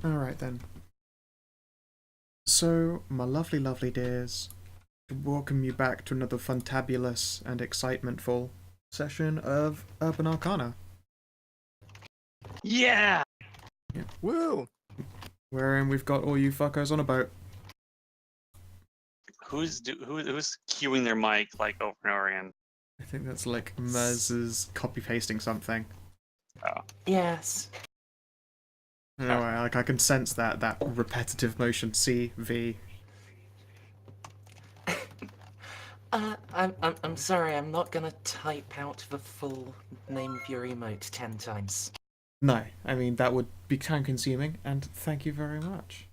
Alright then. So, my lovely, lovely dears, to welcome you back to another fantabulous and excitementful session of Urban Arcana. Yeah! Yeah. Woo! Wherein we've got all you fuckers on a boat. Who's queuing their mic like over and over again? I think that's like Mers copy-pasting something. Oh. Yes. No, I can sense that repetitive motion. C, V. I'm sorry, I'm not gonna type out the full name of your emote 10 times. No, I mean, that would be time-consuming, and thank you very much.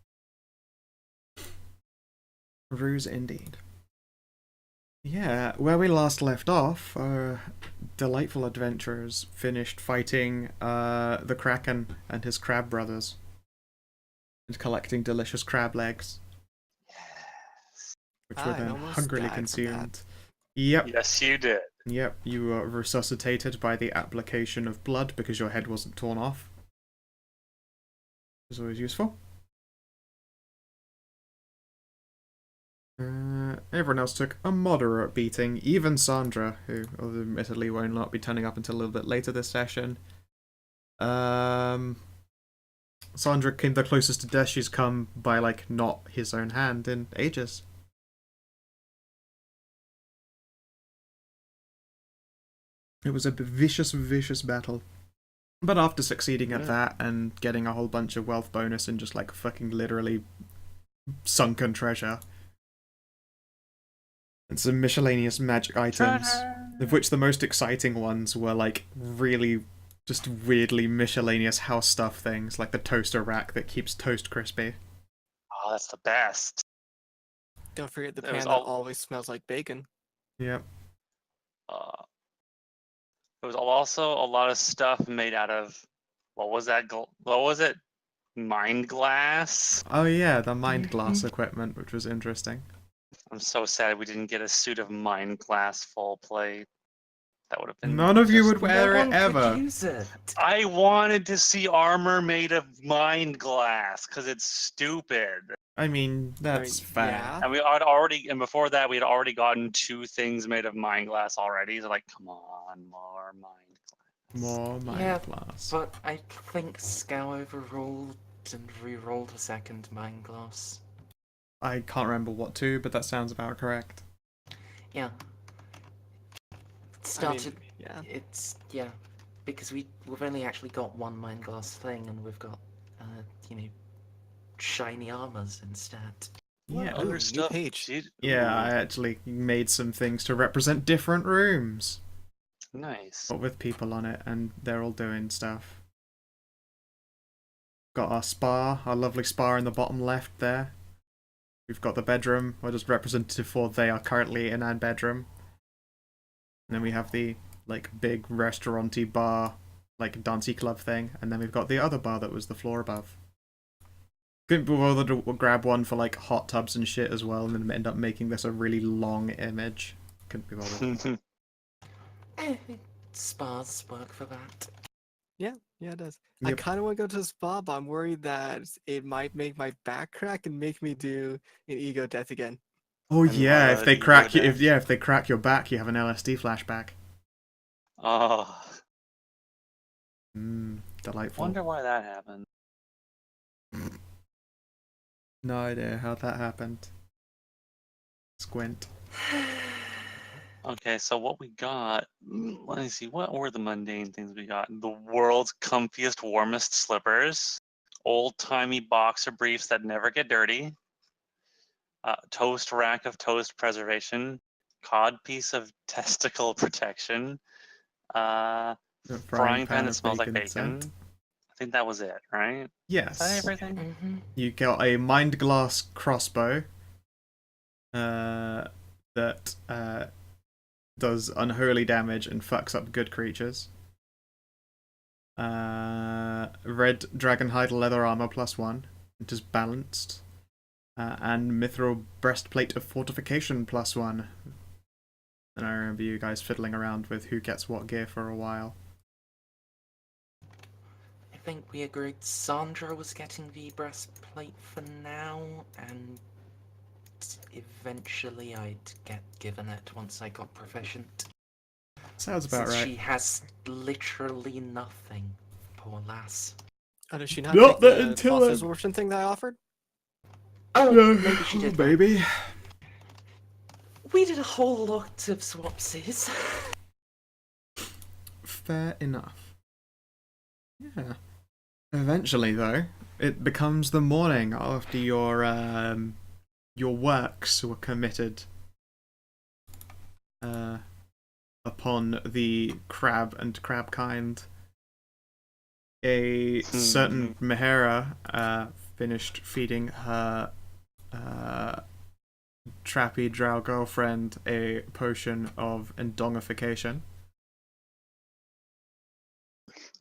Ruse indeed. Yeah, where we last left off, our delightful adventurers finished fighting the Kraken and his crab brothers. And collecting delicious crab legs. Yes. Which were then almost hungrily died from consumed. Yep. Yes, you did. Yep, you were resuscitated by the application of blood because your head wasn't torn off. Which is always useful. Everyone else took a moderate beating, even Sandra, who admittedly will not be turning up until a little bit later this session. Sandra came the closest to death she's come by, like, not his own hand in ages. It was a vicious, vicious battle. But after succeeding at that and getting a whole bunch of wealth bonus and just, like, fucking literally sunken treasure, and some miscellaneous magic items, of which the most exciting ones were, like, really just weirdly miscellaneous house stuff things, like the toaster rack that keeps toast crispy. Oh, that's the best. Don't forget the It was pan that always smells like bacon. Yep. There was also a lot of stuff made out of, what was that? What was it? Mind glass? Oh yeah, the mind glass equipment, which was interesting. I'm so sad we didn't get a suit of mind glass full plate. That would have been. None of you just- would wear No it one ever. could use it. I wanted to see armor made of mind glass because it's stupid. I mean, that's fair. Yeah. And we had already, and before that, we had already gotten 2 things made of mind glass already. So like, come on, more mind glass. More mind Yeah, glass. But I think Scow overruled and re-rolled a second mind glass. I can't remember what to, but that sounds about correct. Yeah. It started. yeah. Yeah, because we've only actually got one mind glass thing, and we've got, shiny armors instead. Yeah. Other new stuff. page. Did- Yeah, Ooh, I actually made some things to represent different rooms, nice. but with people on it, and they're all doing stuff. Got our spa, our lovely spa in the bottom left there. We've got the bedroom, or just representative for they are currently in our bedroom. And then we have the, like, big restaurant-y bar, like, dancey club thing, and then we've got the other bar that was the floor above. Couldn't be bothered to grab one for, like, hot tubs and shit as well, and then end up making this a really long image. Couldn't be bothered. Spas work for that. Yeah, it does. Yep. I kind of want to go to the spa, but I'm worried that it might make my back crack and make me do an ego death again. Oh And yeah, what if they ego crack you, death? if they crack your back, you have an LSD flashback. Oh, Delightful. wonder why that happened. No idea how that happened. Squint. Okay, so what we got, let me see, what were the mundane things we got? The world's comfiest, warmest slippers, old-timey boxer briefs that never get dirty, toast rack of toast preservation, cod piece of testicle protection, A frying pan that of smells like bacon. scent. I think that was it, right? Is that Yes. everything? Mm-hmm. You got a mind glass crossbow. That does unholy damage and fucks up good creatures. Red dragonhide leather armor +1, which is balanced. And mithril breastplate of fortification +1, And I remember you guys fiddling around with who gets what gear for a while. I think we agreed Sandra was getting the breastplate for now, and eventually I'd get given it once I got proficient. Sounds about Since right. she has literally nothing, poor lass. Oh, did she not Not take that the until boss I- absorption thing that I offered? Oh, No, maybe she did. baby. We did a whole lot of swapsies. Fair enough. Yeah. Eventually, though, it becomes the morning after your works were committed upon the crab and crab kind. A certain Mahera finished feeding her trappy drow girlfriend a potion of endongification.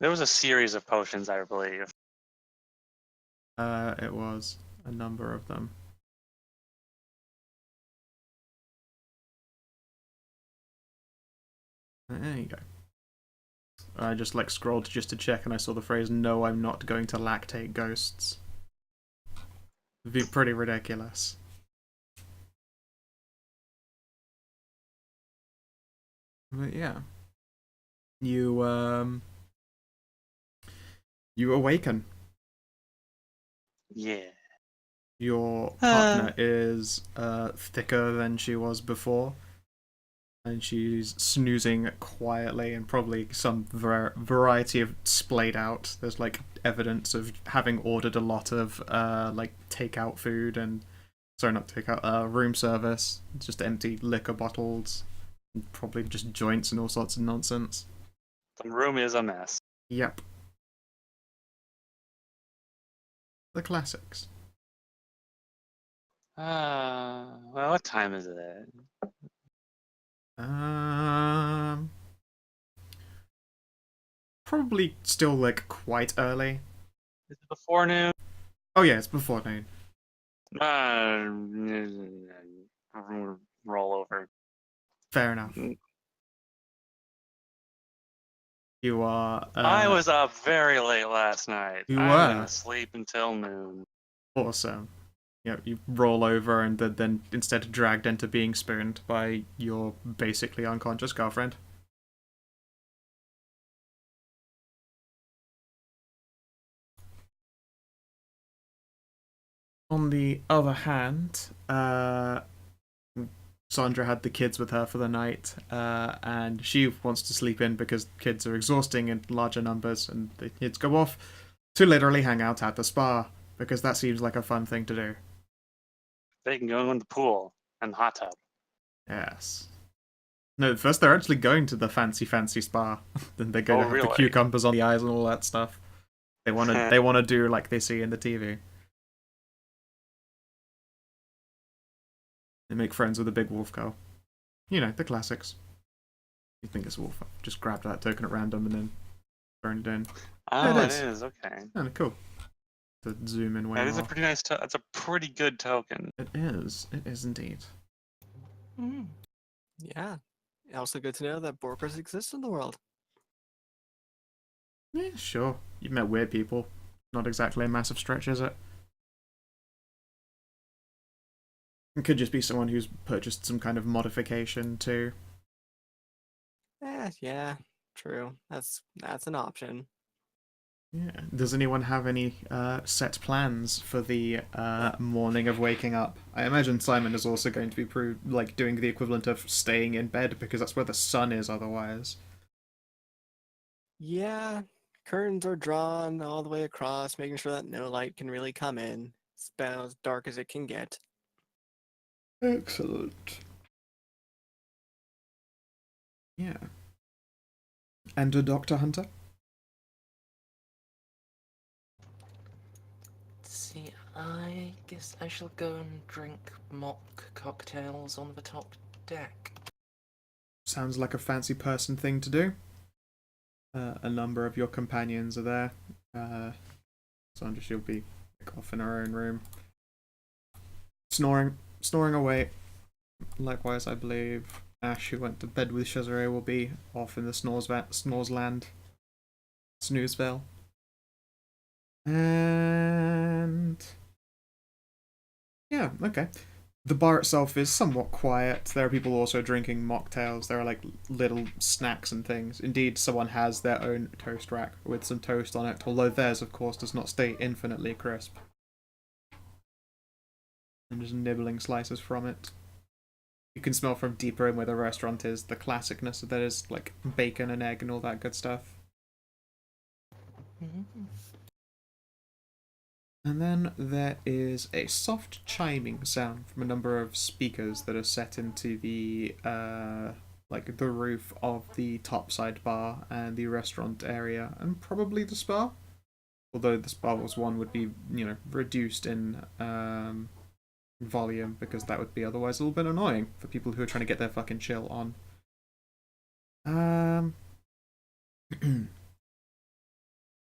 There was a series of potions, I believe. It was a number of them. There you go. I just scrolled just to check and I saw the phrase, "No, I'm not going to lactate ghosts." It'd be pretty ridiculous. But yeah. You awaken. Yeah. Your partner is thicker than she was before, and she's snoozing quietly and probably some variety of splayed out. There's evidence of having ordered a lot of takeout food and sorry, not takeout, room service. Just empty liquor bottles, and probably just joints and all sorts of nonsense. The room is a mess. Yep. The classics. Well, what time is it? Probably still quite early. Is it before noon? Oh yeah, it's before noon. Roll over. Fair enough. You are. I was up very late last night. You I'm were? gonna sleep until noon. Awesome. You roll over and then instead dragged into being spooned by your basically unconscious girlfriend. On the other hand, Sandra had the kids with her for the night, and she wants to sleep in because kids are exhausting in larger numbers, and the kids go off to literally hang out at the spa because that seems like a fun thing to do. They can go in the pool and hot tub. Yes. No, first they're actually going to the fancy spa. Then they're going to have really? the cucumbers on the eyes and all that stuff. They want to do like they see in the TV. They make friends with a big wolf girl. You know, the classics. You think it's a wolf? Just grabbed that token at random and then burned it in. Oh, it it is. is. Okay. Kind of cool. To zoom in way That is a more. pretty nice. That's a pretty good token. It is. It is indeed. Yeah. Also good to know that Borkers exist in the world. Yeah, sure. You've met weird people. Not exactly a massive stretch, is it? It could just be someone who's purchased some kind of modification too. Yeah, true. That's an option. Yeah. Does anyone have any set plans for the morning of waking up? I imagine Simon is also going to be doing the equivalent of staying in bed because that's where the sun is otherwise. Yeah, curtains are drawn all the way across, making sure that no light can really come in. It's about as dark as it can get. Excellent. Yeah. And a Dr. Hunter? See, I guess I shall go and drink mock cocktails on the top deck. Sounds like a fancy person thing to do. A number of your companions are there. Sandra, she'll be off in her own room. Snoring away. Likewise, I believe Ash, who went to bed with Shazare, will be off in the Snores land. Snoozeville. And yeah, okay. The bar itself is somewhat quiet. There are people also drinking mocktails. There are like little snacks and things. Indeed, someone has their own toast rack with some toast on it, although theirs, of course, does not stay infinitely crisp. And just nibbling slices from it. You can smell from deeper in where the restaurant is the classicness that is like bacon and egg and all that good stuff. Mm-hmm. And then there is a soft chiming sound from a number of speakers that are set into the like the roof of the topside bar and the restaurant area, and probably the spa. Although the spa was one would be, reduced in volume because that would be otherwise a little bit annoying for people who are trying to get their fucking chill on.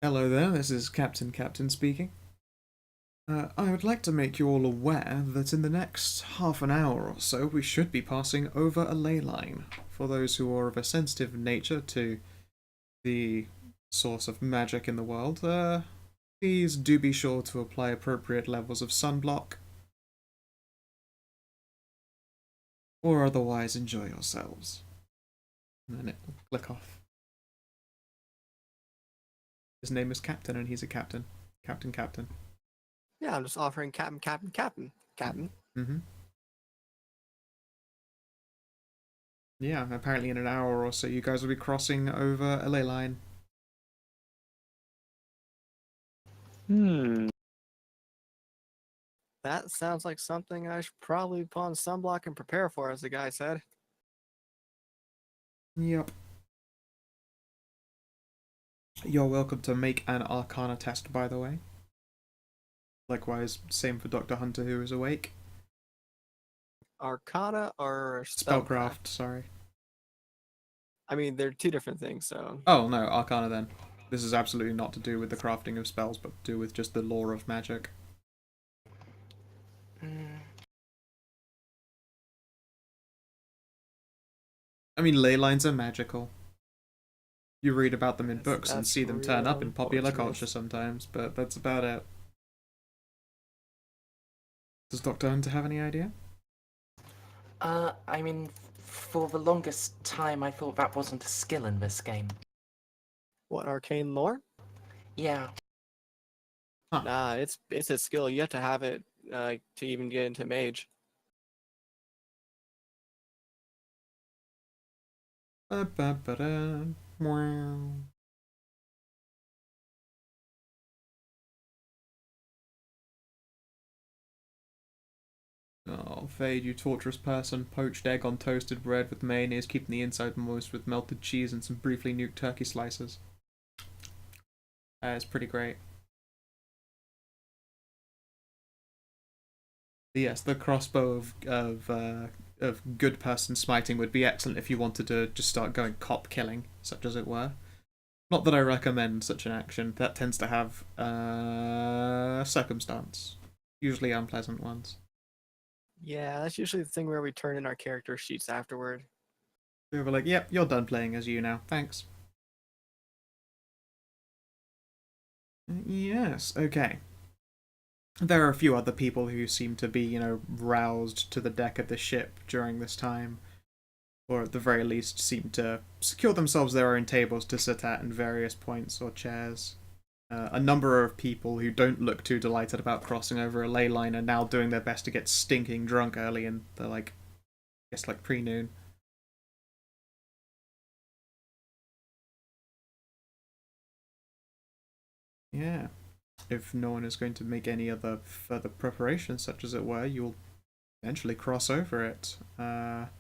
Hello there, this is Captain speaking. I would like to make you all aware that in the next half an hour or so we should be passing over a ley line. For those who are of a sensitive nature to the source of magic in the world, please do be sure to apply appropriate levels of sunblock. Or otherwise enjoy yourselves. And then it will click off. His name is Captain and he's a captain. Captain. Yeah, I'm just offering Captain. Mm-hmm. Yeah, apparently in an hour or so you guys will be crossing over a ley line. That sounds like something I should probably put on sunblock and prepare for, as the guy said. Yep. You're welcome to make an Arcana test, by the way. Likewise, same for Dr. Hunter, who is awake. Arcana or Spellcraft, sorry. I mean, they're two different things, so. Oh, no, Arcana then. This is absolutely not to do with the crafting of spells, but to do with just the lore of magic. I mean, ley lines are magical. You read about them in books and see them turn up in popular culture sometimes, but that's about it. Does Dr. Hunter have any idea? I mean, for the longest time, I thought that wasn't a skill in this game. What, arcane lore? Yeah. Huh. Nah, it's a skill. You have to have it to even get into mage. Oh, Fade, you torturous person. Poached egg on toasted bread with mayonnaise, keeping the inside moist with melted cheese and some briefly nuked turkey slices. It's pretty great. Yes, the crossbow of good person smiting would be excellent if you wanted to just start going cop killing, such as it were. Not that I recommend such an action. That tends to have circumstance, usually unpleasant ones. Yeah, that's usually the thing where we turn in our character sheets afterward. We were like, yep, you're done playing as you now. Thanks. Yes, okay. There are a few other people who seem to be, roused to the deck of the ship during this time. Or at the very least seem to secure themselves their own tables to sit at in various points or chairs. A number of people who don't look too delighted about crossing over a ley line are now doing their best to get stinking drunk early in the, pre-noon. Yeah. If no one is going to make any other further preparations, such as it were, you'll eventually cross over it. Let's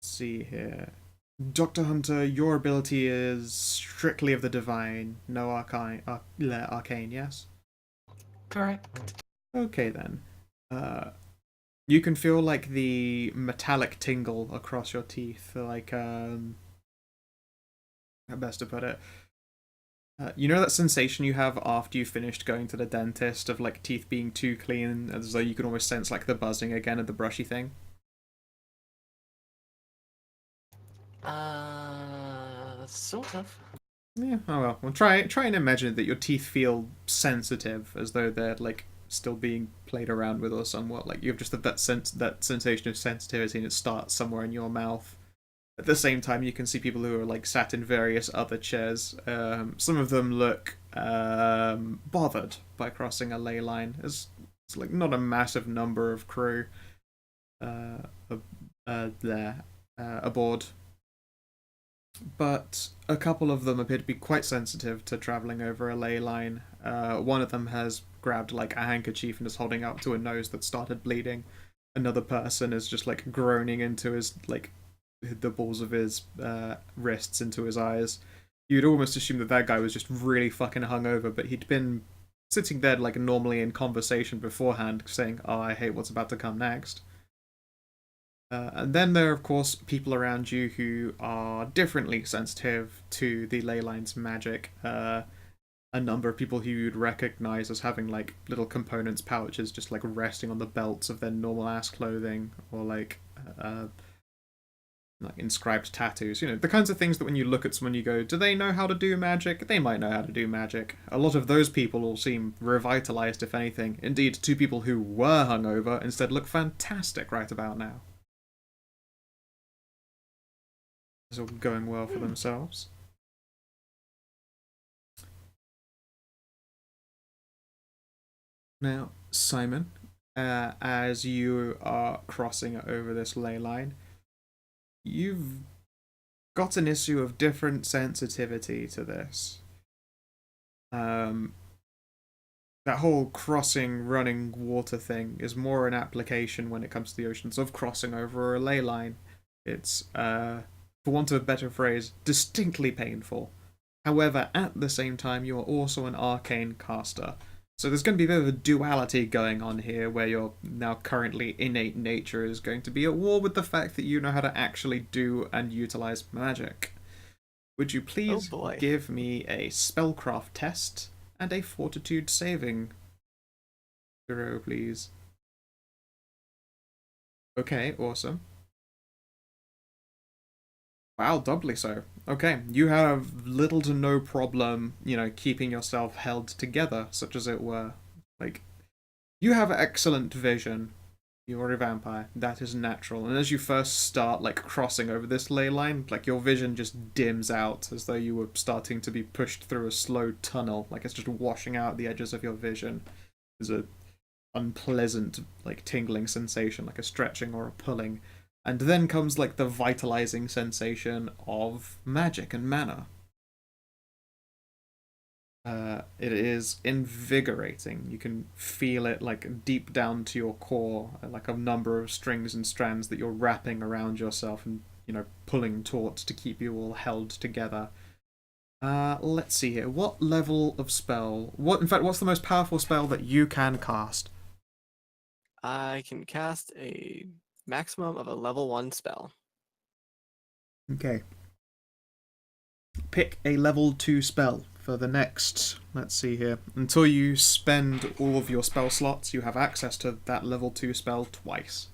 see here. Dr. Hunter, your ability is strictly of the divine, no arcane, yes? Correct. Okay then. You can feel like the metallic tingle across your teeth, like how best to put it. You know that sensation you have after you finished going to the dentist of like teeth being too clean, as though you can almost sense like the buzzing again of the brushy thing? Sort of. Yeah, oh well. Well, try and imagine that your teeth feel sensitive, as though they're like still being played around with or somewhat. Like you have just that sensation of sensitivity, and it starts somewhere in your mouth. At the same time, you can see people who are like sat in various other chairs. Some of them look bothered by crossing a ley line. It's like not a massive number of crew there aboard, but a couple of them appear to be quite sensitive to traveling over a ley line. One of them has grabbed like a handkerchief and is holding up to a nose that started bleeding. Another person is just like groaning into his like the balls of his wrists into his eyes. You'd almost assume that that guy was just really fucking hungover, but he'd been sitting there like normally in conversation beforehand, saying, "Oh, I hate what's about to come next." And then there are, of course, people around you who are differently sensitive to the ley line's magic. A number of people who you'd recognize as having like little components pouches just like resting on the belts of their normal ass clothing, or like inscribed tattoos. You know, the kinds of things that when you look at someone you go, do they know how to do magic? They might know how to do magic. A lot of those people all seem revitalized, if anything. Indeed, two people who were hungover instead look fantastic right about now. It's all going well for themselves. Now, Simon, as you are crossing over this ley line, you've got an issue of different sensitivity to this. That whole crossing running water thing is more an application when it comes to the oceans of crossing over a ley line. It's, for want of a better phrase, distinctly painful. However, at the same time, you are also an arcane caster. So there's going to be a bit of a duality going on here, where your now currently innate nature is going to be at war with the fact that you know how to actually do and utilize magic. Would you please give me a spellcraft test and a fortitude saving throw, please? Okay, awesome. Wow, doubly so. Okay, you have little to no problem, you know, keeping yourself held together, such as it were. Like, you have excellent vision. You're a vampire. That is natural. And as you first start, like, crossing over this ley line, like, your vision just dims out, as though you were starting to be pushed through a slow tunnel. Like, it's just washing out the edges of your vision. There's a unpleasant, like, tingling sensation, like a stretching or a pulling. And then comes like the vitalizing sensation of magic and mana. It is invigorating. You can feel it like deep down to your core, like a number of strings and strands that you're wrapping around yourself and, you know, pulling taut to keep you all held together. Let's see here. What level of spell? In fact, what's the most powerful spell that you can cast? I can cast a maximum of a level 1 spell. Okay. Pick a level 2 spell for the next, let's see here. Until you spend all of your spell slots, you have access to that level 2 spell twice.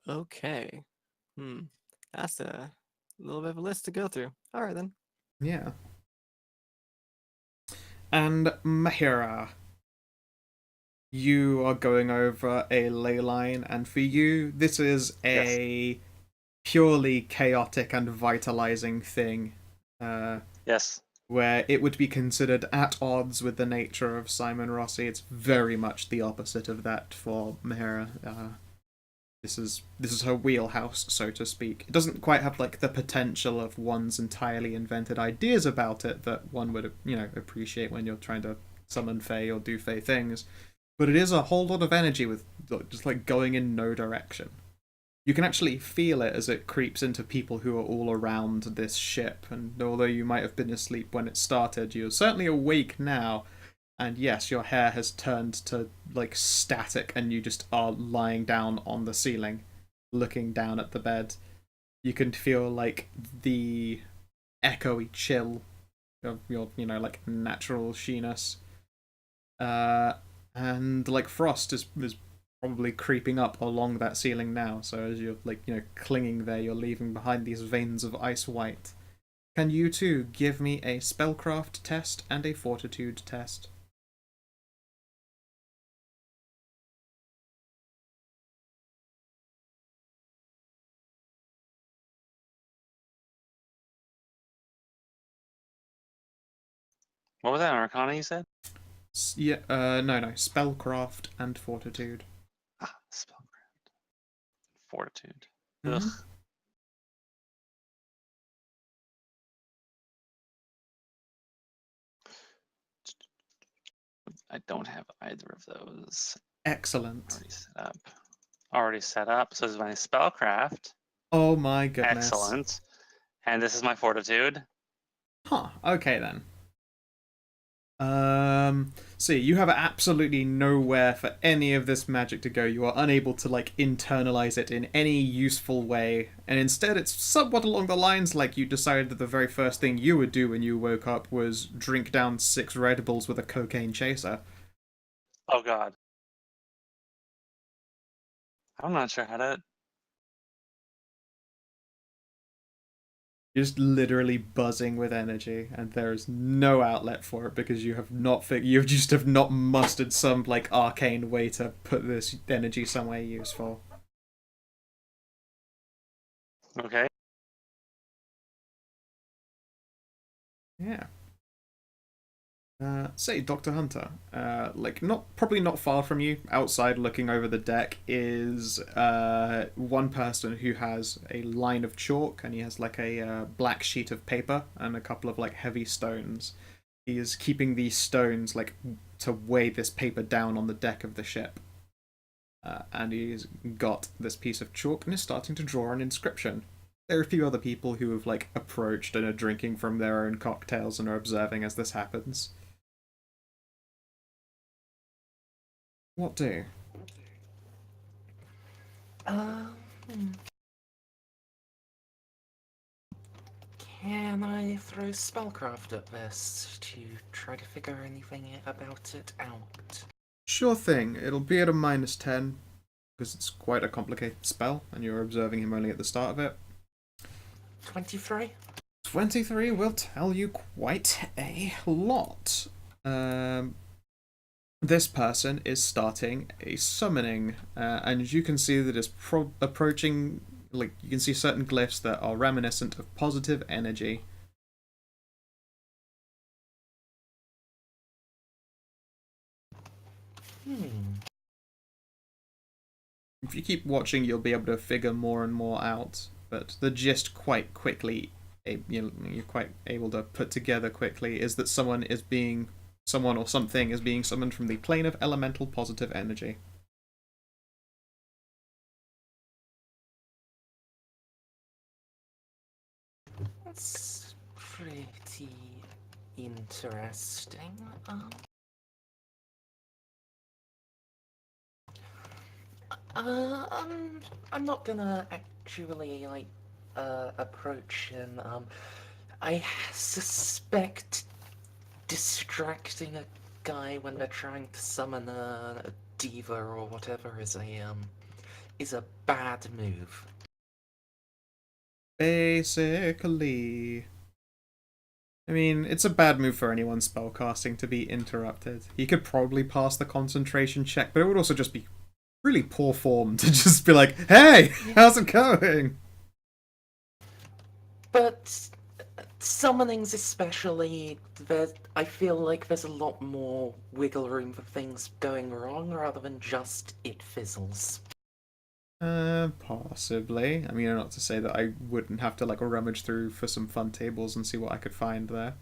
Okay. That's a little bit of a list to go through. Alright then. Yeah. And Mahira, you are going over a ley line, and for you, this is a purely chaotic and vitalizing thing. Yes. Where it would be considered at odds with the nature of Simon Rossi. It's very much the opposite of that for Mahira. This is her wheelhouse, so to speak. It doesn't quite have like the potential of one's entirely invented ideas about it that one would, you know, appreciate when you're trying to summon Fae or do Fae things. But it is a whole lot of energy with just like going in no direction. You can actually feel it as it creeps into people who are all around this ship, and although you might have been asleep when it started, you're certainly awake now, and yes, your hair has turned to like static, and you just are lying down on the ceiling, looking down at the bed. You can feel like the echoey chill of your, you know, like natural sheeness. And like frost is probably creeping up along that ceiling now. So as you're like, clinging there, you're leaving behind these veins of ice white. Can you two give me a spellcraft test and a fortitude test? What was that, Arcana you said? Yeah, no, spellcraft and fortitude. Ah, spellcraft. Fortitude. Mhm. Ugh. I don't have either of those Excellent. already set up. Already set up. So this is my spellcraft. Oh my goodness. Excellent. And this is my fortitude. Huh, okay then. See, you have absolutely nowhere for any of this magic to go. You are unable to, internalize it in any useful way. And instead, it's somewhat along the lines like you decided that the very first thing you would do when you woke up was drink down 6 Red Bulls with a cocaine chaser. Oh god. I'm not sure how to. You're just literally buzzing with energy, and there is no outlet for it because you have not mustered some arcane way to put this energy somewhere useful. Okay. Yeah. Say, Dr. Hunter, probably not far from you, outside looking over the deck, is one person who has a line of chalk, and he has a black sheet of paper and a couple of heavy stones. He is keeping these stones to weigh this paper down on the deck of the ship. And he's got this piece of chalk and is starting to draw an inscription. There are a few other people who have approached and are drinking from their own cocktails and are observing as this happens. What do? Hmm. Can I throw spellcraft at this to try to figure anything about it out? Sure thing. It'll be at a -10 because it's quite a complicated spell, and you're observing him only at the start of it. 23? 23 will tell you quite a lot. This person is starting a summoning, and you can see that it's approaching. You can see certain glyphs that are reminiscent of positive energy. If you keep watching, you'll be able to figure more and more out. But the gist, quite quickly, you're quite able to put together quickly, is that someone or something is being summoned from the plane of elemental positive energy. That's pretty interesting. I'm not gonna actually approach him. I suspect distracting a guy when they're trying to summon a diva or whatever is a bad move. Basically. I mean, it's a bad move for anyone spellcasting to be interrupted. He could probably pass the concentration check, but it would also just be really poor form to just be like, hey, how's it going? But summonings especially, I feel like there's a lot more wiggle room for things going wrong rather than just it fizzles. Possibly. I mean, not to say that I wouldn't have to rummage through for some fun tables and see what I could find there.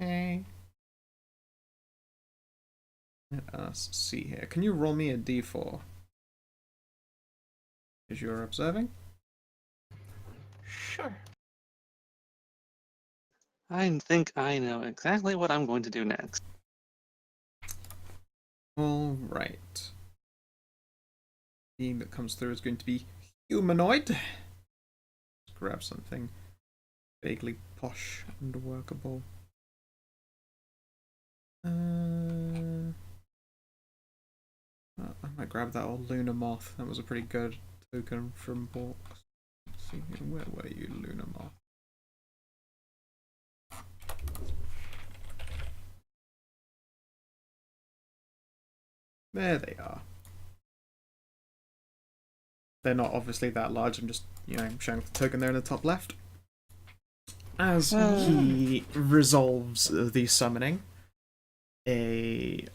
Okay. Let us see here. Can you roll me a d4? As you're observing? Sure. I think I know exactly what I'm going to do next. Alright. Being that comes through is going to be humanoid. Let's grab something vaguely posh and workable. I might grab that old Lunar Moth. That was a pretty good token from Borks. Let's see here. Where were you, Lunar Moth? There they are. They're not obviously that large. I'm just, showing the token there in the top left. As he resolves the summoning, a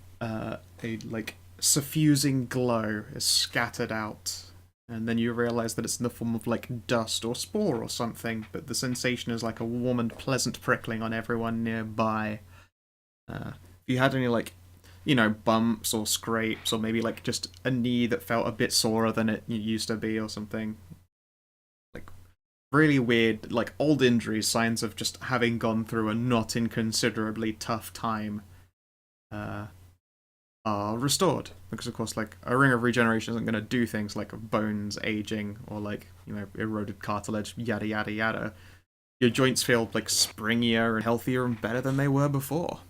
like suffusing glow is scattered out, and then you realize that it's in the form of like dust or spore or something, but the sensation is like a warm and pleasant prickling on everyone nearby. If you had any like, bumps or scrapes, or maybe like just a knee that felt a bit sorer than it used to be or something, like really weird, like old injuries, signs of just having gone through a not inconsiderably tough time, are restored. Because of course, like, a ring of regeneration isn't going to do things like bones aging or like, eroded cartilage, yada yada yada. Your joints feel like springier and healthier and better than they were before.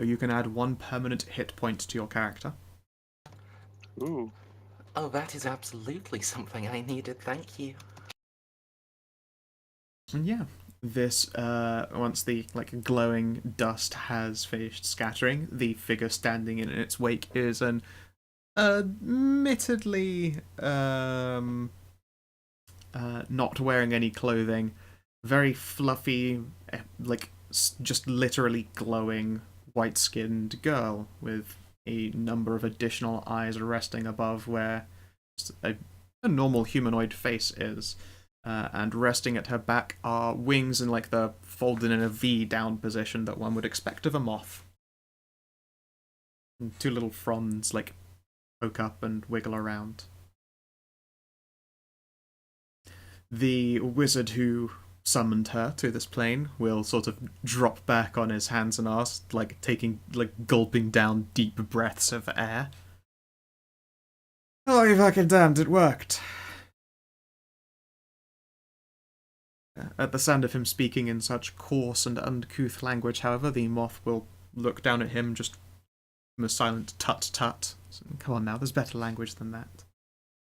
You can add 1 permanent hit point to your character. Ooh. Oh, that is absolutely something I needed, thank you. And yeah, this, once the like glowing dust has finished scattering, the figure standing in its wake is an admittedly not wearing any clothing, very fluffy, like just literally glowing white-skinned girl with a number of additional eyes resting above where a normal humanoid face is. And resting at her back are wings and like the folded in a V down position that one would expect of a moth. And 2 little fronds like poke up and wiggle around. The wizard who summoned her to this plane will sort of drop back on his hands and arse, like gulping down deep breaths of air. Oh, you fucking damned, it worked. At the sound of him speaking in such coarse and uncouth language, however, the moth will look down at him just from a silent tut-tut. Come on now, there's better language than that.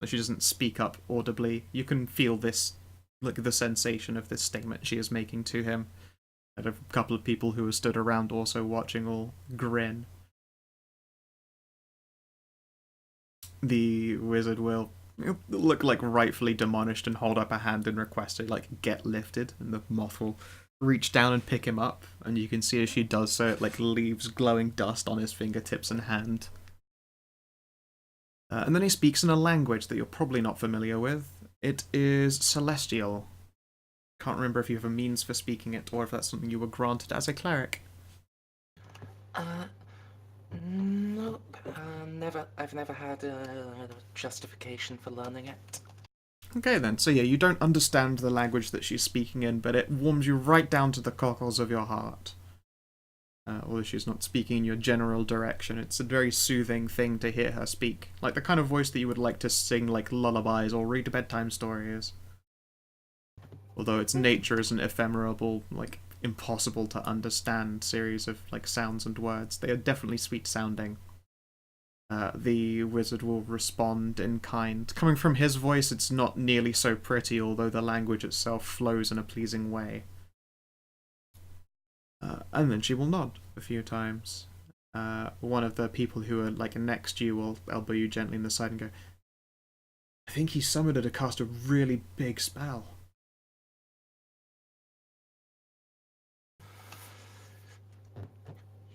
But she doesn't speak up audibly. You can feel this, like the sensation of this statement she is making to him. And a couple of people who are stood around also watching all grin. The wizard will look like rightfully demolished and hold up a hand and request to like get lifted, and the moth will reach down and pick him up, and you can see as she does so it like leaves glowing dust on his fingertips and hand. And then he speaks in a language that you're probably not familiar with. It is Celestial. Can't remember if you have a means for speaking it or if that's something you were granted as a cleric. Nope. I've never had a justification for learning it. Okay then, so yeah, you don't understand the language that she's speaking in, but it warms you right down to the cockles of your heart. Although she's not speaking in your general direction, it's a very soothing thing to hear her speak. Like the kind of voice that you would like to sing like lullabies or read bedtime stories. Although its nature is an ephemeral, like impossible to understand series of like sounds and words, they are definitely sweet sounding. The wizard will respond in kind. Coming from his voice, it's not nearly so pretty, although the language itself flows in a pleasing way. And then she will nod a few times. One of the people who are like next to you will elbow you gently in the side and go, I think he summoned her to cast a really big spell.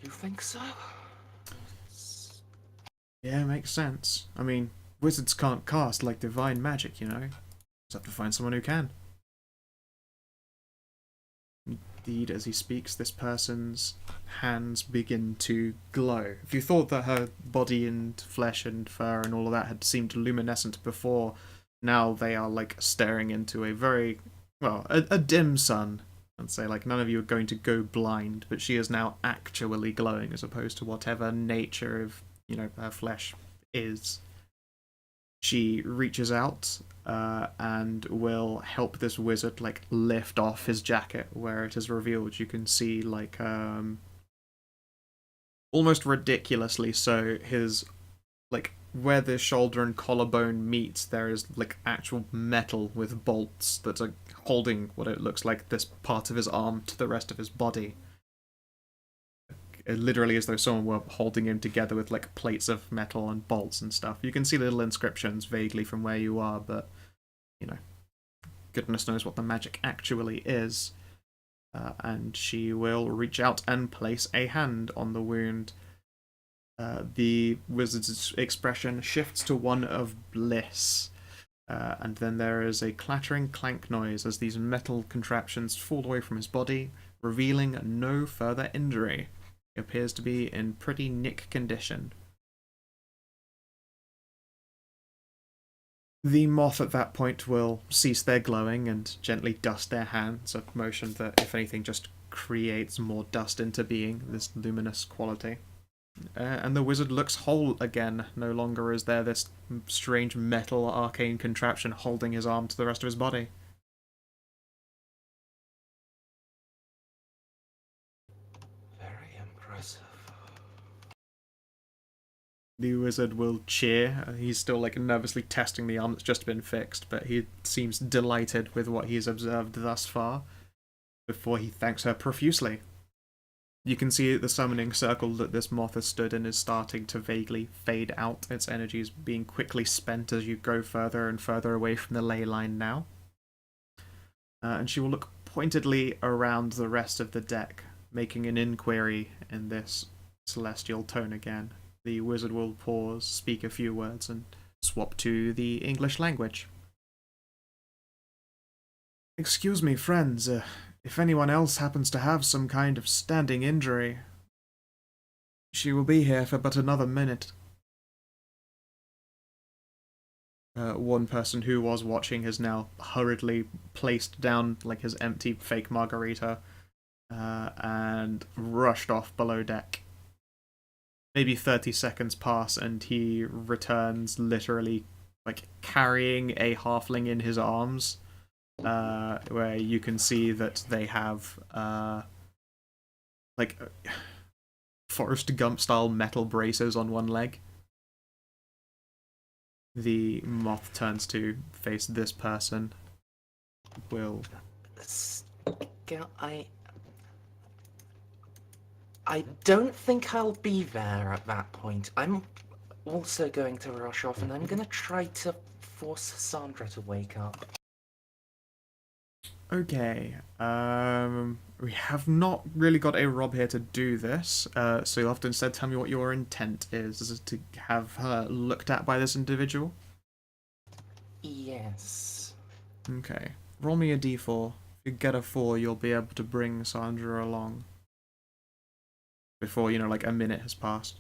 You think so? Yeah, makes sense. I mean, wizards can't cast like divine magic, you know? Just have to find someone who can. Indeed, as he speaks, this person's hands begin to glow. If you thought that her body and flesh and fur and all of that had seemed luminescent before, now they are like staring into a very, well, a dim sun. I'd say like none of you are going to go blind, but she is now actually glowing as opposed to whatever nature of, her flesh is. She reaches out and will help this wizard like lift off his jacket where it is revealed. You can see like almost ridiculously so his like where the shoulder and collarbone meet, there is like actual metal with bolts that are holding what it looks like this part of his arm to the rest of his body. It literally as though someone were holding him together with like plates of metal and bolts and stuff. You can see little inscriptions vaguely from where you are, but you know, goodness knows what the magic actually is. And she will reach out and place a hand on the wound. The wizard's expression shifts to one of bliss. And then there is a clattering clank noise as these metal contraptions fall away from his body, revealing no further injury. He appears to be in pretty nick condition. The moth at that point will cease their glowing and gently dust their hands, a motion that, if anything, just creates more dust into being, this luminous quality. And the wizard looks whole again. No longer is there this strange metal arcane contraption holding his arm to the rest of his body. Very impressive. The wizard will cheer. He's still like nervously testing the arm that's just been fixed, but he seems delighted with what he's observed thus far, before he thanks her profusely. You can see the summoning circle that this moth has stood in is starting to vaguely fade out. Its energy is being quickly spent as you go further and further away from the ley line now. And she will look pointedly around the rest of the deck, making an inquiry in this celestial tone again. The wizard will pause, speak a few words, and swap to the English language. Excuse me, friends, if anyone else happens to have some kind of standing injury, she will be here for but another minute. One person who was watching has now hurriedly placed down like his empty fake margarita and rushed off below deck. Maybe 30 seconds pass and he returns literally like carrying a halfling in his arms. Where you can see that they have like Forrest Gump style metal braces on one leg. The moth turns to face this person. Will I don't think I'll be there at that point. I'm also going to rush off and I'm gonna try to force Sandra to wake up. Okay, we have not really got a Rob here to do this, so you'll have to instead tell me what your intent is. Is it to have her looked at by this individual? Yes. Okay, roll me a d4. If you get a 4, you'll be able to bring Sandra along. Before, you know, like a minute has passed.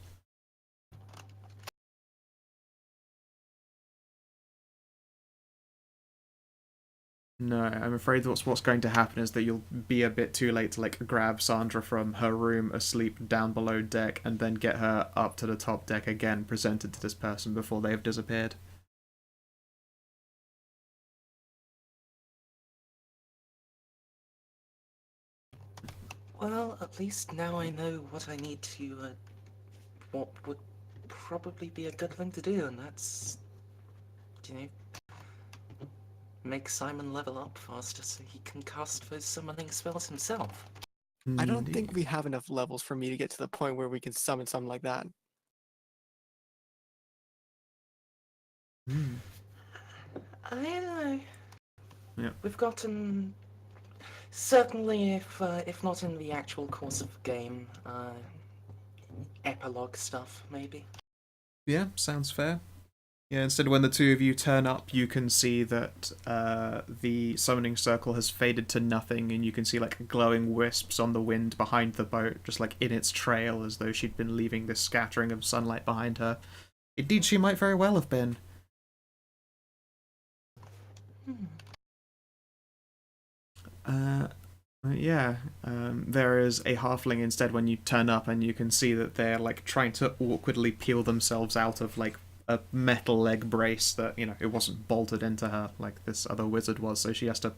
No, I'm afraid what's going to happen is that you'll be a bit too late to like grab Sandra from her room asleep down below deck and then get her up to the top deck again, presented to this person before they have disappeared. Well, at least now I know what I need to, what would probably be a good thing to do, and that's, you know, make Simon level up faster so he can cast those summoning spells himself. I don't think we have enough levels for me to get to the point where we can summon something like that. I don't know. Yeah. We've gotten, certainly if not in the actual course of the game, epilogue stuff, maybe. Yeah, sounds fair. Yeah, instead when the two of you turn up, you can see that the summoning circle has faded to nothing, and you can see like glowing wisps on the wind behind the boat, just like in its trail, as though she'd been leaving this scattering of sunlight behind her. Indeed, she might very well have been. There is a halfling instead when you turn up, and you can see that they're like trying to awkwardly peel themselves out of like a metal leg brace that, it wasn't bolted into her like this other wizard was, so she has to,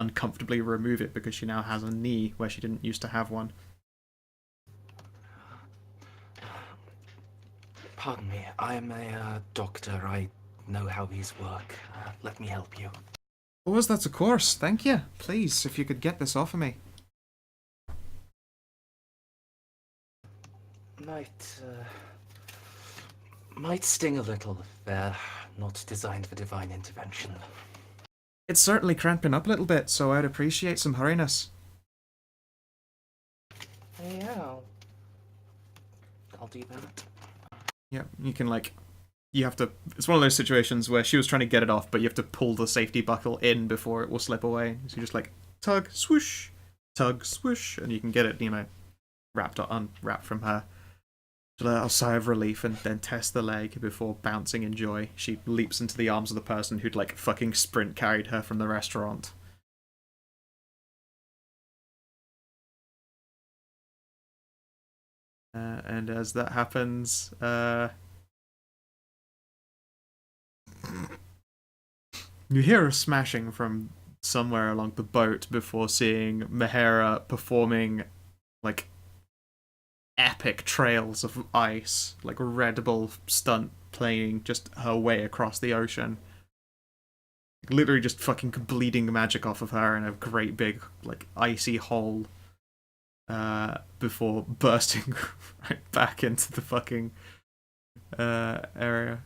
uncomfortably remove it because she now has a knee where she didn't used to have one. Pardon me, I'm a doctor. I know how these work. Let me help you. Oh, that's of course. Thank you. Please, if you could get this off of me. Might sting a little if they're not designed for divine intervention. It's certainly cramping up a little bit, so I'd appreciate some hurriness. Yeah, I'll do that. Yeah, you can you have to. It's one of those situations where she was trying to get it off, but you have to pull the safety buckle in before it will slip away. So you just tug, swoosh, and you can get it, unwrapped from her. She'll let out a sigh of relief and then test the leg before bouncing in joy. She leaps into the arms of the person who'd fucking sprint carried her from the restaurant. And as that happens, you hear a smashing from somewhere along the boat before seeing Mahera performing epic trails of ice, Red Bull stunt playing just her way across the ocean. Literally just fucking bleeding magic off of her in a great big icy hole before bursting right back into the fucking area.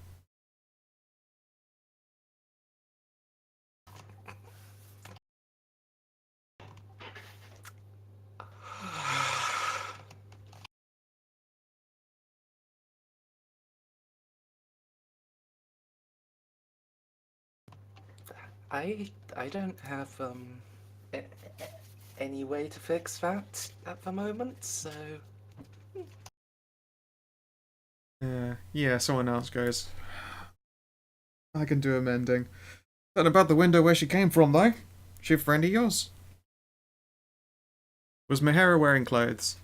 I don't have a- any way to fix that at the moment, so Yeah, someone else goes. I can do a mending. Not about the window where she came from, though. She a friend of yours? Was Mahera wearing clothes?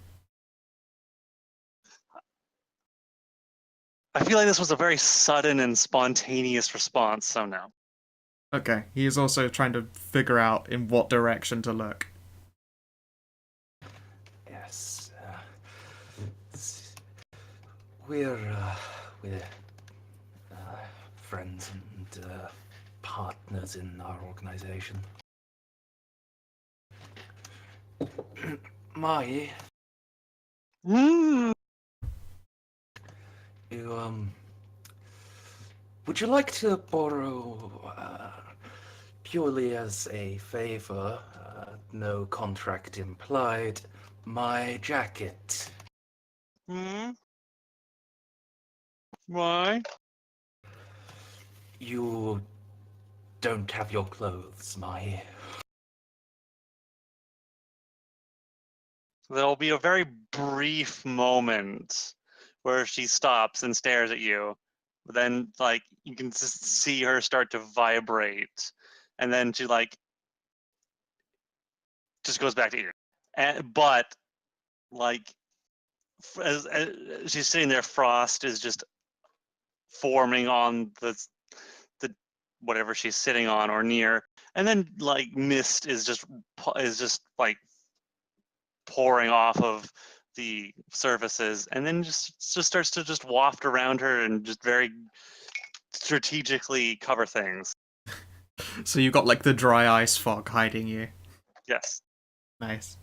I feel like this was a very sudden and spontaneous response, so no. Okay, he is also trying to figure out in what direction to look. yes. We're friends and partners in our organization. Mai, Mm. you would you like to borrow purely as a favor, no contract implied, my jacket? Hmm? Why? You don't have your clothes, Mai. There'll be a very brief moment where she stops and stares at you. But then, you can just see her start to vibrate. And then she, just goes back to you. But, as she's sitting there, frost is just forming on the whatever she's sitting on or near. And then, mist is just pouring off of the surfaces, and then just starts to just waft around her and just very strategically cover things. So you got the dry ice fog hiding you. Yes. Nice.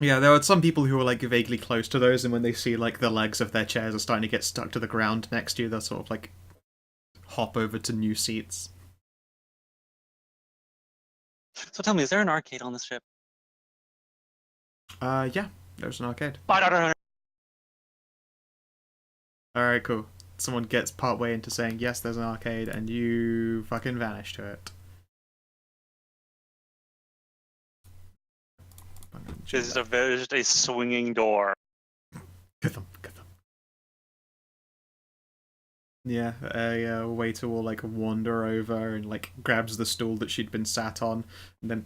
Yeah, there are some people who are vaguely close to those, and when they see the legs of their chairs are starting to get stuck to the ground next to you, they'll sort of hop over to new seats. So tell me, is there an arcade on this ship? Yeah, there's an arcade. Alright, Alright, cool. Someone gets partway into saying, yes, there's an arcade, and you fucking vanish to it. This is just a swinging door. Kathum. Yeah, a waiter will wander over and grabs the stool that she'd been sat on, and then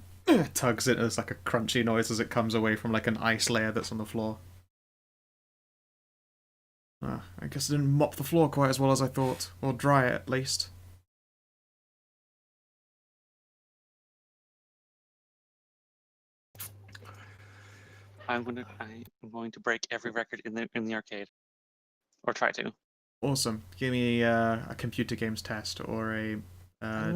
tugs it. There's a crunchy noise as it comes away from an ice layer that's on the floor. I guess I didn't mop the floor quite as well as I thought. Or dry it, at least. I'm going to break every record in the arcade, or try to. Awesome. Give me a computer games test or a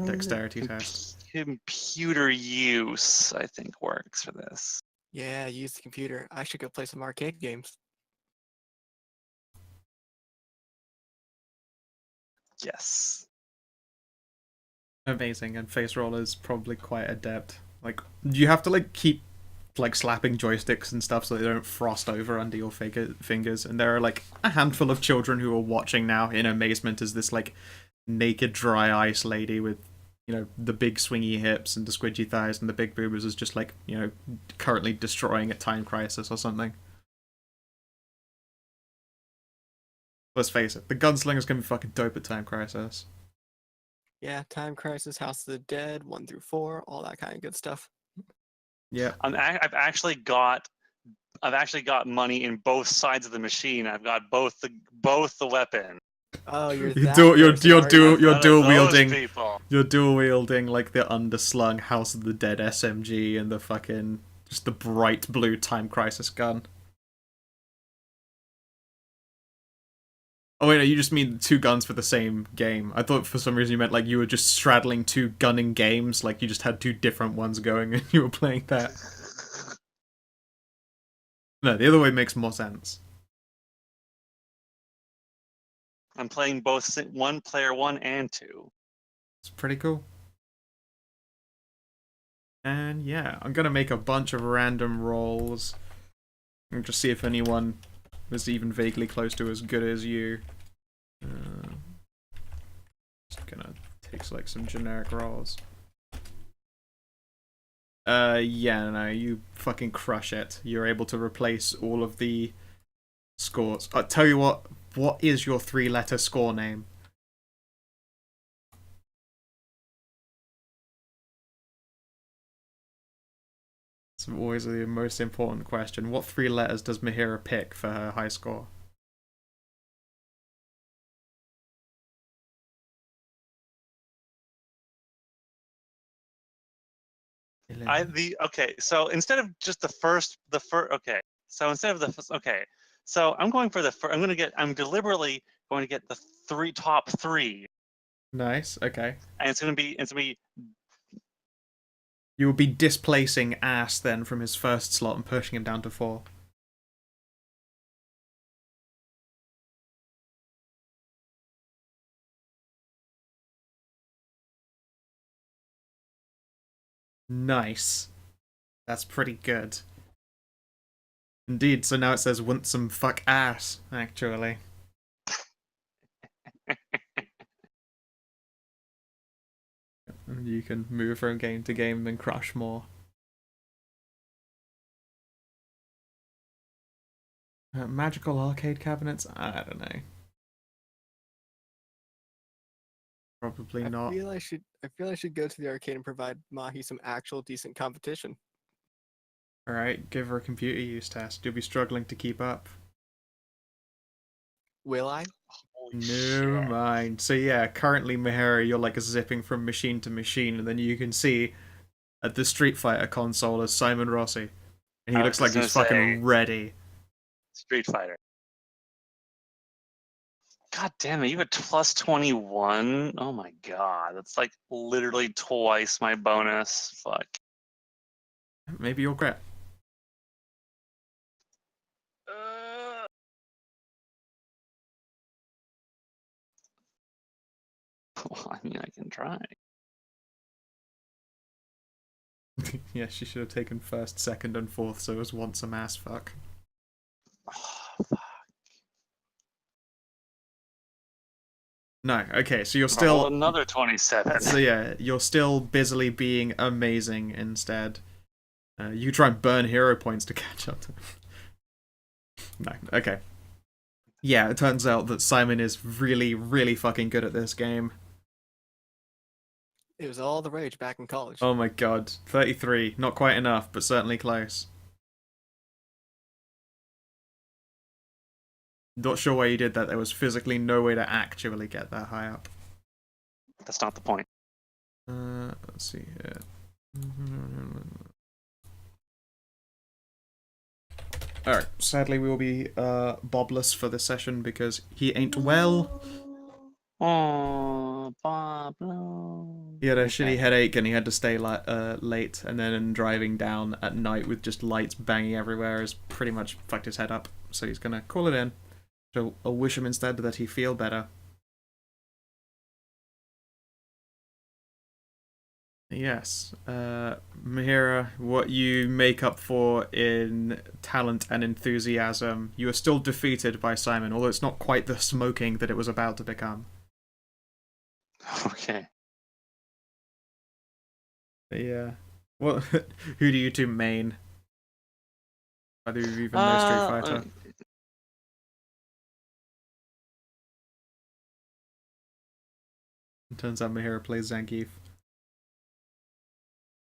dexterity test. Computer use, I think, works for this. Yeah, use the computer. I should go play some arcade games. Yes. Amazing, and face roller is probably quite adept. Like, you have to like keep like slapping joysticks and stuff so they don't frost over under your fingers. And there are like a handful of children who are watching now in amazement as this like naked dry ice lady with, you know, the big swingy hips and the squidgy thighs and the big boobers is just like, you know, currently destroying at Time Crisis or something. Let's face it, the gunslinger's gonna be fucking dope at Time Crisis. Yeah, Time Crisis, House of the Dead, 1 through 4, all that kind of good stuff. Yeah. I've actually got money in both sides of the machine. I've got both the weapon. Oh, you're You're that dual person, aren't you? None of those people. You're dual wielding like the underslung House of the Dead SMG and the fucking just the bright blue Time Crisis gun. Oh wait, no, you just mean two guns for the same game. I thought for some reason you meant like you were just straddling two gunning games, like you just had two different ones going and you were playing that. No, the other way makes more sense. I'm playing both player 1 and 2. It's pretty cool. And yeah, I'm gonna make a bunch of random rolls and just see if anyone was even vaguely close to as good as you. Just gonna take like some generic rolls. Yeah, no, you fucking crush it. You're able to replace all of the scores. I'll tell you what is your 3-letter score name? It's always the most important question. What 3 letters does Mahira pick for her high score? So instead of just the first okay. So instead of the okay. So I'm going for I'm deliberately going to get the top 3. Nice, okay. And it's gonna be You will be displacing Ass then from his first slot and pushing him down to 4. Nice. That's pretty good. Indeed, so now it says want some fuck ass, actually. And you can move from game to game and crush more. Magical arcade cabinets? I don't know. Probably not. I feel I should go to the arcade and provide Mahi some actual decent competition. Alright, give her a computer use test. You'll be struggling to keep up. Will I? Never mind. So yeah, currently Mahira, you're like zipping from machine to machine, and then you can see at the Street Fighter console as Simon Rossi. And he looks like he's fucking ready. Street Fighter. God damn it, you had plus 21? Oh my god, that's like literally twice my bonus. Fuck. Maybe you'll grab. Well, I mean, I can try. Yeah, she should have taken first, second, and fourth, so it was once a mass fuck. Oh, fuck. No, okay, so you're still... another 27. So yeah, you're still busily being amazing instead. You try and burn hero points to catch up to them. No, okay. Yeah, it turns out that Simon is really, really fucking good at this game. It was all the rage back in college. Oh my god, 33. Not quite enough, but certainly close. Not sure why you did that. There was physically no way to actually get that high up. That's not the point. Let's see here. Alright, sadly we will be Bobless for this session because he ain't well. Oh, Bob, no. He had a Okay. shitty headache and he had to stay late, and then driving down at night with just lights banging everywhere has pretty much fucked his head up. So he's gonna call it in. So I'll wish him instead that he feel better. Yes, Mahira, what you make up for in talent and enthusiasm, you are still defeated by Simon, although it's not quite the smoking that it was about to become. Okay. Yeah. Well, who do you two main? Either of you even know Street Fighter? It turns out Mahira plays Zangief.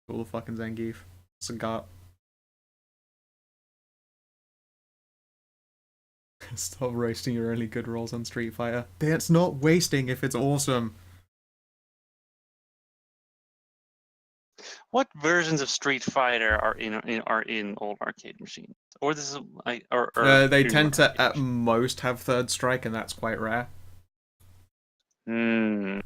All the fucking Zangief. Sagat. Stop roasting your only good rolls on Street Fighter. That's not wasting if it's awesome. What versions of Street Fighter are in old arcade machines? Or this is They new tend to arcade at machines? most have third strike, and that's quite rare. Hmm.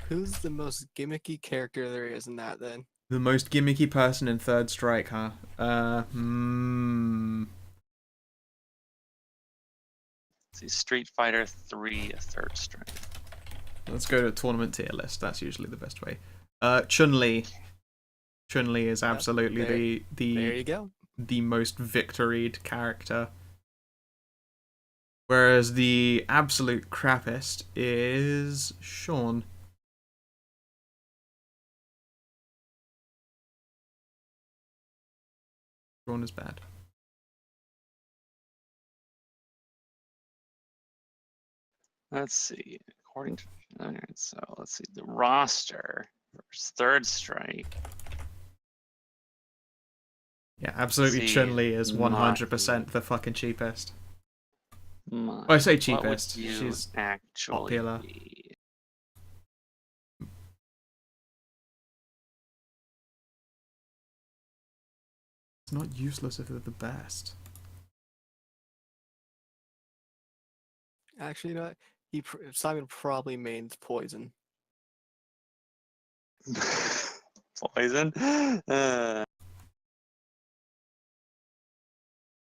Who's the most gimmicky character there is in that then? The most gimmicky person in third strike, huh? Let's see, Street Fighter 3, a third strike. Let's go to tournament tier list. That's usually the best way. Chun-Li. Chun-Li is absolutely There you go. the most victoried character. Whereas the absolute crappiest is Sean. Sean is bad. Let's see. According to so let's see the roster for third strike. Yeah, absolutely. See, Chun-Li is my- 100% the fucking cheapest. My, I say what would cheapest. you She's actually popular. be? It's not useless if they're the best. Actually, you know what? Simon probably mains Poison. Poison.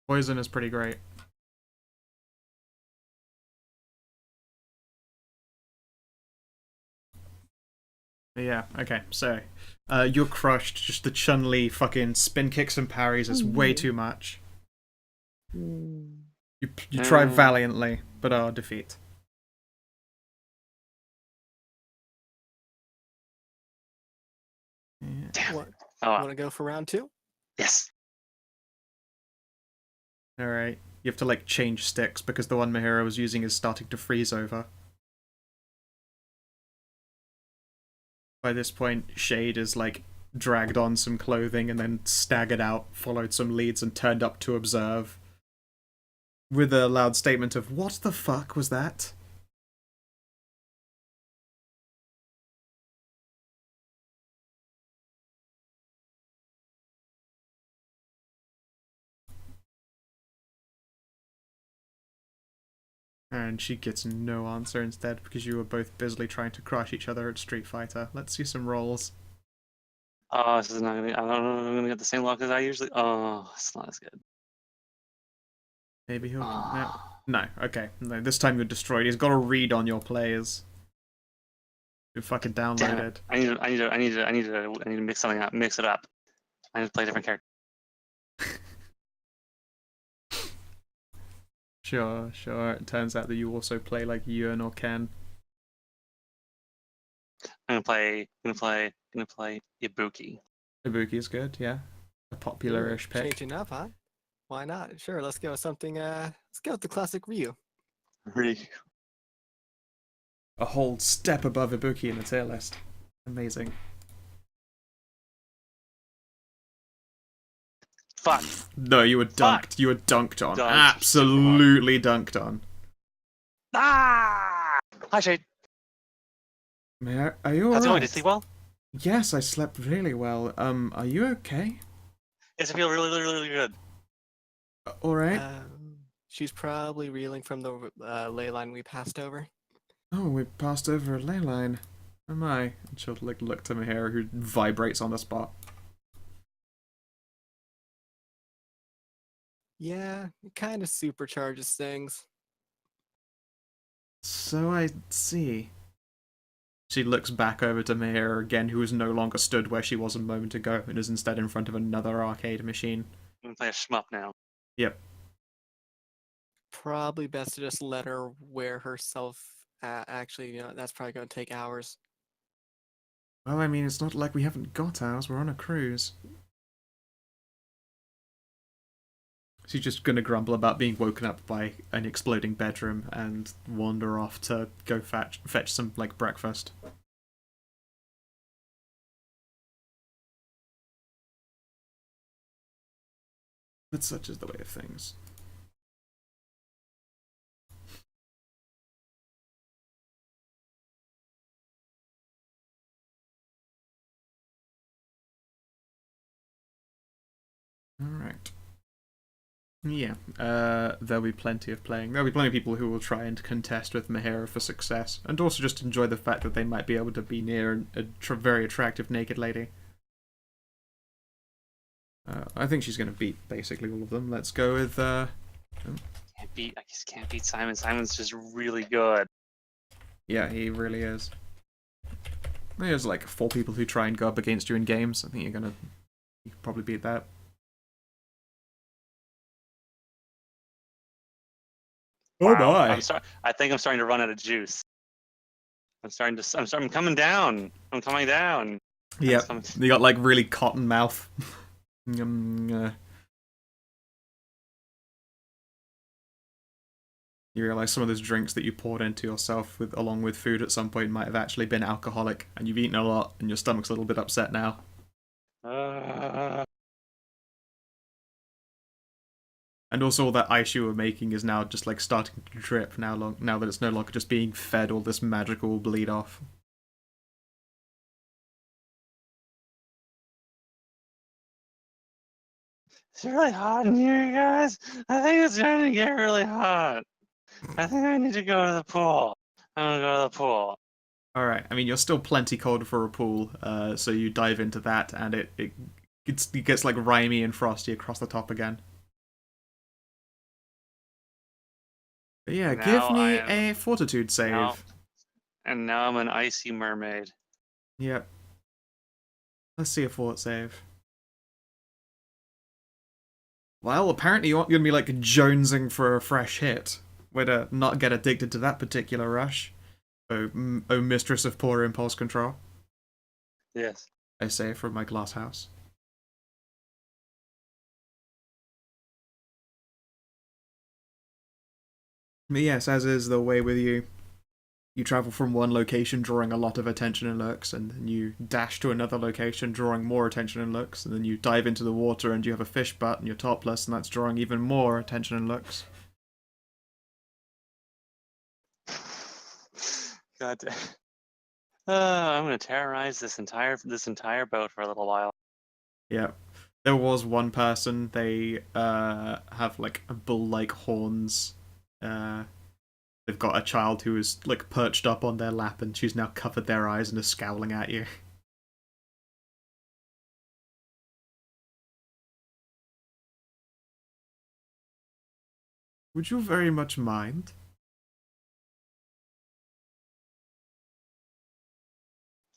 Poison is pretty great. Yeah, okay, so you're crushed. Just the Chun-Li fucking spin kicks and parries is way too much. You try valiantly, but are defeat. Yeah. Damn. What? Oh, Want to go for round 2? yes. Alright, you have to like change sticks because the one Mahira was using is starting to freeze over. By this point, Shade is like dragged on some clothing and then staggered out, followed some leads and turned up to observe. With a loud statement of, "What the fuck was that?" And she gets no answer instead because you were both busily trying to crush each other at Street Fighter. Let's see some rolls. Oh, this is not gonna be. I don't know if I'm gonna get the same luck as I usually. Oh, it's not as good. Maybe he'll... Oh. No, okay. No, this time you're destroyed. He's got a read on your players. You're fucking Damn downloaded. it. I need to mix something up. Mix it up. I need to play a different character. Sure. It turns out that you also play like Yun or Ken. I'm gonna play Ibuki. Ibuki's good, yeah. A popular-ish pick. Changing up, huh? Why not? Sure, let's go with something, let's go with the classic Ryu. Ryu. A whole step above Ibuki in the tier list. Amazing. Fuck. No, you were Fuck. dunked. You were dunked on. Dunked Absolutely dunked on. Ah! Hi, Shade. Are you How's it going? Did you alright? sleep well? Yes, I slept really well. Are you okay? Yes, I feel really, really, really good. Alright. She's probably reeling from the ley line we passed over. Oh, we passed over a ley line. Am I? And she'll like look to Mahira, who vibrates on the spot. Yeah, it kind of supercharges things. So I see. She looks back over to Mahira again, who is no longer stood where she was a moment ago, and is instead in front of another arcade machine. I'm gonna play a shmup now. Yep. Probably best to just let her wear herself. Actually, that's probably going to take hours. Well, I mean, it's not like we haven't got ours. We're on a cruise. She's just gonna grumble about being woken up by an exploding bedroom and wander off to go fetch some, like, breakfast. But such is the way of things. Alright. Yeah, there'll be plenty of playing. There'll be plenty of people who will try and contest with Mahira for success, and also just enjoy the fact that they might be able to be near a very attractive naked lady. I think she's going to beat basically all of them. Let's go with, I just can't beat Simon. Simon's just really good. Yeah, he really is. There's like 4 people who try and go up against you in games. I think you can probably beat that. Wow. Oh my! I think I'm starting to run out of juice. I'm coming down. I'm coming down. Yep, you got like really cotton mouth. You realise some of those drinks that you poured into yourself along with food at some point might have actually been alcoholic, and you've eaten a lot, and your stomach's a little bit upset now. And also all that ice you were making is now just like starting to drip now that it's no longer just being fed all this magical bleed off. It's really hot in here, you guys. I think it's starting to get really hot. I think I need to go to the pool. I'm gonna go to the pool. Alright, I mean, you're still plenty cold for a pool, so you dive into that, and it gets like rimey and frosty across the top again. But yeah, give me a fortitude save. And now I'm an icy mermaid. Yep. Let's see a fort save. Well, apparently you aren't going to be like jonesing for a fresh hit. Way to not get addicted to that particular rush. Oh, mistress of poor impulse control. Yes. I say from my glass house. But yes, as is the way with you, you travel from one location drawing a lot of attention and looks, and then you dash to another location drawing more attention and looks, and then you dive into the water and you have a fish butt and you're topless, and that's drawing even more attention and looks. God damn. I'm gonna terrorize this entire boat for a little while. Yeah. There was one person, they have like bull-like horns. They've got a child who is like perched up on their lap, and she's now covered their eyes and is scowling at you. Would you very much mind?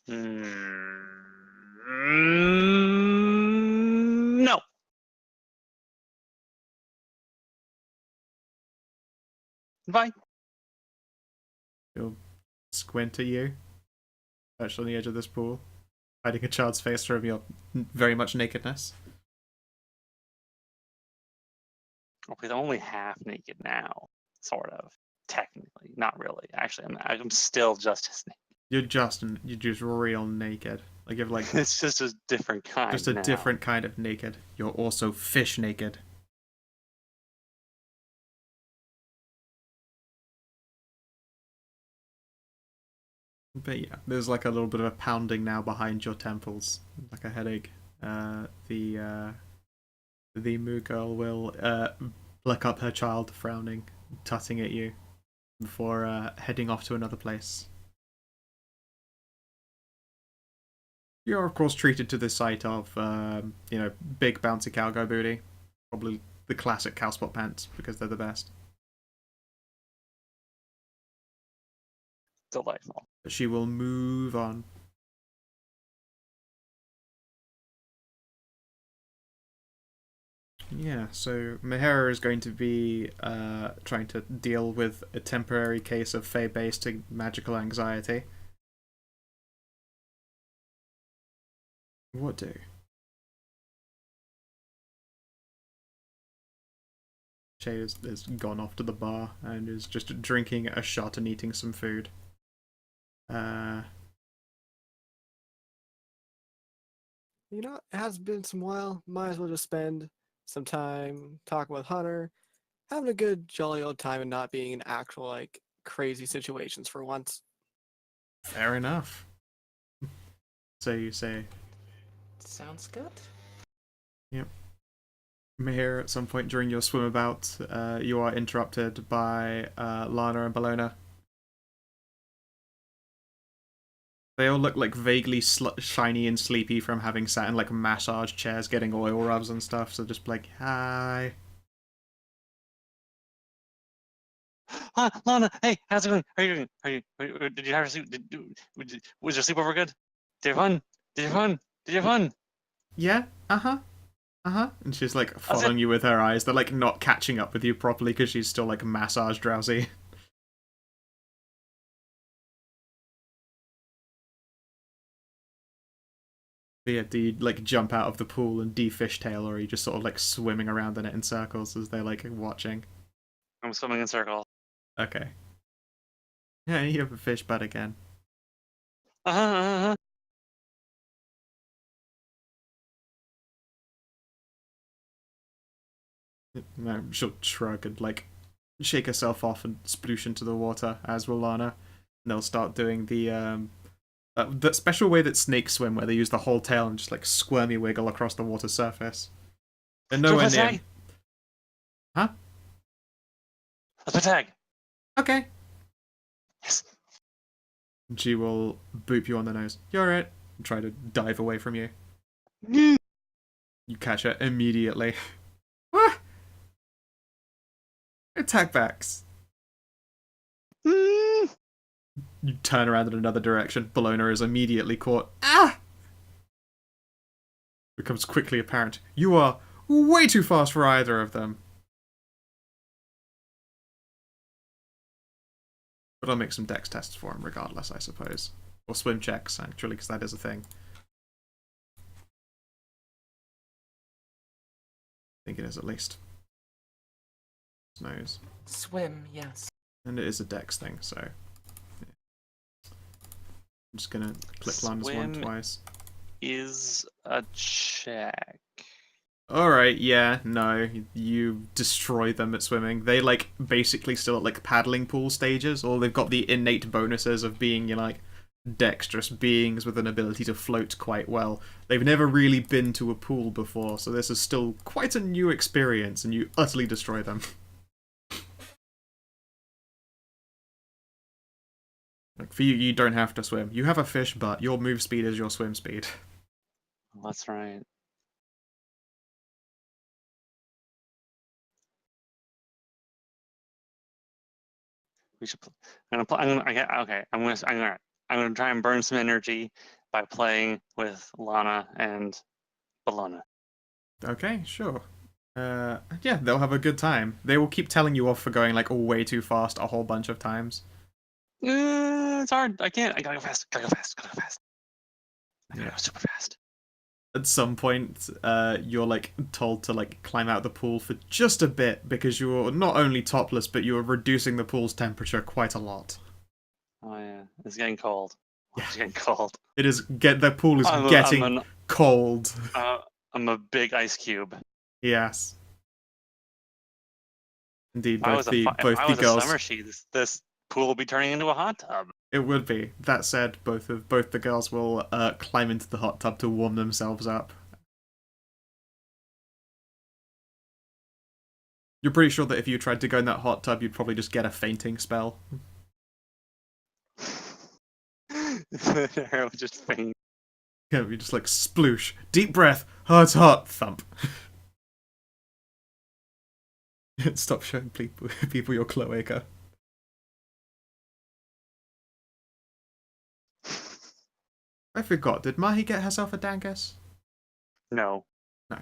No. Bye. He'll squint at you, perched on the edge of this pool, hiding a child's face from your very much nakedness. Okay, I'm only half naked now, sort of. Technically, not really. Actually, I'm still just as naked. You're just real naked. Like you're like It's just a different kind. just a now. different kind of naked. You're also fish naked. But yeah, there's like a little bit of a pounding now behind your temples, like a headache. The moo girl will pluck up her child, frowning, tutting at you, before heading off to another place. You're of course treated to the sight of, big bouncy cowgirl booty, probably the classic cowspot pants because they're the best. Delightful. But she will move on. Yeah, so Mahera is going to be trying to deal with a temporary case of Fey-based magical anxiety. What do? Shay has gone off to the bar and is just drinking a shot and eating some food. You know, it has been some while. Might as well just spend some time talking with Hunter, having a good, jolly old time, and not being in actual, like, crazy situations for once. Fair enough. So you say. Sounds good. Yep. Mahir, at some point during your swim about, you are interrupted by Lana and Bologna. They all look like vaguely shiny and sleepy from having sat in like massage chairs getting oil rubs and stuff, so just like, hi. Lana, hey, how's it going? How are you doing? Did you have your sleep? Was your sleepover good? Did you have fun? Did you have fun? Did you have fun? Yeah, uh-huh. And she's like following you with her eyes. They're like not catching up with you properly because she's still like massage drowsy. Yeah, do you like jump out of the pool and de-fishtail, or are you just sort of like swimming around in it in circles as they're like watching? I'm swimming in circles. Okay. Yeah, you have a fish butt again. Uh-huh. No, she'll shrug and like shake herself off and sploosh into the water, as will Lana. And they'll start doing the special way that snakes swim, where they use the whole tail and just like squirmy wiggle across the water surface. They're nowhere near. Huh? Let's play tag. Okay. Yes. And she will boop you on the nose. You're right. And try to dive away from you. Mm. You catch her immediately. Ah! Attack backs. Mm. You turn around in another direction. Bologna is immediately caught. Ah! Becomes quickly apparent. You are way too fast for either of them. But I'll make some dex tests for him regardless, I suppose. Or swim checks, actually, because that is a thing. I think it is, at least. Nose. Swim, yes. And it is a dex thing, so... Yeah. I'm just gonna click Lana's one Swim. twice. Is a check. Alright, yeah, no, you destroy them at swimming. They, like, basically still at, like, paddling pool stages, or they've got the innate bonuses of being, like, dexterous beings with an ability to float quite well. They've never really been to a pool before, so this is still quite a new experience, and you utterly destroy them. Like, for you, you don't have to swim. You have a fish butt. Your move speed is your swim speed. That's right. We should. I'm gonna try and burn some energy by playing with Lana and Bologna. Okay, sure. Yeah, they'll have a good time. They will keep telling you off for going, like, way too fast a whole bunch of times. It's hard. I can't. I gotta go fast. Gotta go fast. Gotta go fast. I gotta Yeah. go super fast. At some point, you're like told to like climb out of the pool for just a bit because you're not only topless, but you're reducing the pool's temperature quite a lot. Oh yeah, it's getting cold. Yeah. It's getting cold. It is the pool is getting cold. I'm a big ice cube. Yes. Indeed, If I was a girls. summer sheet, this pool will be turning into a hot tub. It would be. That said, both the girls will climb into the hot tub to warm themselves up. You're pretty sure that if you tried to go in that hot tub, you'd probably just get a fainting spell. I would just faint. Yeah, you just like sploosh, deep breath, oh it's hot, thump. Stop showing people your cloaca. I forgot, did Mahi get herself a Dangus? No. No.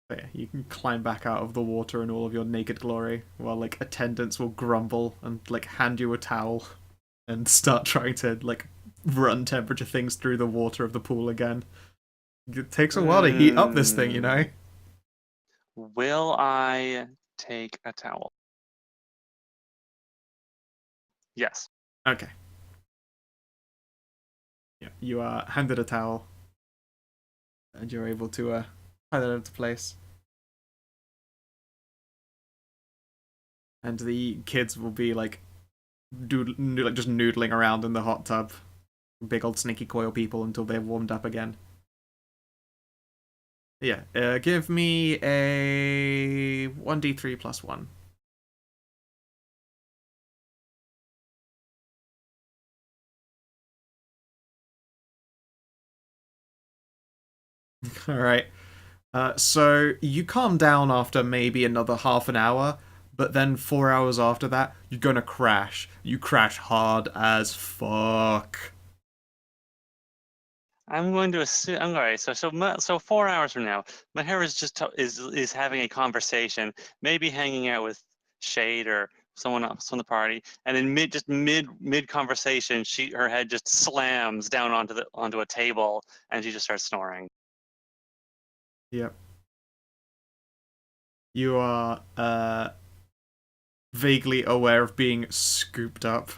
But yeah, you can climb back out of the water in all of your naked glory, while like attendants will grumble and like hand you a towel and start trying to like run temperature things through the water of the pool again. It takes a while to heat up this thing, you know? Will I take a towel? Yes. Okay. Yeah, you are handed a towel, and you're able to tie that into place. And the kids will be like, just noodling around in the hot tub, big old sneaky coil people until they're warmed up again. Yeah, give me a 1d3 plus 1. Alright. So you calm down after maybe another half an hour, but then 4 hours after that, you're gonna crash. You crash hard as fuck. I'm going to assume. I'm all right. So 4 hours from now, my hair is just is having a conversation, maybe hanging out with Shade or someone else from the party, and in mid conversation, her head just slams down onto a table, and she just starts snoring. Yep. You are vaguely aware of being scooped up.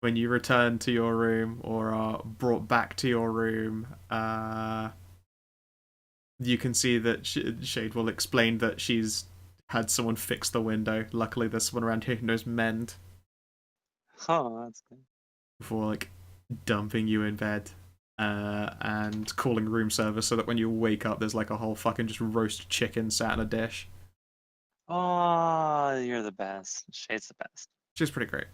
When you return to your room or are brought back to your room, you can see that Shade will explain that she's had someone fix the window. Luckily, there's someone around here who knows mend. Oh, that's good. Before, like, dumping you in bed and calling room service so that when you wake up, there's like a whole fucking just roast chicken sat in a dish. Oh, you're the best. Shade's the best. She's pretty great.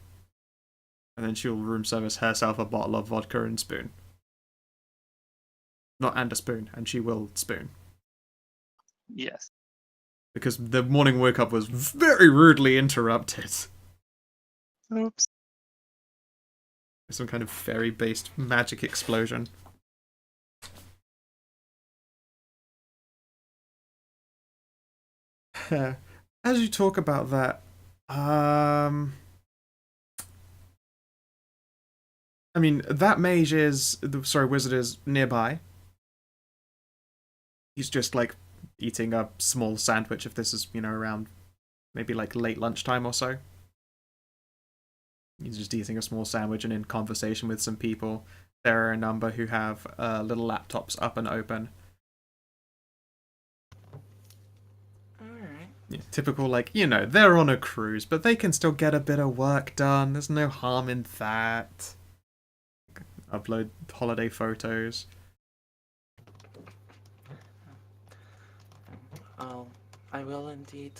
And then she'll room service herself a bottle of vodka and spoon. Not and a spoon, and she will spoon. Yes. Because the morning wake up was very rudely interrupted. Oops. Some kind of fairy-based magic explosion. As you talk about that, I mean, that wizard is nearby. He's just, like, eating a small sandwich if this is, around maybe, like, late lunchtime or so. He's just eating a small sandwich and in conversation with some people. There are a number who have little laptops up and open. Alright. Yeah, typical, like, they're on a cruise, but they can still get a bit of work done. There's no harm in that. Upload holiday photos. I will indeed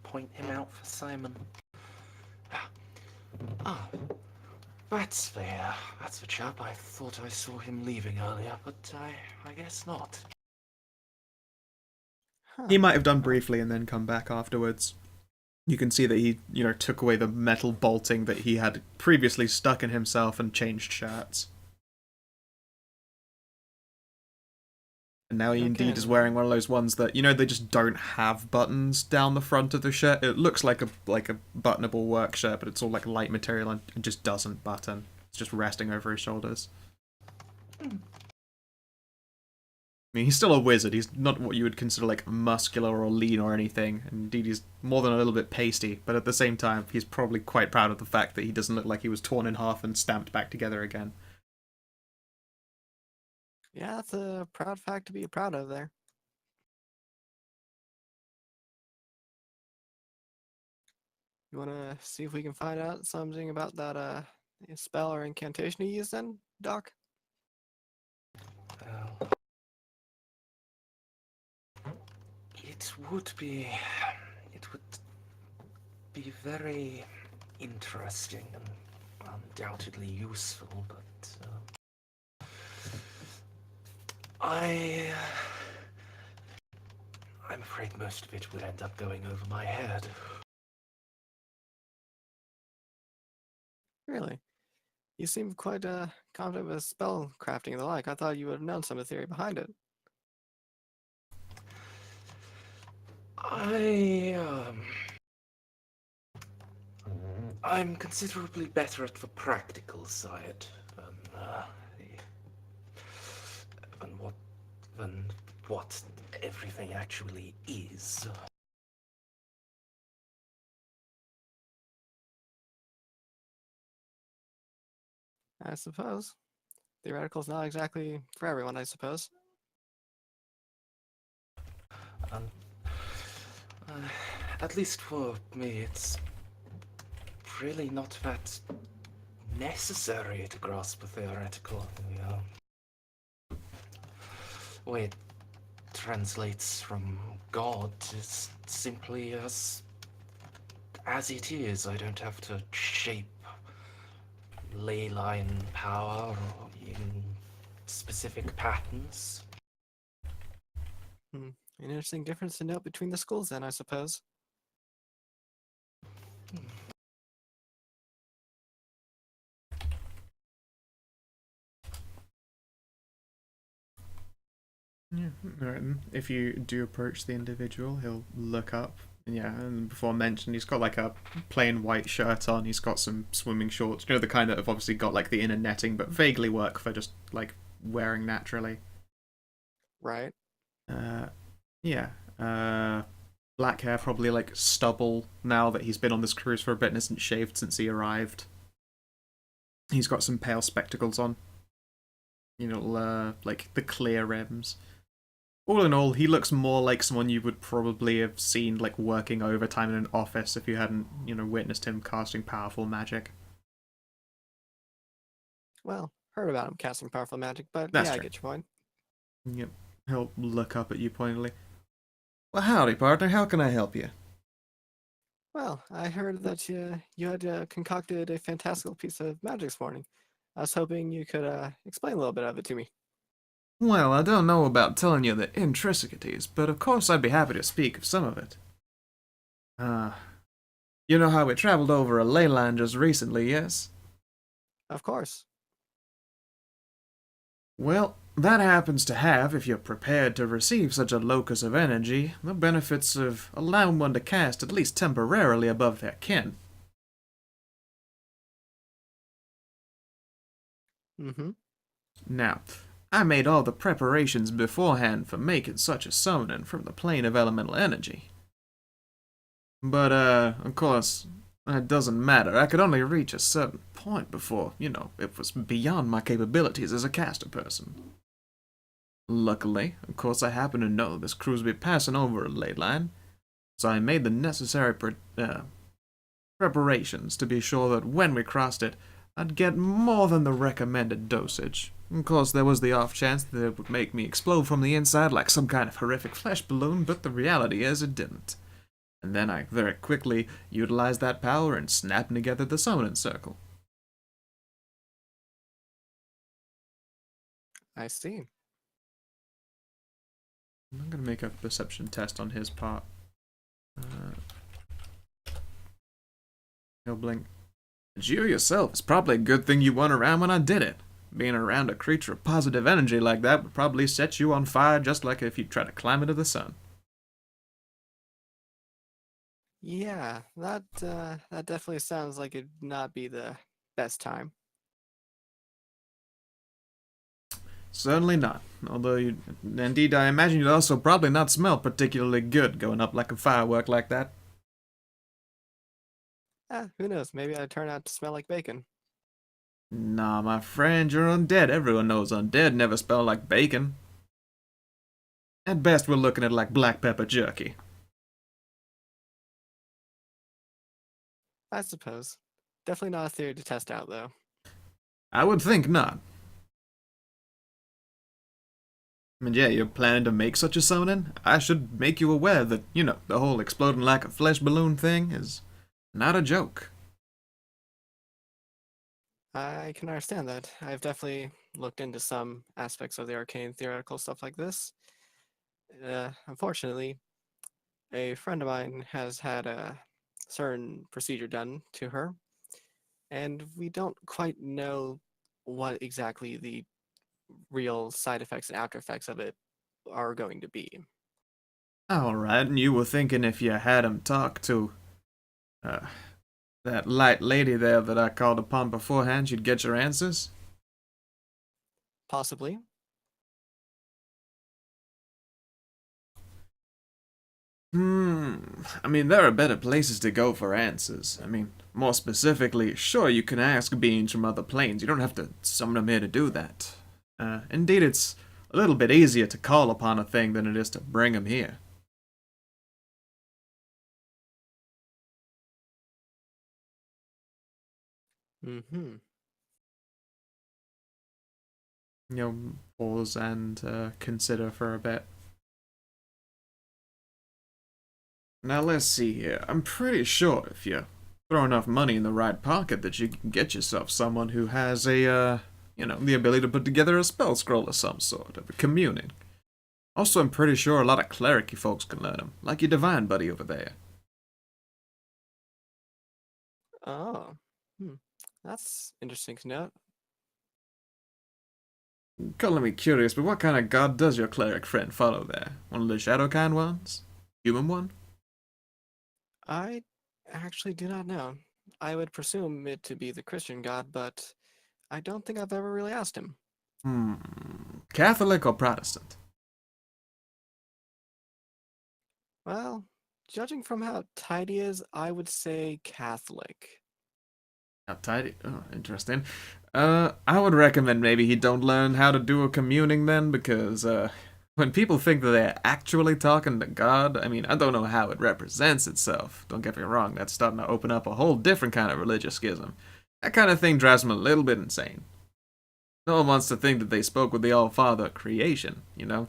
point him out for Simon. Ah, that's the chap. I thought I saw him leaving earlier, but I guess not. He might have done briefly and then come back afterwards. You can see that he, took away the metal bolting that he had previously stuck in himself and changed shirts. And now he indeed is wearing one of those ones that, they just don't have buttons down the front of the shirt. It looks like a buttonable work shirt, but it's all like light material and it just doesn't button. It's just resting over his shoulders. mean, he's still a wizard. He's not what you would consider like muscular or lean or anything. Indeed, he's more than a little bit pasty. But at the same time, he's probably quite proud of the fact that he doesn't look like he was torn in half and stamped back together again. Yeah, that's a proud fact to be proud of there. You want to see if we can find out something about that spell or incantation you used then, Doc? Well, it would be very interesting and undoubtedly useful, but I'm afraid most of it would end up going over my head. Really? You seem quite confident with spell crafting and the like. I thought you would have known some of the theory behind it. I'm considerably better at the practical side than what everything actually is. I suppose. Theoretical's not exactly for everyone, I suppose. At least for me, it's really not that necessary to grasp the theoretical. The way it translates from God is simply as it is. I don't have to shape ley line power or even specific patterns. An interesting difference to note between the schools then, I suppose. Yeah, alright then. If you do approach the individual, he'll look up. And yeah, and before mentioned, he's got like a plain white shirt on. He's got some swimming shorts. You know, the kind that have obviously got like the inner netting, but vaguely work for just like wearing naturally. Right. Yeah. Black hair, probably like stubble now that he's been on this cruise for a bit and isn't shaved since he arrived. He's got some pale spectacles on. You know, like the clear rims. All in all, he looks more like someone you would probably have seen like working overtime in an office if you hadn't, you know, witnessed him casting powerful magic. Well, heard about him casting powerful magic, but That's yeah, true. I get your point. Yep. He'll look up at you pointedly. Well, howdy, partner. How can I help you? Well, I heard that you had concocted a fantastical piece of magic this morning. I was hoping you could explain a little bit of it to me. Well, I don't know about telling you the intricacies, but of course I'd be happy to speak of some of it. You know how we traveled over a ley line just recently, yes? Of course. Well, that happens to have, if you're prepared to receive such a locus of energy, the benefits of allowing one to cast at least temporarily above their kin. Mm-hmm. Now, I made all the preparations beforehand for making such a summoning from the plane of elemental energy. But, of course, that doesn't matter. I could only reach a certain point before, you know, it was beyond my capabilities as a caster person. Luckily, of course, I happen to know this cruise will be passing over a ley line, so I made the necessary preparations to be sure that when we crossed it, I'd get more than the recommended dosage. Of course, there was the off chance that it would make me explode from the inside like some kind of horrific flesh balloon, but the reality is it didn't. And then I very quickly utilized that power and snapped together the summoning circle. I see. I'm going to make a perception test on his part. He'll blink. And you yourself, it's probably a good thing you weren't around when I did it. Being around a creature of positive energy like that would probably set you on fire just like if you tried to climb into the sun. Yeah, that definitely sounds like it'd not be the best time. certainly not. Although, indeed, I imagine you'd also probably not smell particularly good going up like a firework like that. Who knows? Maybe I turn out to smell like bacon. Nah, my friend, you're undead. Everyone knows undead never smell like bacon. At best, we're looking at like black pepper jerky. I suppose. Definitely not a theory to test out, though. I would think not. I mean, yeah, you're planning to make such a summoning? I should make you aware that, you know, the whole exploding like a flesh balloon thing is not a joke. I can understand that. I've definitely looked into some aspects of the arcane theoretical stuff like this. Unfortunately, a friend of mine has had a certain procedure done to her, and we don't quite know what exactly the real side effects and after effects of it are going to be. Alright, and you were thinking if you had him talk to, that light lady there that I called upon beforehand, you'd get your answers? Possibly. I mean, there are better places to go for answers. I mean, more specifically, sure, you can ask beings from other planes. You don't have to summon them here to do that. Indeed, it's a little bit easier to call upon a thing than it is to bring them here. Mm-hmm. You know, pause and consider for a bit. Now let's see here. I'm pretty sure if you throw enough money in the right pocket that you can get yourself someone who has a, you know, the ability to put together a spell scroll of some sort, of a communing. Also, I'm pretty sure a lot of cleric-y folks can learn them, like your divine buddy over there. Oh. That's interesting to note. Calling me curious, but what kind of god does your cleric friend follow there? One of the shadow kind ones? Human one? I actually do not know. I would presume it to be the Christian god, but I don't think I've ever really asked him. Catholic or Protestant? Well, judging from how tight he is, I would say Catholic. How tidy? Oh, interesting. I would recommend maybe he don't learn how to do a communing then, because, when people think that they're actually talking to God, I mean, I don't know how it represents itself. Don't get me wrong, that's starting to open up a whole different kind of religious schism. That kind of thing drives them a little bit insane. No one wants to think that they spoke with the All-Father at creation, you know?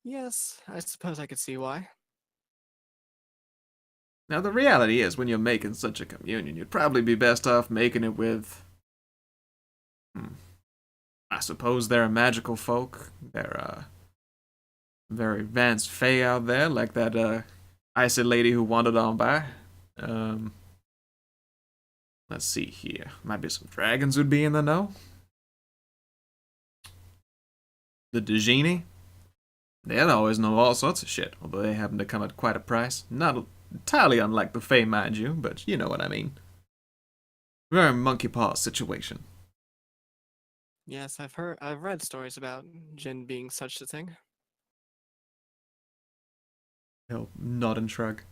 Yes, I suppose I could see why. Now, the reality is, when you're making such a communion, you'd probably be best off making it with... I suppose they're a magical folk. They're, very advanced fae out there, like that, Icy lady who wandered on by. Let's see here. Might be some dragons would be in the know. The d20? They'd always know all sorts of shit, although they happen to come at quite a price. Not entirely unlike the Fae, mind you, but you know what I mean. Very monkey paw situation. Yes, I've read stories about Jinn being such a thing. He'll nod and shrug.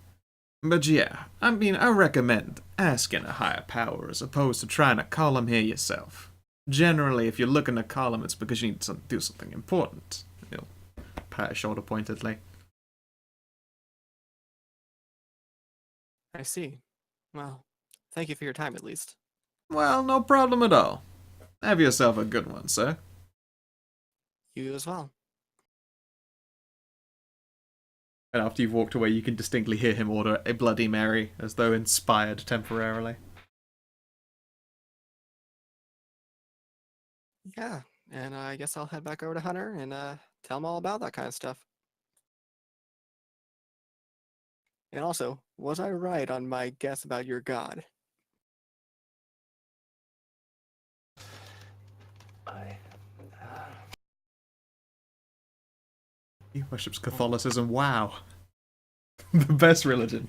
But yeah, I mean, I recommend asking a higher power as opposed to trying to call him here yourself. Generally, if you're looking to call him, it's because you need to do something important. He'll pat his shoulder pointedly. I see. Well, thank you for your time at least. Well, no problem at all. Have yourself a good one, sir. You as well. And after you've walked away, you can distinctly hear him order a Bloody Mary, as though inspired temporarily. Yeah, and I guess I'll head back over to Hunter and tell him all about that kind of stuff. And also, was I right on my guess about your god? He worships Catholicism. Wow. The best religion.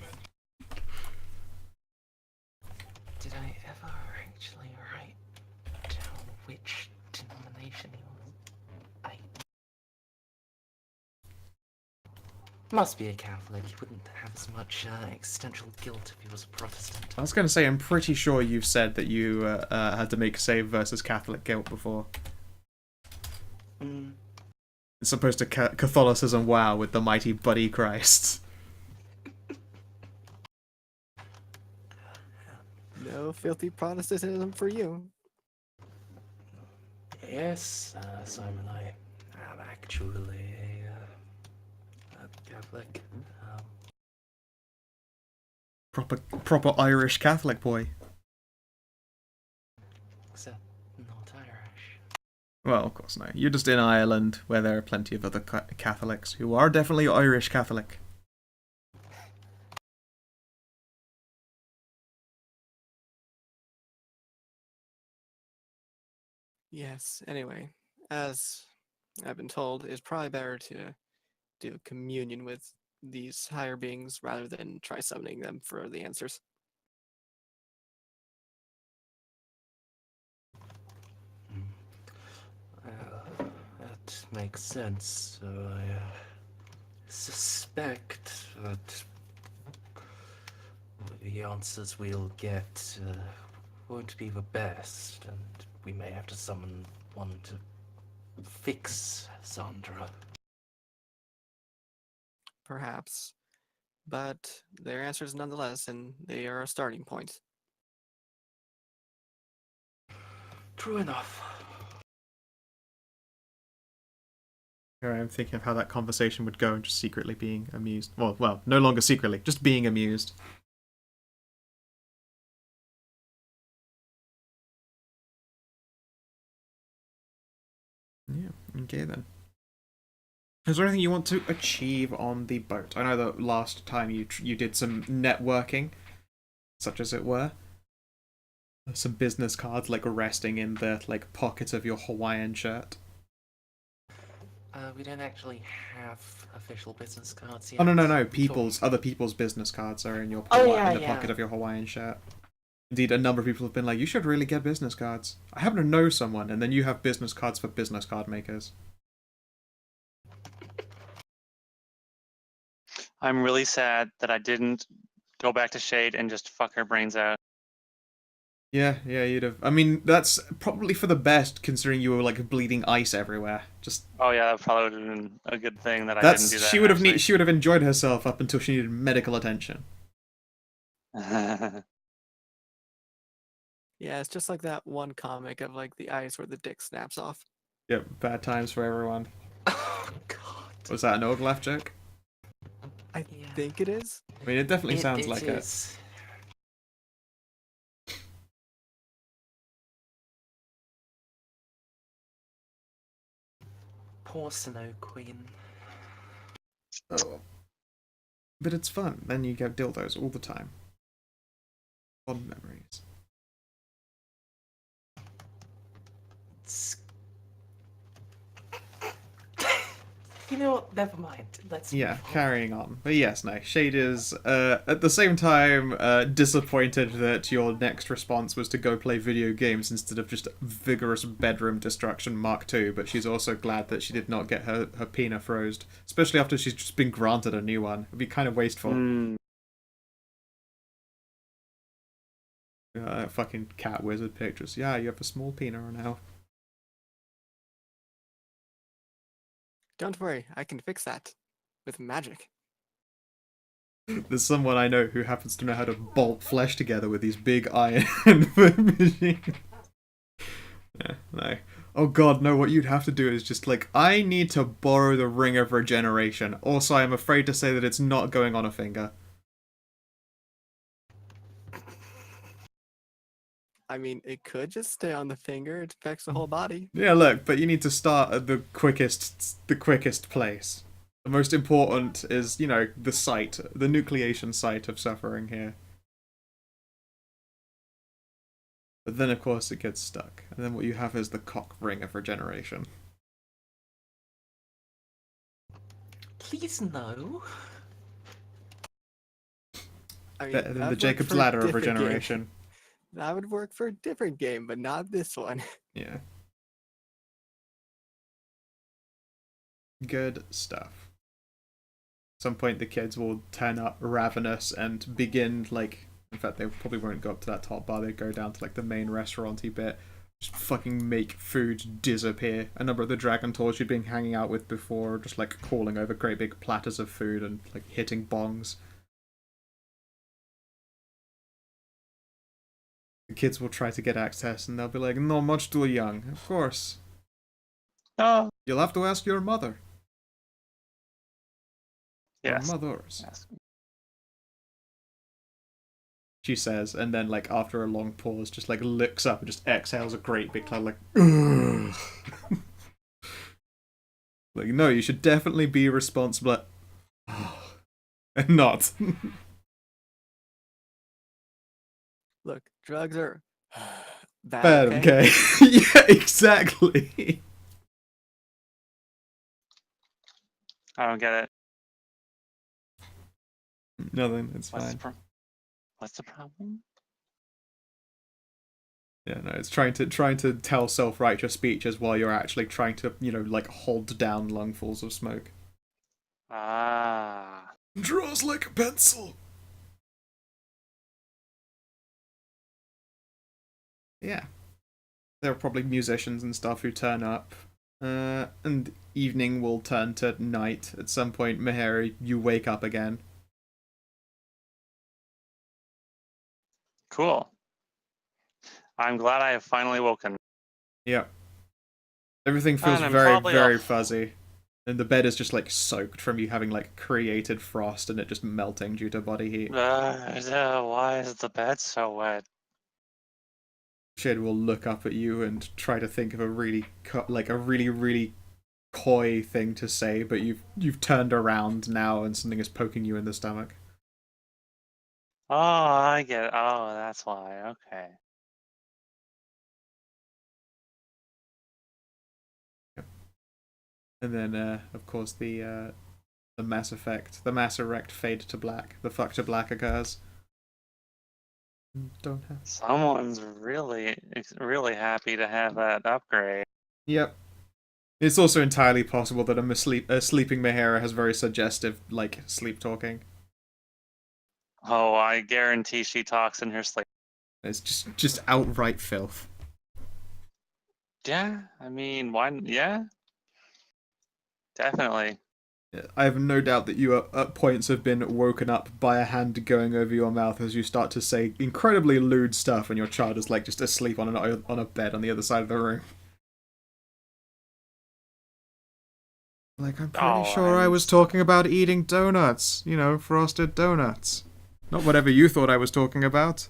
Did I ever actually write down Must be a Catholic. He wouldn't have as much existential guilt if he was a Protestant. I was going to say, I'm pretty sure you've said that you had to make save versus Catholic guilt before. Mm. It's opposed to Catholicism, wow, with the mighty Buddy Christ. No filthy Protestantism for you. Yes, Simon, I am actually a Catholic. Proper Irish Catholic boy. Except not Irish. Well, of course, no. You're just in Ireland, where there are plenty of other Catholics who are definitely Irish Catholic. Yes, anyway, as I've been told, it's probably better to do communion with these higher beings rather than try summoning them for the answers. That makes sense. So I suspect that the answers we'll get won't be the best, and we may have to summon one to fix Sandra. Perhaps. But their answers nonetheless, and they are a starting point. True enough. Here I am thinking of how that conversation would go and just secretly being amused. Well, no longer secretly, just being amused. Yeah, okay then. Is there anything you want to achieve on the boat? I know that last time you did some networking, such as it were. Some business cards like resting in the pocket of your Hawaiian shirt. We don't actually have official business cards yet. Oh no! Sure. Other people's business cards are in your Oh, in the yeah. pocket of your Hawaiian shirt. Indeed, a number of people have been like, "You should really get business cards." I happen to know someone, and then you have business cards for business card makers. I'm really sad that I didn't go back to Shade and just fuck her brains out. Yeah, you'd have. I mean, that's probably for the best, considering you were bleeding ice everywhere. Just Oh yeah, that probably would have been a good thing that I didn't do that. she would have enjoyed herself up until she needed medical attention. Actually. Yeah, it's just like that one comic of the ice where the dick snaps off. Yep, bad times for everyone. Oh, God. Was that an Olaf joke? I Yeah. think it is. I mean, it definitely sounds like it. is. Poor Snow Queen. Oh. But it's fun. Then you get dildos all the time. Fond memories. It's... You know what? Never mind. Let's Yeah, move on. carrying on. But yes, no. Shade is, at the same time, disappointed that your next response was to go play video games instead of just vigorous bedroom destruction Mark II, but she's also glad that she did not get her penis frozen, especially after she's just been granted a new one. It'd be kind of wasteful. Fucking cat wizard pictures. Yeah, you have a small penis now. Don't worry, I can fix that. With magic. There's someone I know who happens to know how to bolt flesh together with these big iron machines. Yeah, no. Oh god, no, what you'd have to do is just I need to borrow the Ring of Regeneration. Also, I'm afraid to say that it's not going on a finger. I mean, it could just stay on the finger. It affects the whole body. Yeah, look, but you need to start at the quickest place. The most important is, the site, the nucleation site of suffering here. But then, of course, it gets stuck. And then what you have is the cock ring of regeneration. Please no. I mean, Better than that the would Jacob's work for a Ladder of different game. regeneration. That would work for a different game, but not this one. Yeah. Good stuff. some point the kids will turn up ravenous and begin, like, in fact they probably won't go up to that top bar, they go down to like the main restaurant-y bit, just fucking make food disappear. A number of the Dragon Tours you'd been hanging out with before just like calling over great big platters of food and like hitting bongs. The kids will try to get access and they'll be like, no, much too young. Of course. Oh, You'll have to ask your mother. yes. Or mothers. Yes. She says, and then like after a long pause, just like looks up and just exhales a great big cloud, like, ugh. Like, no, you should definitely be responsible. And not. Look, drugs are bad. Bad, okay? Yeah, exactly. I don't get it. Nothing, it's What's fine. What's the problem? Yeah, no, it's trying to tell self-righteous speeches while you're actually trying to, you know, like hold down lungfuls of smoke. Ah. Draws like a pencil. Yeah. There are probably musicians and stuff who turn up. And evening will turn to night. At some point, Mehere, you wake up again. Cool. I'm glad I have finally woken. Yeah. Everything feels And I'm very, probably very off. fuzzy. And the bed is just like soaked from you having like created frost and it just melting due to body heat. Why is the bed so wet? Shade will look up at you and try to think of a really, really coy thing to say, but you've turned around now and something is poking you in the stomach. Oh, I get it. Oh, that's why. Okay. And then, of course, the Mass Effect, the Mass Erect fade to black, the fuck to black occurs. Don't have. Someone's really happy to have that upgrade. Yep. It's also entirely possible that a sleeping Mehere has very suggestive, like, sleep talking. Oh, I guarantee she talks in her sleep. It's just outright filth. Yeah, I mean, why? Yeah, definitely. I have no doubt that you at points have been woken up by a hand going over your mouth as you start to say incredibly lewd stuff and your child is like just asleep on a bed on the other side of the room. Like, I'm pretty sure I was talking about eating donuts. You know, frosted donuts. Not whatever you thought I was talking about.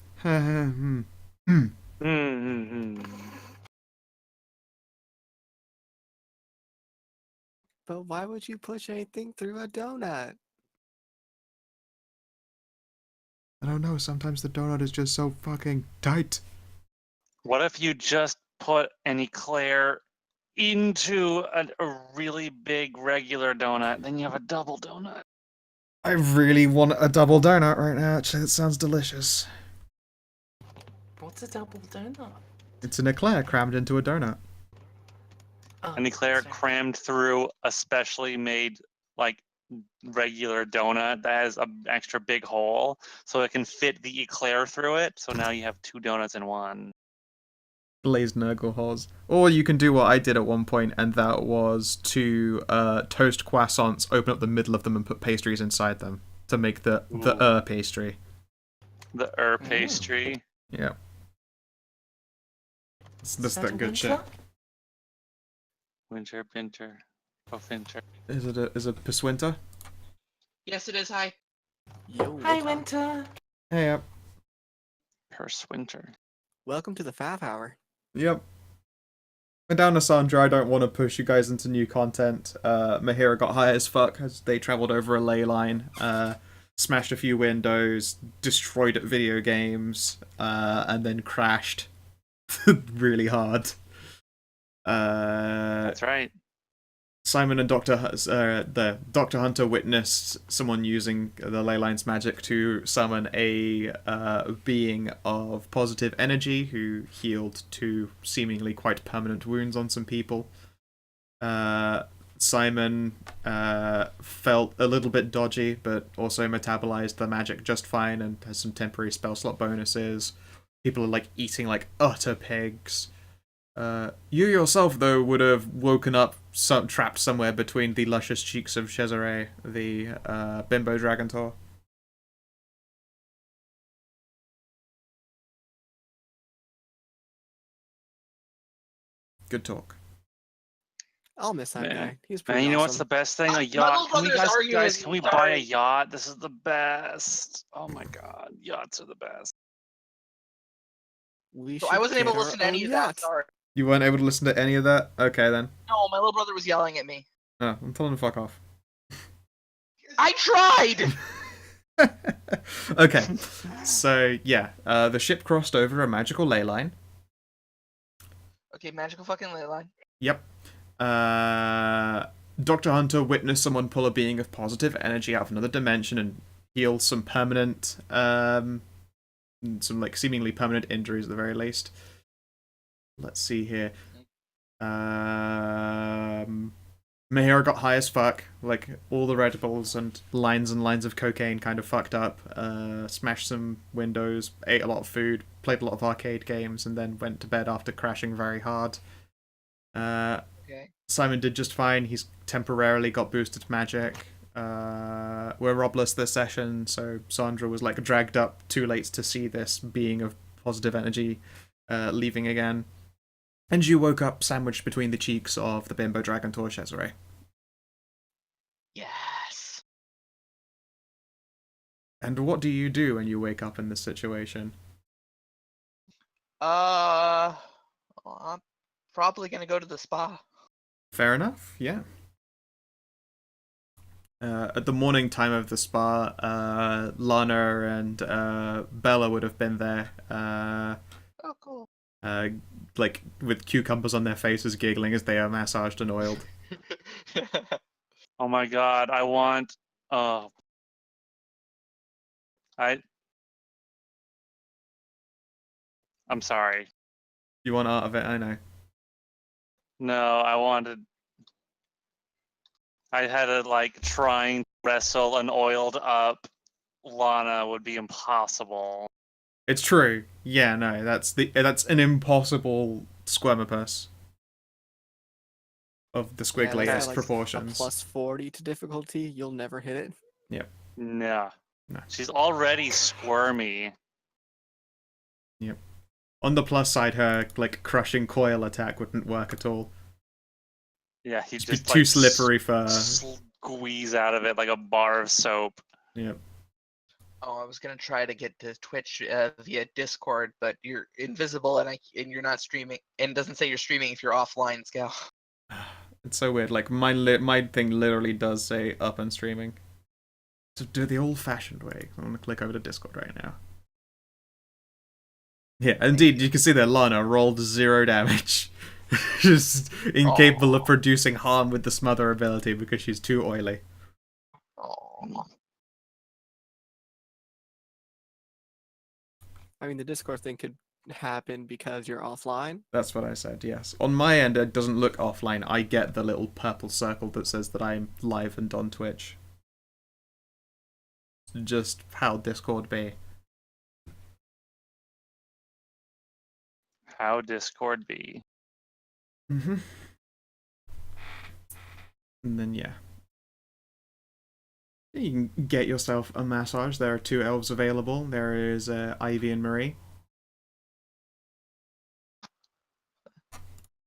But why would you push anything through a donut? I don't know, sometimes the donut is just so fucking tight. What if you just put an eclair into a really big regular donut, then you have a double donut? I really want a double donut right now, actually. It sounds delicious. What's a double donut? It's an eclair crammed into a donut. Oh, An eclair sorry. crammed through a specially made, like, regular donut that has an extra big hole, so it can fit the eclair through it. So now you have two donuts in one. Glazed Nurgle holes. Or you can do what I did at one point, and that was to toast croissants, open up the middle of them, and put pastries inside them to make the Ooh. pastry. The pastry. Yeah. That's that good shit. Winter, pinter, winter. Is it Perswinter? Yes, it is. Hi. Yo, Hi, Winter. Hey up. Perswinter. welcome to the Fav Hour. Yep. And down to Sandra, I don't want to push you guys into new content. Mahira got high as fuck as they travelled over a ley line, smashed a few windows, destroyed video games, and then crashed really hard. That's right. Simon and the Dr. Hunter witnessed someone using the ley line's magic to summon a being of positive energy who healed two seemingly quite permanent wounds on some people. Simon felt a little bit dodgy, but also metabolized the magic just fine and has some temporary spell slot bonuses. People are like eating like utter pigs. You yourself, though, would have woken up trapped somewhere between the luscious cheeks of Cesare, the bimbo dragontor. Good talk. I'll miss that Man. guy. He's Man, pretty you know what's awesome. the best thing? A My yacht. little Can we brother's arguing guys, with can me, we buy a sorry. yacht? This is the best. Oh my god, yachts are the best. We So should I wasn't able get to our listen to own any of yacht. that. Sorry. You weren't able to listen to any of that? Okay, then. No, my little brother was yelling at me. Oh, I'm telling him to fuck off. I tried. Okay, so yeah, the ship crossed over a magical ley line. Okay, magical fucking ley line. Yep. Dr. Hunter witnessed someone pull a being of positive energy out of another dimension and heal some permanent, some like seemingly permanent injuries at the very least. Let's see here. Mahira got high as fuck. Like, all the Red Bulls and lines of cocaine kind of fucked up. Smashed some windows, ate a lot of food, played a lot of arcade games, and then went to bed after crashing very hard. Okay. Simon did just fine. He's temporarily got boosted magic. We're robless this session, so Sandra was like dragged up too late to see this being of positive energy leaving again. And you woke up sandwiched between the cheeks of the bimbo dragontor Cesare. Yes. And what do you do when you wake up in this situation? I'm probably gonna go to the spa. Fair enough, yeah. At the morning time of the spa, Lana and Bella would have been there. Oh, cool. Like with cucumbers on their faces, giggling as they are massaged and oiled. Oh my god, I want. Oh, I'm sorry. You want out of it, I know. No, I wanted. I had to like trying to wrestle an oiled up Lana would be impossible. It's true. Yeah, no, that's an impossible squirmopus of the Yeah, squiggly that's got, like, proportions. a plus 40 to difficulty. You'll never hit it. Nah. No. She's already squirmy. On the plus side, her like crushing coil attack wouldn't work at all. Yeah, he'd It'd be just too like, slippery for. squeeze out of it like a bar of soap. Yep. Oh, I was gonna try to get to Twitch via Discord, but you're invisible and you're not streaming. And it doesn't say you're streaming if you're offline, Scal. It's so weird. Like my thing literally does say up and streaming. To do it the old-fashioned way. I'm gonna click over to Discord right now. Yeah, indeed, you can see that Lana rolled 0 damage. Just incapable of producing harm with the smother ability because she's too oily. Oh. I mean, the Discord thing could happen because you're offline. That's what I said, yes. On my end, it doesn't look offline. I get the little purple circle that says that I'm live and on Twitch. Just how Discord be. How Discord be? Mm-hmm. And then, yeah. You can get yourself a massage. There are 2 elves available. There is Ivy and Marie.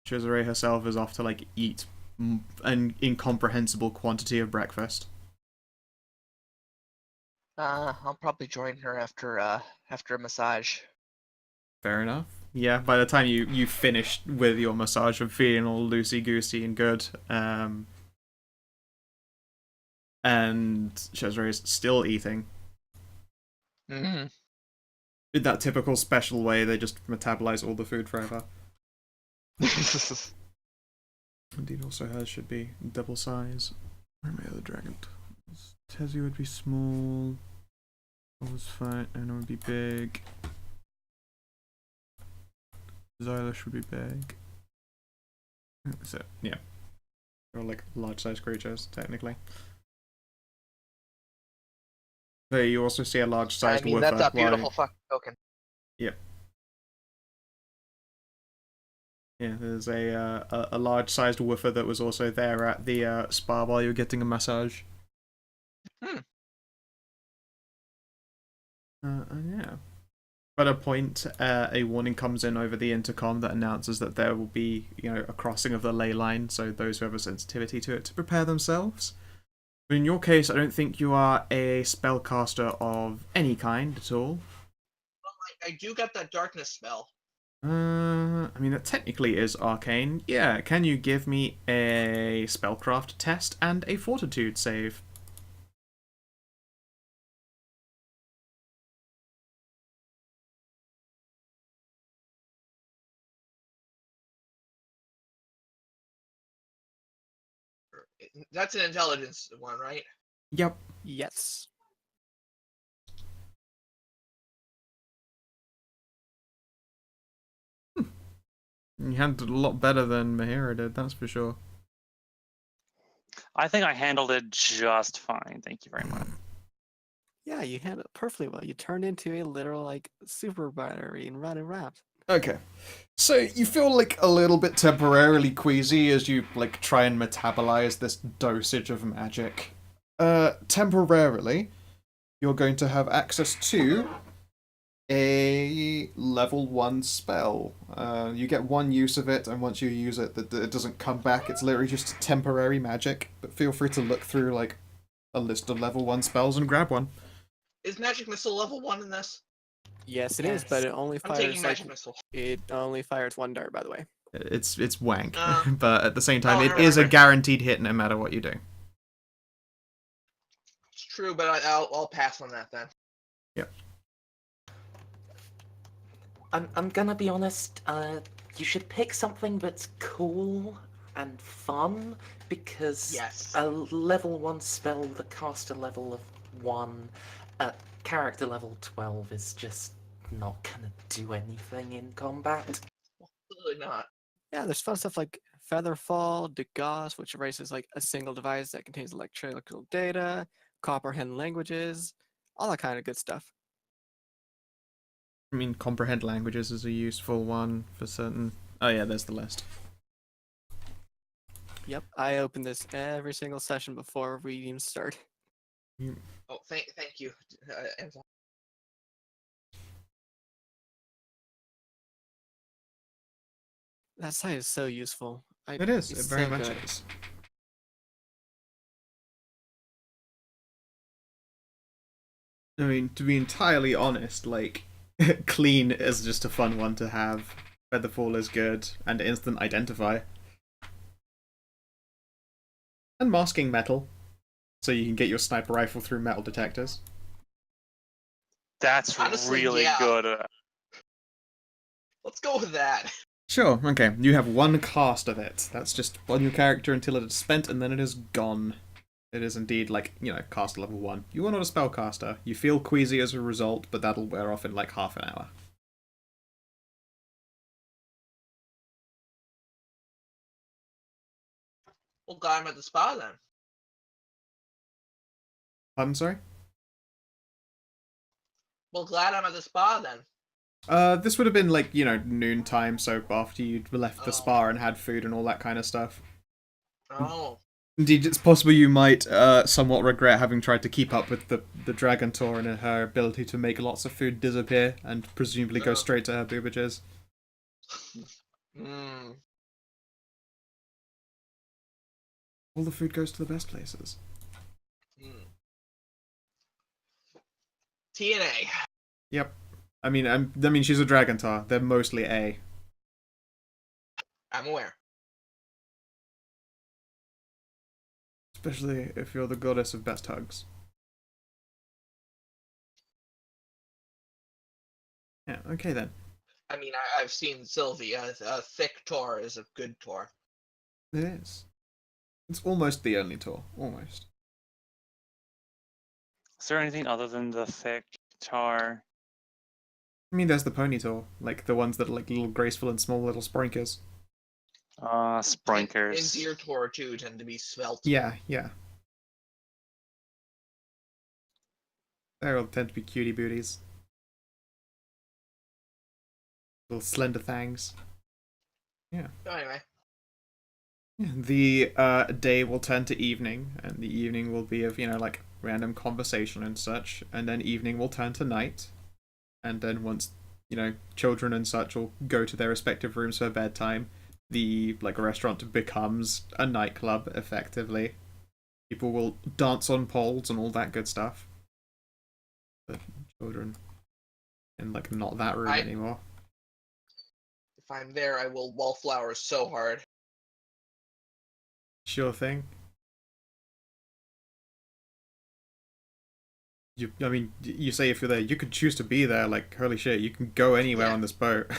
Cesare herself is off to like eat an incomprehensible quantity of breakfast. I'll probably join her after a massage. Fair enough. Yeah, by the time you finished with your massage, I'm feeling all loosey-goosey and good. And Cesare is still eating. Mm-hmm. In that typical special way, they just metabolize all the food forever. Indeed, also hers should be double size. Where are my other dragon? Tezzy would be small. I was fine. Anna would be big. Xylish would be big. So, yeah. Or like large-sized creatures, technically. But you also see a I large-sized mean, woofer. that's a while- beautiful fucking token. Yep. Yeah, there's a large-sized woofer that was also there at the spa while you were getting a massage. Hmm. And yeah. At a point, a warning comes in over the intercom that announces that there will be, a crossing of the ley line, so those who have a sensitivity to it to prepare themselves. But in your case, I don't think you are a spellcaster of any kind at all. I do get that darkness spell. I mean, that technically is arcane. Yeah, can you give me a spellcraft test and a fortitude save? That's an intelligence one, right? Yep. Yes. You handled it a lot better than Mahira did, that's for sure. I think I handled it just fine. Thank you very much. Yeah, you handled it perfectly well. You turned into a literal like super battery and ran around. Okay. So you feel like a little bit temporarily queasy as you like try and metabolize this dosage of magic. Temporarily, you're going to have access to a level 1 spell. You get one use of it, and once you use it, it doesn't come back. It's literally just temporary magic. But feel free to look through like a list of level 1 spells and grab one. Is magic missile level 1 in this? Yes, it is, but it only I'm taking fires magic like missile. it only fires one dart, by the way. It's wank, Uh, but at the same time, oh, it I is a remember. guaranteed hit no matter what you do. It's true, but I'll pass on that then. I'm gonna be honest, you should pick something that's cool and fun, because Yes. a level 1 spell with a caster level of 1 at character level 12 is just not gonna do anything in combat. Absolutely not. Yeah, there's fun stuff like Featherfall, Degauss, which erases like a single device that contains electrical data, comprehend languages, all that kind of good stuff. I mean, comprehend languages is a useful one for certain. Oh yeah, there's the list. Yep, I open this every single session before we even start. Oh, thank you. Amazon. That site is so useful. It is. It it's very so much good. is. I mean, to be entirely honest, like, clean is just a fun one to have. Featherfall is good, and instant identify. And masking metal, so you can get your sniper rifle through metal detectors. That's Honestly, really yeah. good. Let's go with that. Sure, okay. You have one cast of it. That's just on your character until it is spent, and then it is gone. It is indeed, like, cast level 1. You are not a spellcaster. You feel queasy as a result, but that'll wear off in, like, half an hour. Well, glad I'm at the spa then. Pardon, sorry? Well, glad I'm at the spa then. This would have been, like, noon time, so after you'd left the Oh. spa and had food and all that kind of stuff. Oh. Indeed, it's possible you might somewhat regret having tried to keep up with the Dragon Tour and her ability to make lots of food disappear and presumably go No. straight to her boobages. Hmm. All the food goes to the best places. TNA. Yep. I mean, she's a Dragon Tour. They're mostly A. I'm aware. Especially if you're the goddess of best hugs. Yeah, okay then. I mean, I've seen Sylvie. A thick tour is a good tour. It is. It's almost the only tour. Almost. Is there anything other than the thick tar? I mean, there's the pony tour. Like, the ones that are, like, little graceful and small little sprinkers. And Sprinkers. deer tour too tend to be svelte. Yeah, yeah. They all tend to be cutie booties. Little slender things. Yeah. So anyway, The day will turn to evening, and the evening will be of, like random conversation and such, and then evening will turn to night, and then once, children and such will go to their respective rooms for bedtime, the restaurant becomes a nightclub effectively. People will dance on poles and all that good stuff. The children in not that room anymore. if I'm there, I will wallflowers so hard. Sure thing. You say if you're there, you could choose to be there. Like, holy shit, you can go anywhere Yeah. on this boat.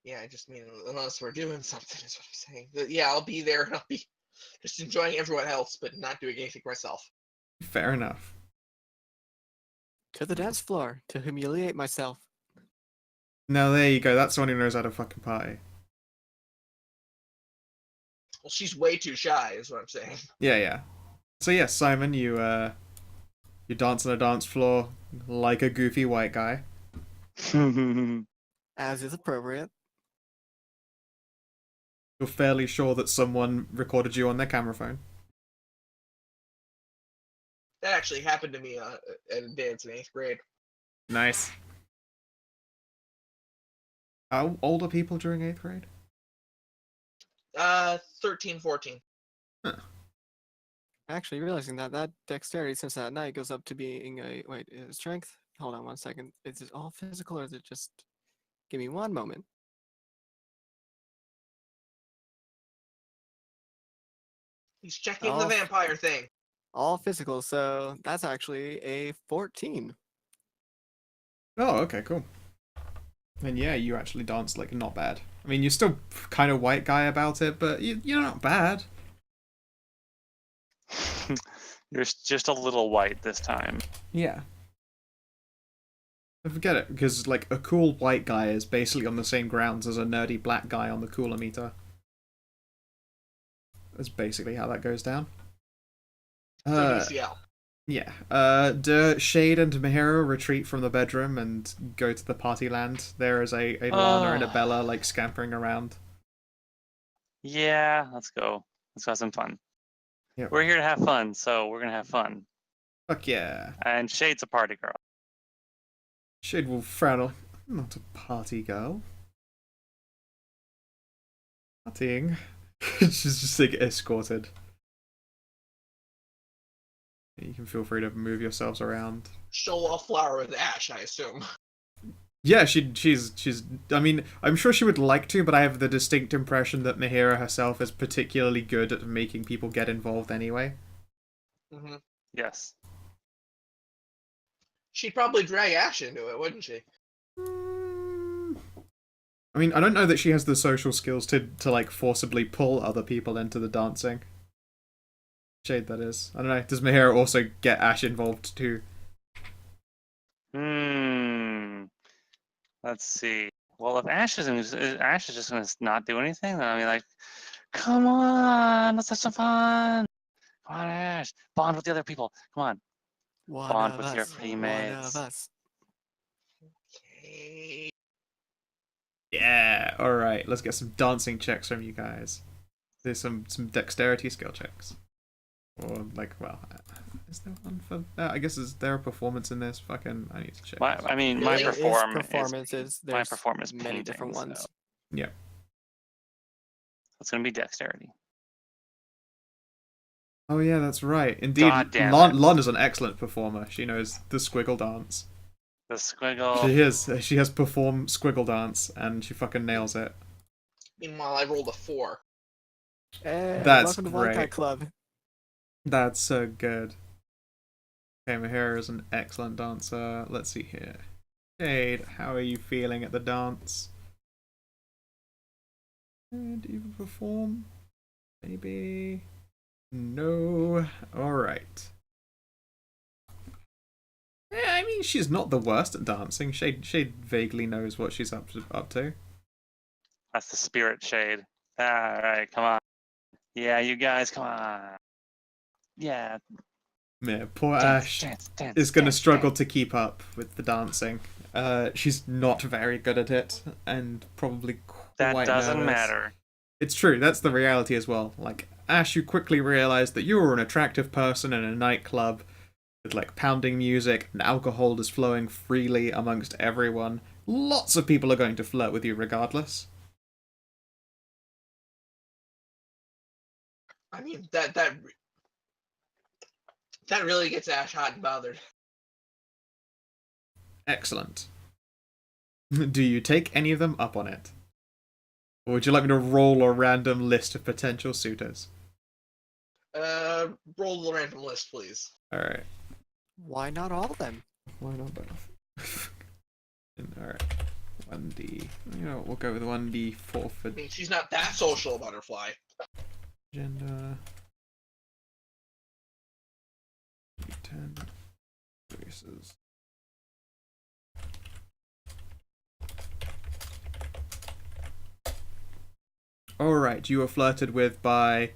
Yeah, I just mean unless we're doing something is what I'm saying. But yeah, I'll be there and I'll be just enjoying everyone else, but not doing anything myself. Fair enough. To the dance floor to humiliate myself. Now there you go. That's someone who knows how to fucking party. Well, she's way too shy, is what I'm saying. Yeah, yeah. So yes, Simon, you dance on a dance floor like a goofy white guy. As is appropriate. You're fairly sure that someone recorded you on their camera phone. That actually happened to me at a dance in 8th grade. Nice. How old are people during 8th grade? 13, 14. Actually, realizing that dexterity since that night goes up to being a strength. Hold on 1 second. Is it all physical or is it just? Give me 1 moment. He's checking the vampire thing. All physical, so that's actually a 14. Oh, okay, cool. And yeah, you actually dance not bad. I mean, you're still kind of white guy about it, but you're not bad. You're just a little white this time. Yeah. I forget it, because a cool white guy is basically on the same grounds as a nerdy black guy on the cooler meter. That's basically how that goes down. WCL. Yeah. Do Shade and Mihiro retreat from the bedroom and go to the party land? There is a Lana and a Bella scampering around. Yeah, let's go. Let's have some fun. Yep. We're here to have fun, so we're gonna have fun. Fuck yeah. And Shade's a party girl. Shade will frown. I'm not a party girl. Partying. She's just escorted. You can feel free to move yourselves around. Show off flower with Ash, I assume. Yeah, she's. I mean, I'm sure she would like to, but I have the distinct impression that Mihira herself is particularly good at making people get involved anyway. Mm-hmm. Yes. She'd probably drag Ash into it, wouldn't she? I mean, I don't know that she has the social skills to forcibly pull other people into the dancing. Shade, that is. I don't know. Does Mihira also get Ash involved too? Let's see. Well, if Ash is just gonna not do anything, then I mean, come on, let's have some fun. Come on, Ash, bond with the other people. Come on, bond with your pretty mates. One of us. Okay. Yeah. All right. Let's get some dancing checks from you guys. There's some dexterity skill checks. Or is there one for that? I guess is there a performance in this? Fucking, I need to check. My Really? performance. There's My performance many painting, different ones. so Yeah. it's gonna be dexterity. Oh yeah, that's right. Indeed, God damn it. Lon is an excellent performer. She knows the squiggle dance. The squiggle. She has performed squiggle dance, and she fucking nails it. Meanwhile, I rolled a 4. Hey, That's welcome to White Guy great. Club. That's so good. Okay, Mihira is an excellent dancer. Let's see here. Jade, how are you feeling at the dance? Do you perform? Maybe. No. Alright. Yeah, I mean, she's not the worst at dancing. Shade vaguely knows what she's up to. That's the spirit Shade. All right, come on. Yeah, you guys, come on. Yeah, Yeah, poor dance, Ash dance, dance, is going to dance, struggle dance. to keep up with the dancing. She's not very good at it, and probably That quite doesn't nervous. matter. It's true, that's the reality as well. Like, Ash, you quickly realize that you are an attractive person in a nightclub with, like, pounding music and alcohol is flowing freely amongst everyone. Lots of people are going to flirt with you regardless. I mean, that really gets Ash hot and bothered. Excellent. Do you take any of them up on it? Or would you like me to roll a random list of potential suitors? Roll the random list, please. Alright. Why not all of them? Why not both? Alright. 1D. You know what, we'll go with 1D4 for I mean, she's not that social, butterfly. gender. 10 races. Alright, you were flirted with by...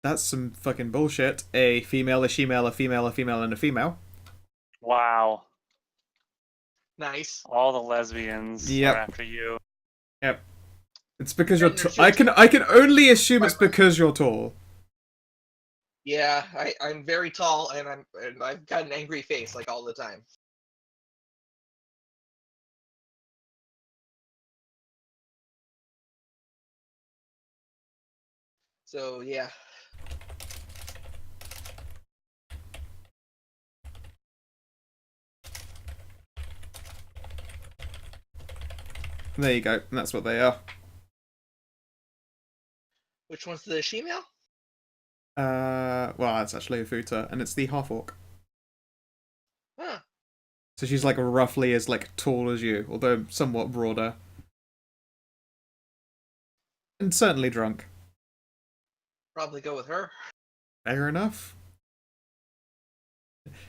That's some fucking bullshit. A female, a she-male, a female, a female, and a female. Wow. Nice. All the lesbians Yep. are after you. Yep. It's because you're... And there's I can only assume it's Bye-bye. because you're tall. Yeah, I'm very tall, and I've got an angry face like all the time. So yeah. There you go. And that's what they are. Which one's the she-male? Well, that's actually a Futa, and it's the half-orc. Huh. So she's like roughly as like tall as you, although somewhat broader. And certainly drunk. Probably go with her. Fair enough.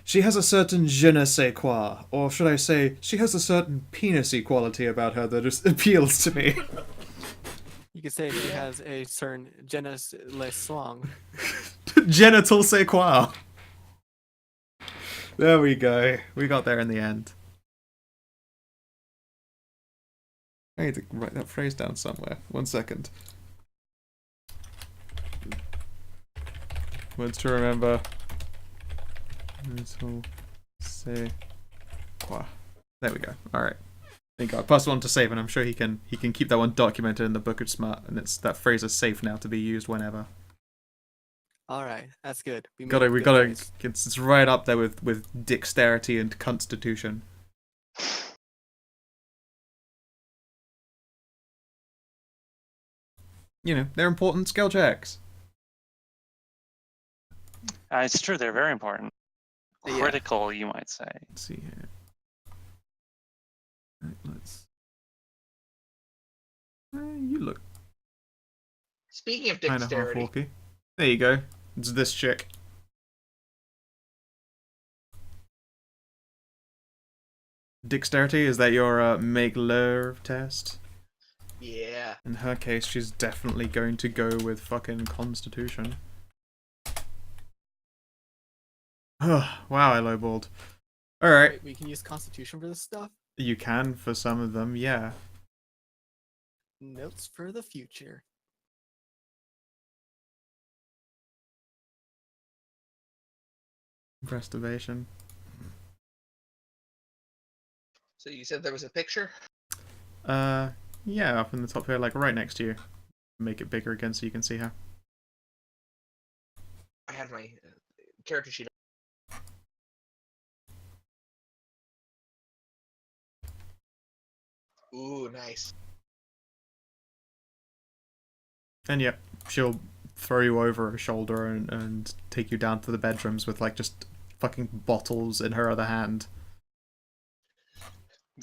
She has a certain je ne sais quoi, or should I say, she has a certain penis-y quality about her that just appeals to me. You could say she has a certain je ne le song. Genital sais quoi. There we go. We got there in the end. I need to write that phrase down somewhere. 1 second. Words to remember. Genital sais quoi. There we go. Alright. There you go. I passed one to save, and I'm sure he can keep that one documented in the Book of Smart, and that phrase is safe now to be used whenever. All right, that's good. We Gotta, made a we good gotta. phrase. It's right up there with dexterity and constitution. You know, they're important skill checks. It's true, they're very important. Yeah. Critical, you might say. Let's see here. Right, let's. You look Speaking of kind of dexterity, half-orky. There you go. It's this chick. Dexterity, is that your make love test? yeah. In her case, she's definitely going to go with fucking constitution. Wow, I lowballed. Alright. Wait, we can use Constitution for this stuff? You can for some of them, yeah. Notes for the future. Prestivation. So you said there was a picture? Yeah, up in the top here, like right next to you. Make it bigger again so you can see her. I had my character sheet. Ooh, nice. And yep, she'll throw you over her shoulder and take you down to the bedrooms with like just fucking bottles in her other hand.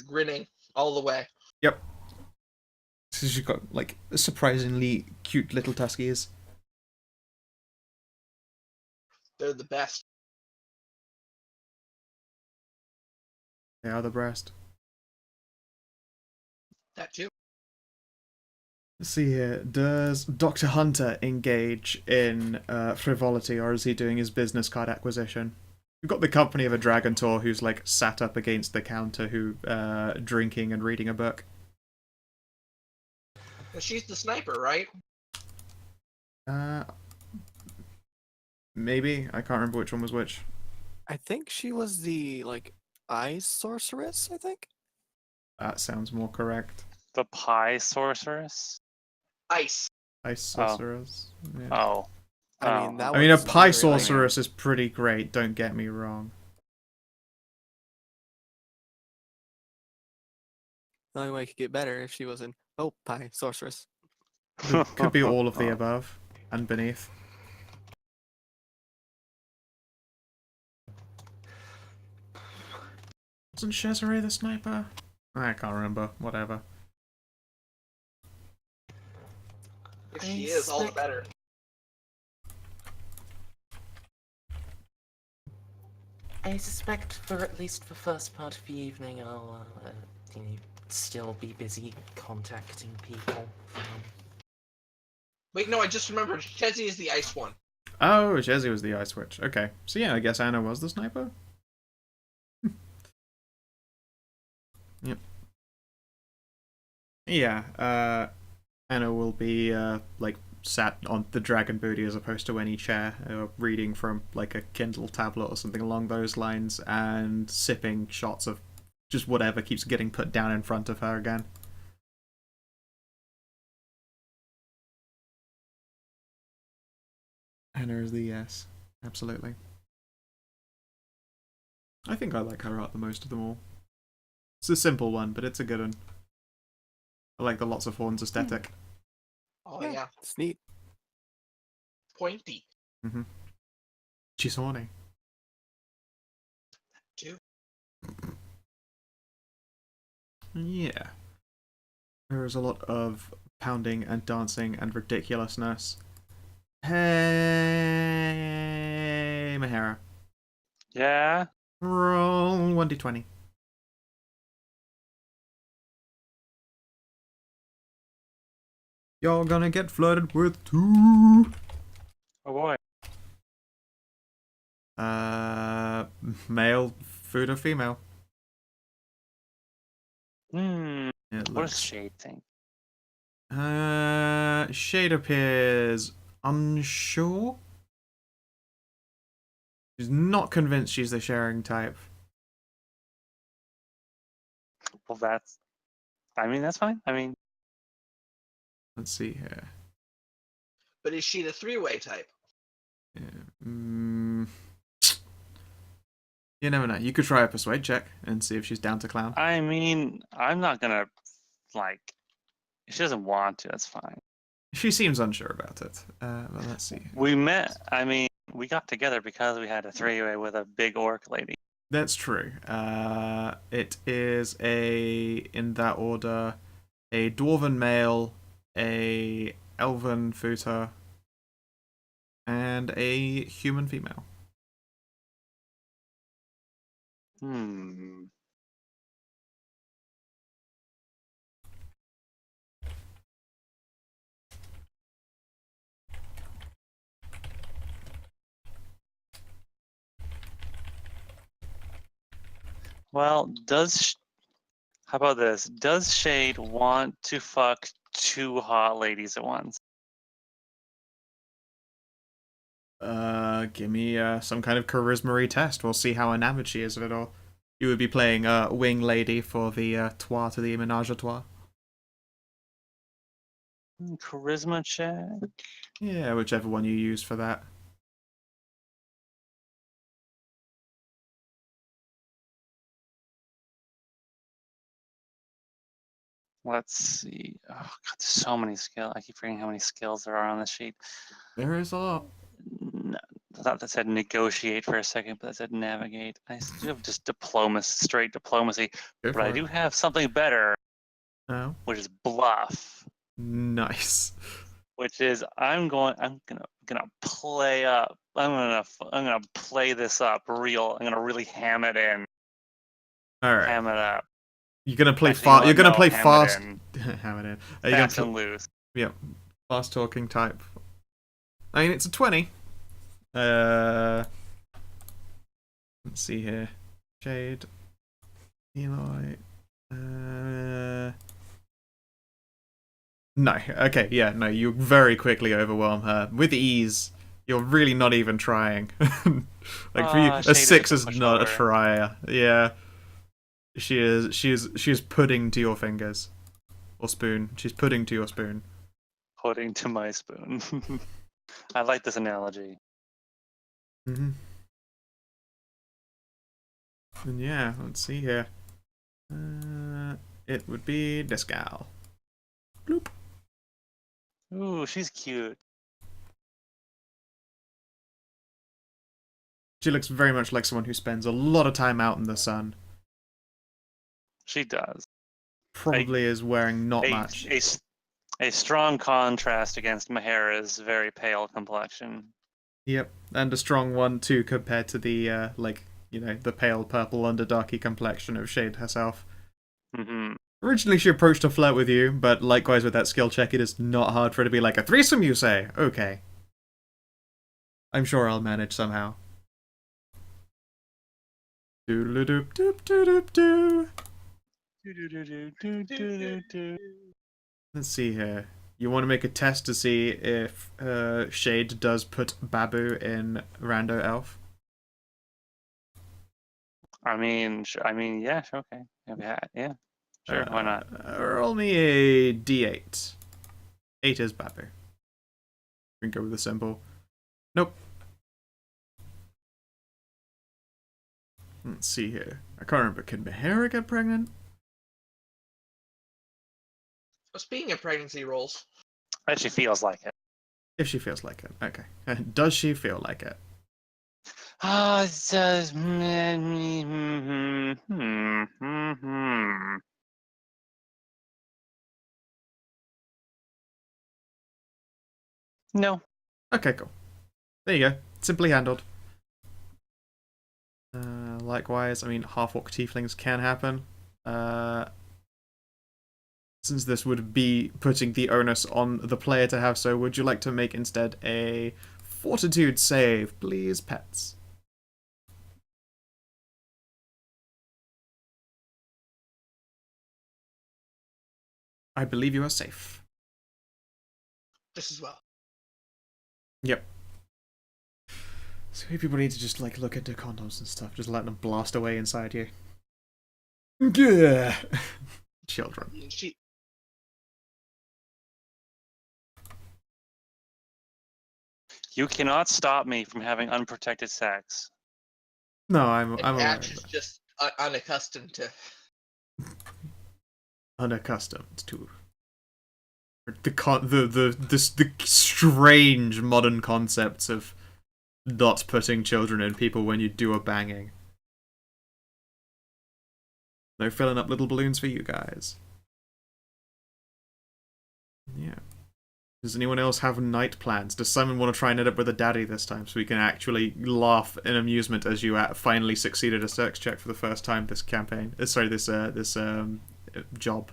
Grinning all the way. Yep. So she's got like surprisingly cute little tuskies. They're the best. They are the breast. That too. Let's see here. Does Dr. Hunter engage in frivolity, or is he doing his business card acquisition? We've got the company of a dragon tour who's like sat up against the counter, who drinking and reading a book. Well, she's the sniper, right? Maybe I can't remember which one was which. I think she was the like ice sorceress. I think. That sounds more correct. The pie sorceress? Ice. Ice sorceress. Yeah. Oh. I mean, that I mean, a was pie very, like, sorceress is pretty great. Don't get me wrong. The only way it could get better if she was an pie sorceress. Could be all of the above and beneath. Wasn't Cesare the sniper? I can't remember. Whatever. If she is, all the better. I suspect for at least the first part of the evening, I'll still be busy contacting people. Wait, no, I just remembered. Chezzy is the ice one. Oh, Jesse was the ice witch. Okay. So yeah, I guess Anna was the sniper? Yep. Yeah, Anna will be, like, sat on the dragon booty as opposed to any chair, reading from, like, a Kindle tablet or something along those lines, and sipping shots of just whatever keeps getting put down in front of her again. Anna is the yes. Absolutely. I think I like her art the most of them all. It's a simple one, but it's a good one. I like the lots of horns aesthetic. Oh, yeah. It's neat. Pointy. Mm-hmm. She's horny. Too. Yeah. There is a lot of pounding and dancing and ridiculousness. Hey, Mahara. Yeah? Roll 1d20. You're gonna get flooded with 2. Oh boy. Male, food or female? Hmm. It What does looks. Shade think? Shade appears unsure. She's not convinced she's the sharing type. Well, that's. I mean, that's fine. I mean, Let's see here. But is she the three-way type? Yeah. You never know. You could try a persuade check and see if she's down to clown. I'm not gonna, like, if she doesn't want to, that's fine. She seems unsure about it. But let's see. We got together because we had a three-way with a big orc lady. That's true. It is in that order, a dwarven male, a elven futa, and a human female. Hmm. Well, how about this? Does Shade want to fuck 2 hot ladies at once? Give me some kind of charisma test. We'll see how enamored she is of it all. You would be playing wing lady for the trois to the menage a trois. Charisma check. Yeah, whichever one you use for that. Let's see. Oh god, there's so many skills. I keep forgetting how many skills there are on this sheet. There is a lot. No, I thought that said negotiate for a second, but that said navigate. I do have just diplomacy, straight diplomacy. Go But I for do it. have something better, Oh, which is bluff. nice. Which is I'm gonna play up. I'm gonna play this up real. I'm gonna really ham it in. All right. Ham it up. You're gonna play Actually, you know fast. You're what? gonna No, play ham it fast. in. Ham it in. Are you Fast gonna and loose. Yep. Fast talking type. I mean, it's a 20. Let's see here. Jade. Eloy. No. Okay, yeah, no, you very quickly overwhelm her. With ease. You're really not even trying. Like for you, a Shade 6 just is a not a pushover. trier. Yeah. She is pudding to your fingers. Or spoon. She's pudding to your spoon. Pudding to my spoon. I like this analogy. Mm-hmm. And yeah, let's see here. It would be this gal. Bloop. Ooh, she's cute. She looks very much like someone who spends a lot of time out in the sun. She does. Probably is wearing not A, much. a strong contrast against Mahara's very pale complexion. Yep, and a strong one too compared to the the pale purple underdarky complexion of Shade herself. Mm-hmm. Originally, she approached to flirt with you, but likewise with that skill check, it is not hard for her to be like, a threesome, you say? Okay. I'm sure I'll manage somehow. Doodle-doop-doop-doop-doo. Let's see here. You want to make a test to see if Shade does put Babu in Rando Elf? Yeah, sure, okay. Yeah, sure, why not? Roll me a d8. 8 is Babu. We can go with the symbol. Nope. Let's see here. I can't remember. Can Mahara get pregnant? So speaking of pregnancy rolls, But she feels like it. If she feels like it. Okay. Does she feel like it? Ah, it says. No. Okay, cool. There you go. Simply handled. Likewise, I mean, half-orc tieflings can happen. Since this would be putting the onus on the player to have so, would you like to make instead a fortitude save, please, pets? I believe you are safe. just as well. Yep. So people need to just like look into condoms and stuff, just let them blast away inside you. Yeah. Children. You cannot stop me from having unprotected sex. No, I'm aware Ash of is that. just unaccustomed to. Unaccustomed to the strange modern concepts of not putting children in people when you do a banging. No filling up little balloons for you guys. Yeah. Does anyone else have night plans? Does Simon want to try and end up with a daddy this time so we can actually laugh in amusement as you finally succeeded a sex check for the first time this campaign? This job.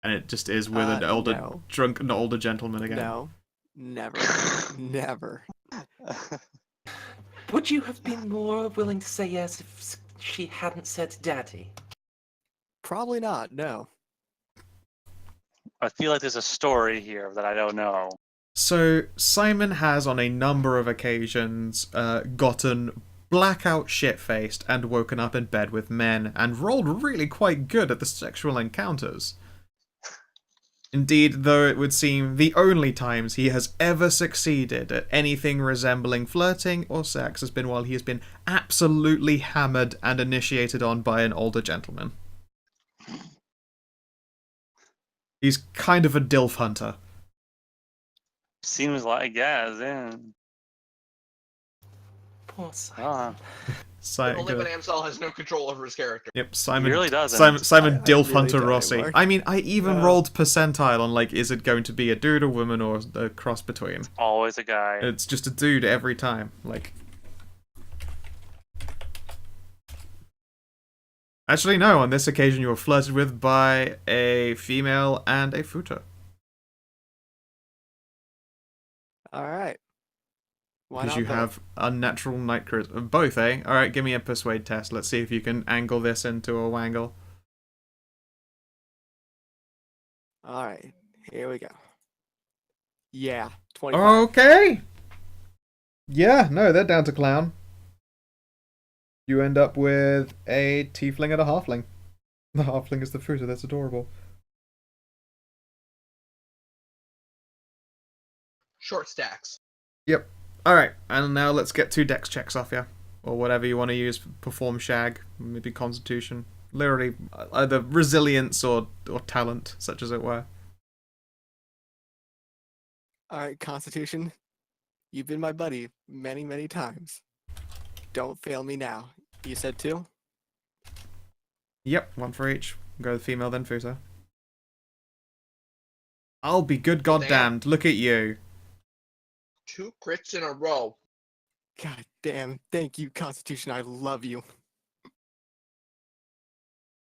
And it just is with an older gentleman again. No. Never. Never. Would you have been more willing to say yes if she hadn't said daddy? Probably not, no. I feel like there's a story here that I don't know. So, Simon has on a number of occasions gotten blackout shit-faced and woken up in bed with men, and rolled really quite good at the sexual encounters. Indeed, though it would seem the only times he has ever succeeded at anything resembling flirting or sex has been while he has been absolutely hammered and initiated on by an older gentleman. He's kind of a DILF hunter. Seems like, yeah. Poor Simon. Ah. Only when Amsal has no control over his character. Yep, Simon. He really doesn't. Simon I DILF really Hunter don't Rossi. anymore. I mean, I even No. rolled percentile on like, is it going to be a dude, a woman, or a cross between? Always a guy. It's just a dude every time. Like, actually, no. On this occasion, you were flirted with by a female and a futa. All right. Why Because not you both? have unnatural night charisma. Both, eh? Alright, give me a persuade test. Let's see if you can angle this into a wangle. All right. Here we go. Yeah. 25. Okay! Yeah, no, they're down to clown. You end up with a tiefling and a halfling. The halfling is the fruiter, that's adorable. Short stacks. Yep. Alright, and now let's get 2 dex checks off you. Or whatever you want to use. Perform shag, maybe constitution. Literally, either resilience or talent, such as it were. All right, Constitution. You've been my buddy many, many times. Don't fail me now. You said 2? Yep, 1 for each. Go with female, then fruiter. I'll be good Well, damn. goddamned. Look at you. 2 crits in a row. God damn. Thank you, Constitution. I love you.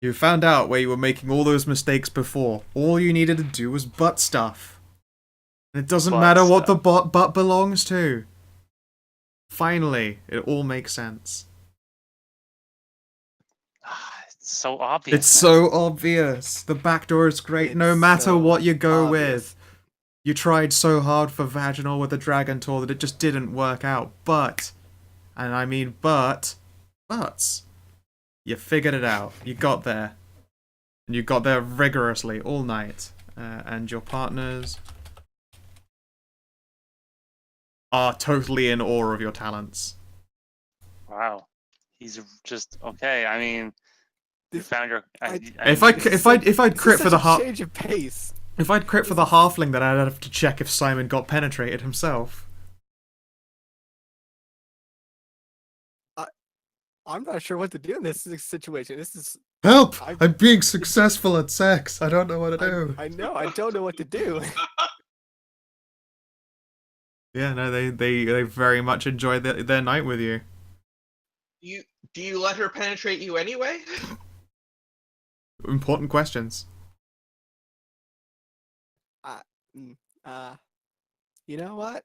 You found out where you were making all those mistakes before. All you needed to do was butt stuff. And it doesn't Butt matter what the stuff. butt belongs to. Finally, it all makes sense. It's so obvious. It's so obvious. The back door is great no It's matter so what you go obvious. with. You tried so hard for vaginal with the dragon tour that it just didn't work out. But, and I mean buts, you figured it out. You got there. And you got there rigorously all night. And your partners are totally in awe of your talents. Wow. He's just okay. I mean, you This- found your. If I'd crit for the change of pace. if I'd crit for the halfling, then I'd have to check if Simon got penetrated himself. I'm not sure what to do in this situation. This is. Help! I- I'm being successful at sex. I don't know what to do. I know. I don't know what to do. Yeah, no, they very much enjoyed their night with you. Do you let her penetrate you anyway? Important questions. You know what?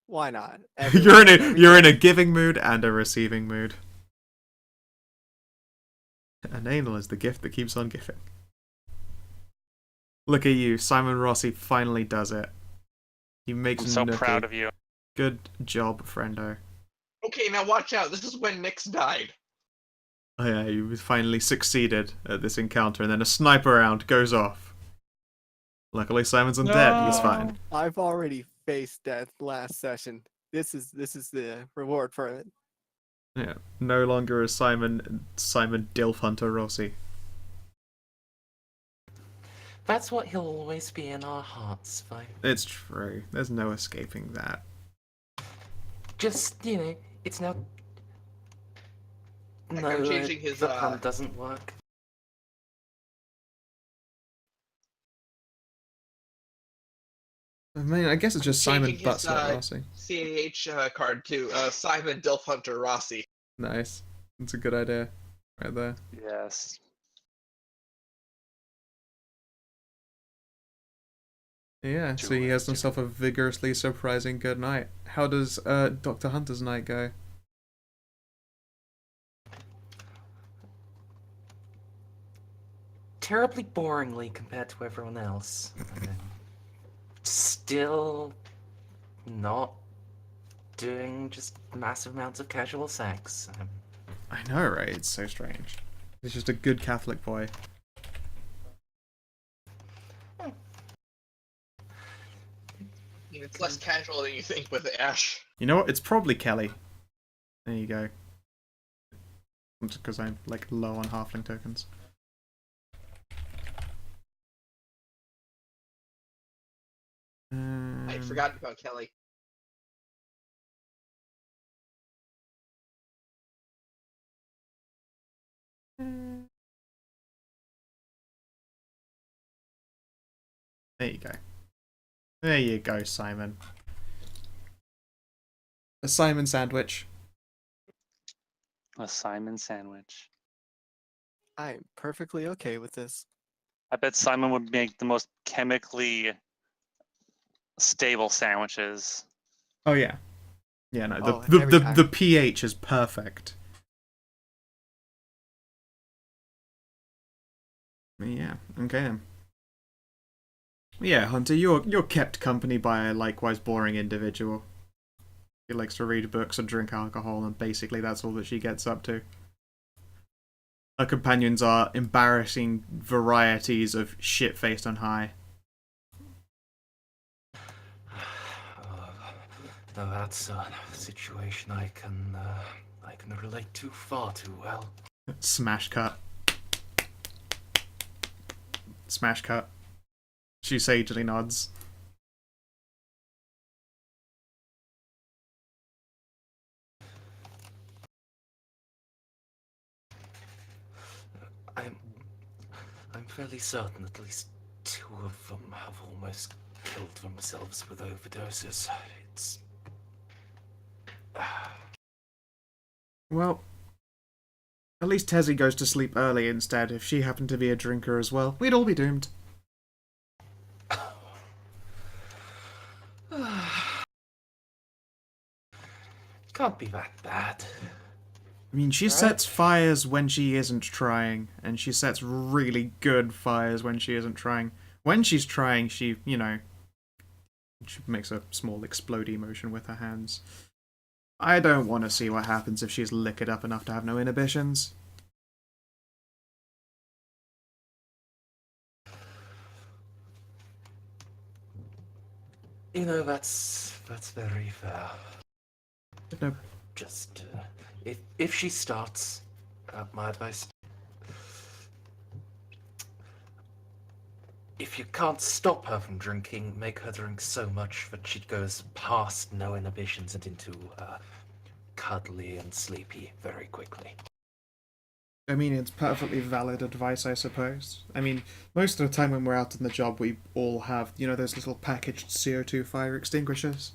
Why not? You're in a giving mood and a receiving mood. An anal is the gift that keeps on giving. Look at you, Simon Rossi finally does it. He makes I'm so Nookie. proud of you. Good job, friendo. Okay, now watch out. This is when Nyx died. Oh yeah, you finally succeeded at this encounter, and then a sniper round goes off. Luckily, Simon's undead. He's fine. I've already faced death last session. This is the reward for it. Yeah, no longer is Simon Dilf Hunter Rossi. That's what he'll always be in our hearts, though. It's true. There's no escaping that. Just, it's now. Heck, No, I'm changing his, the pun doesn't work. I mean, I guess it's just Simon Changing his, Buttslut Rossi. CAH card to Simon Dilf Hunter Rossi. Nice. That's a good idea. Right there. Yes. Yeah, so Do he it, has do himself a vigorously surprising good night. How does Dr. Hunter's night go? Terribly boringly compared to everyone else. Still not doing just massive amounts of casual sex. I know, right? It's so strange. He's just a good Catholic boy. It's less casual than you think with Ash. You know what? It's probably Kelly. There you go. Just because I'm like low on halfling tokens. I forgot about Kelly. There you go. There you go, Simon. A Simon sandwich. A Simon sandwich. I'm perfectly okay with this. I bet Simon would make the most chemically stable sandwiches. Oh yeah. Yeah, no, Oh, the every time. pH is perfect. Yeah, okay then. Yeah, Hunter, you're kept company by a likewise boring individual. She likes to read books and drink alcohol, and basically that's all that she gets up to. Her companions are embarrassing varieties of shit-faced and high. Now that's a situation I can relate to far too well. Smash cut. Smash cut. She sagely nods. I'm fairly certain at least 2 of them have almost killed themselves with overdoses. It's Well, at least Tezzy goes to sleep early instead. If she happened to be a drinker as well, we'd all be doomed. can't be that bad. I mean, she Right. sets fires when she isn't trying, and she sets really good fires when she isn't trying. When she's trying, she makes a small explodey motion with her hands. I don't want to see what happens if she's liquored up enough to have no inhibitions. You know, that's very fair. No, Just if she starts, my advice: if you can't stop her from drinking, make her drink so much that she goes past no inhibitions and into cuddly and sleepy very quickly. I mean, it's perfectly valid advice, I suppose. I mean, most of the time when we're out on the job, we all have, you know, those little packaged CO2 fire extinguishers.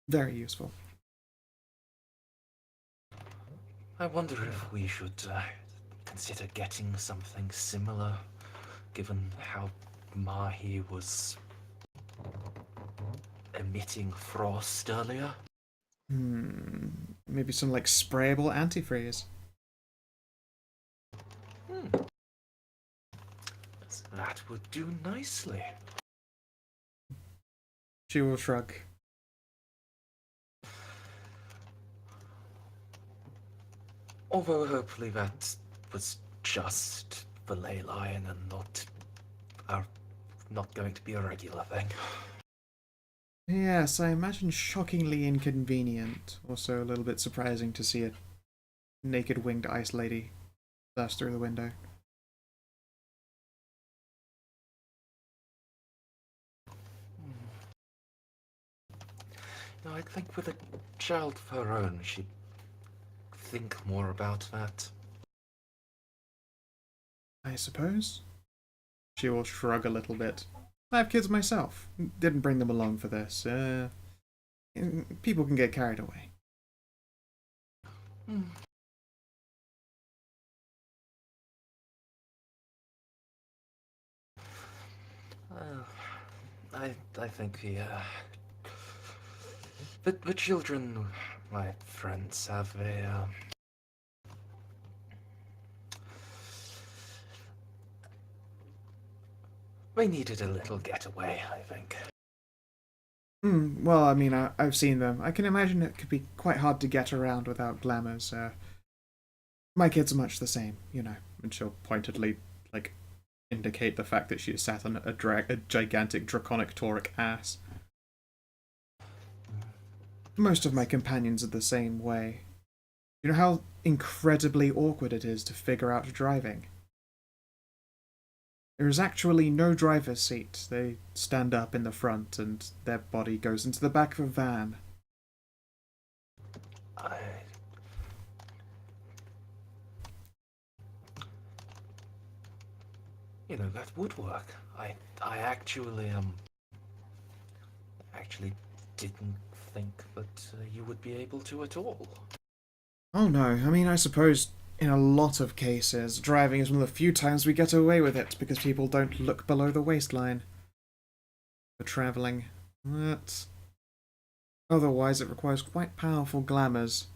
Very useful. I wonder if we should consider getting something similar, given how Mahi was emitting frost earlier. Maybe some, like, sprayable antifreeze. That would do nicely. She will shrug. Although hopefully that was just the ley line and not going to be a regular thing. Yes, I imagine shockingly inconvenient. Also a little bit surprising to see a naked winged ice lady burst through the window. No, I think with a child of her own, she'd think more about that. I suppose. She will shrug a little bit. I have kids myself. Didn't bring them along for this. People can get carried away. I think the children my friends have they needed a little getaway, I think. Well, I mean, I've seen them. I can imagine it could be quite hard to get around without glamours. My kids are much the same, you know. And she'll pointedly, like, indicate the fact that she sat on a gigantic draconic tauric ass. Most of my companions are the same way. You know how incredibly awkward it is to figure out driving? There is actually no driver's seat. They stand up in the front and their body goes into the back of a van. You know, that would work. I actually didn't think that you would be able to at all. Oh no, I mean, I suppose in a lot of cases, driving is one of the few times we get away with it because people don't look below the waistline. for travelling. But otherwise, it requires quite powerful glamours.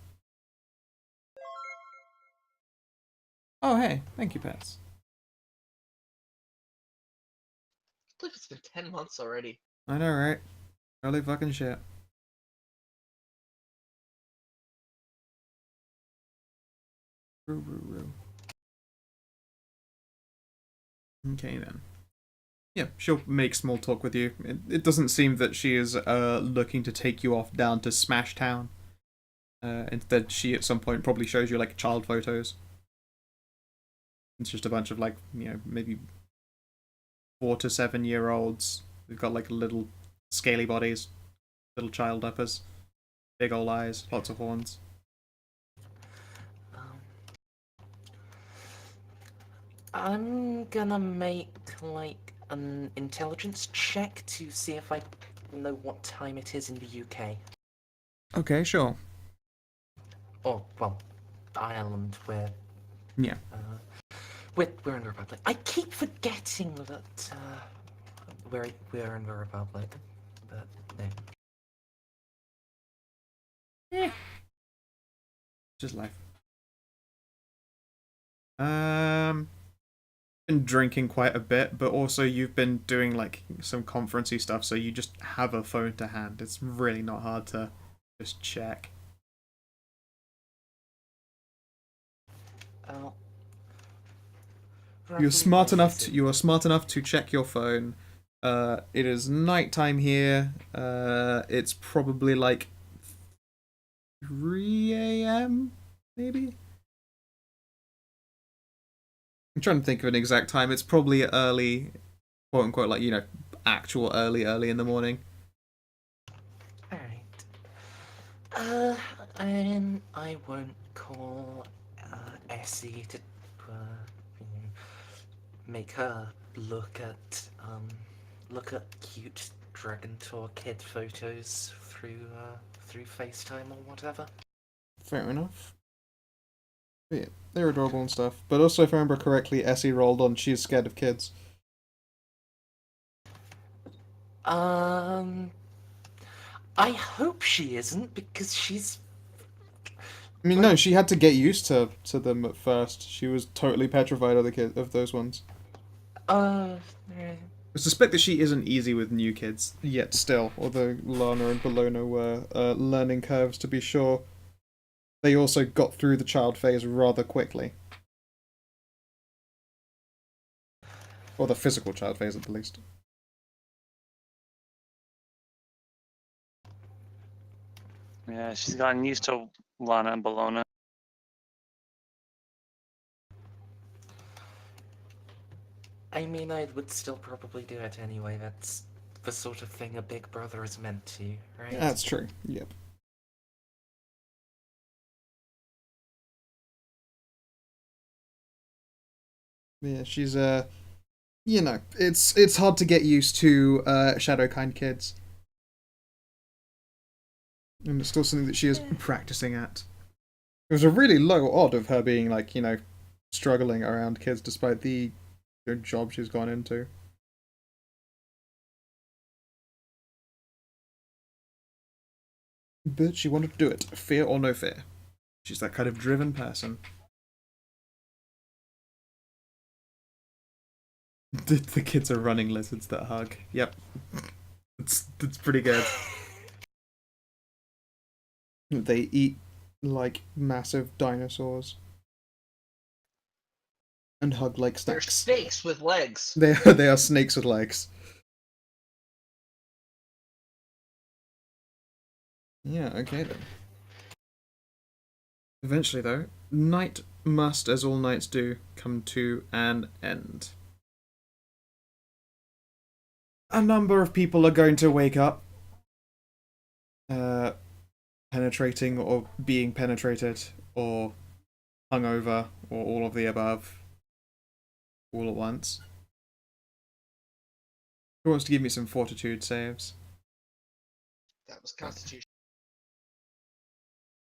Oh, hey, thank you, pets. I believe it's been 10 months already. I know, right? Holy fucking shit. Roo, roo, roo. Okay, then. Yeah, she'll make small talk with you. It doesn't seem that she is looking to take you off down to Smash Town. Instead, she at some point probably shows you like child photos. It's just a bunch of like, you know, maybe 4 to 7 year olds. They've got like little scaly bodies, little child uppers, big old eyes, lots of horns. Um, I'm gonna make like an intelligence check to see if I know what time it is in the UK. Okay, sure. Or, well, Ireland, where Yeah. we're in the Republic. I keep forgetting that we're in the Republic, but no. Just life. Been drinking quite a bit, but also you've been doing like some conferencey stuff, so you just have a phone to hand. It's really not hard to just check. Oh. You are smart enough to check your phone. It is nighttime here. It's probably like 3 a.m. maybe. I'm trying to think of an exact time. It's probably early, quote unquote, like, you know, actual early in the morning. Alright. And I won't call Essie to you know, make her look at cute Dragon Tour kid photos through FaceTime or whatever. Fair enough. But yeah, they're adorable and stuff. But also, if I remember correctly, Essie rolled on she's scared of kids. I hope she isn't, because she's. I mean, no, she had to get used to them at first. She was totally petrified of of those ones. Uh, I suspect that she isn't easy with new kids yet still, although Lana and Bologna were learning curves to be sure. They also got through the child phase rather quickly. Or the physical child phase at the least. Yeah, she's gotten used to Lana and Bologna. I mean, I would still probably do it anyway. That's the sort of thing a big brother is meant to, right? That's true, yep. Yeah, she's you know, it's hard to get used to Shadowkind kids. And it's still something that she is practicing at. It was a really low odd of her being like, you know, struggling around kids despite the job she's gone into. But she wanted to do it, fear or no fear. She's that kind of driven person. The kids are running lizards that hug. Yep. It's pretty good. They eat like massive dinosaurs. And hug like They're snakes. snakes with legs. They are snakes with legs. Yeah, okay then. Eventually, though, night must, as all nights do, come to an end. A number of people are going to wake up, penetrating or being penetrated, or hungover, or all of the above, all at once. Who wants to give me some fortitude saves? That was Constitution.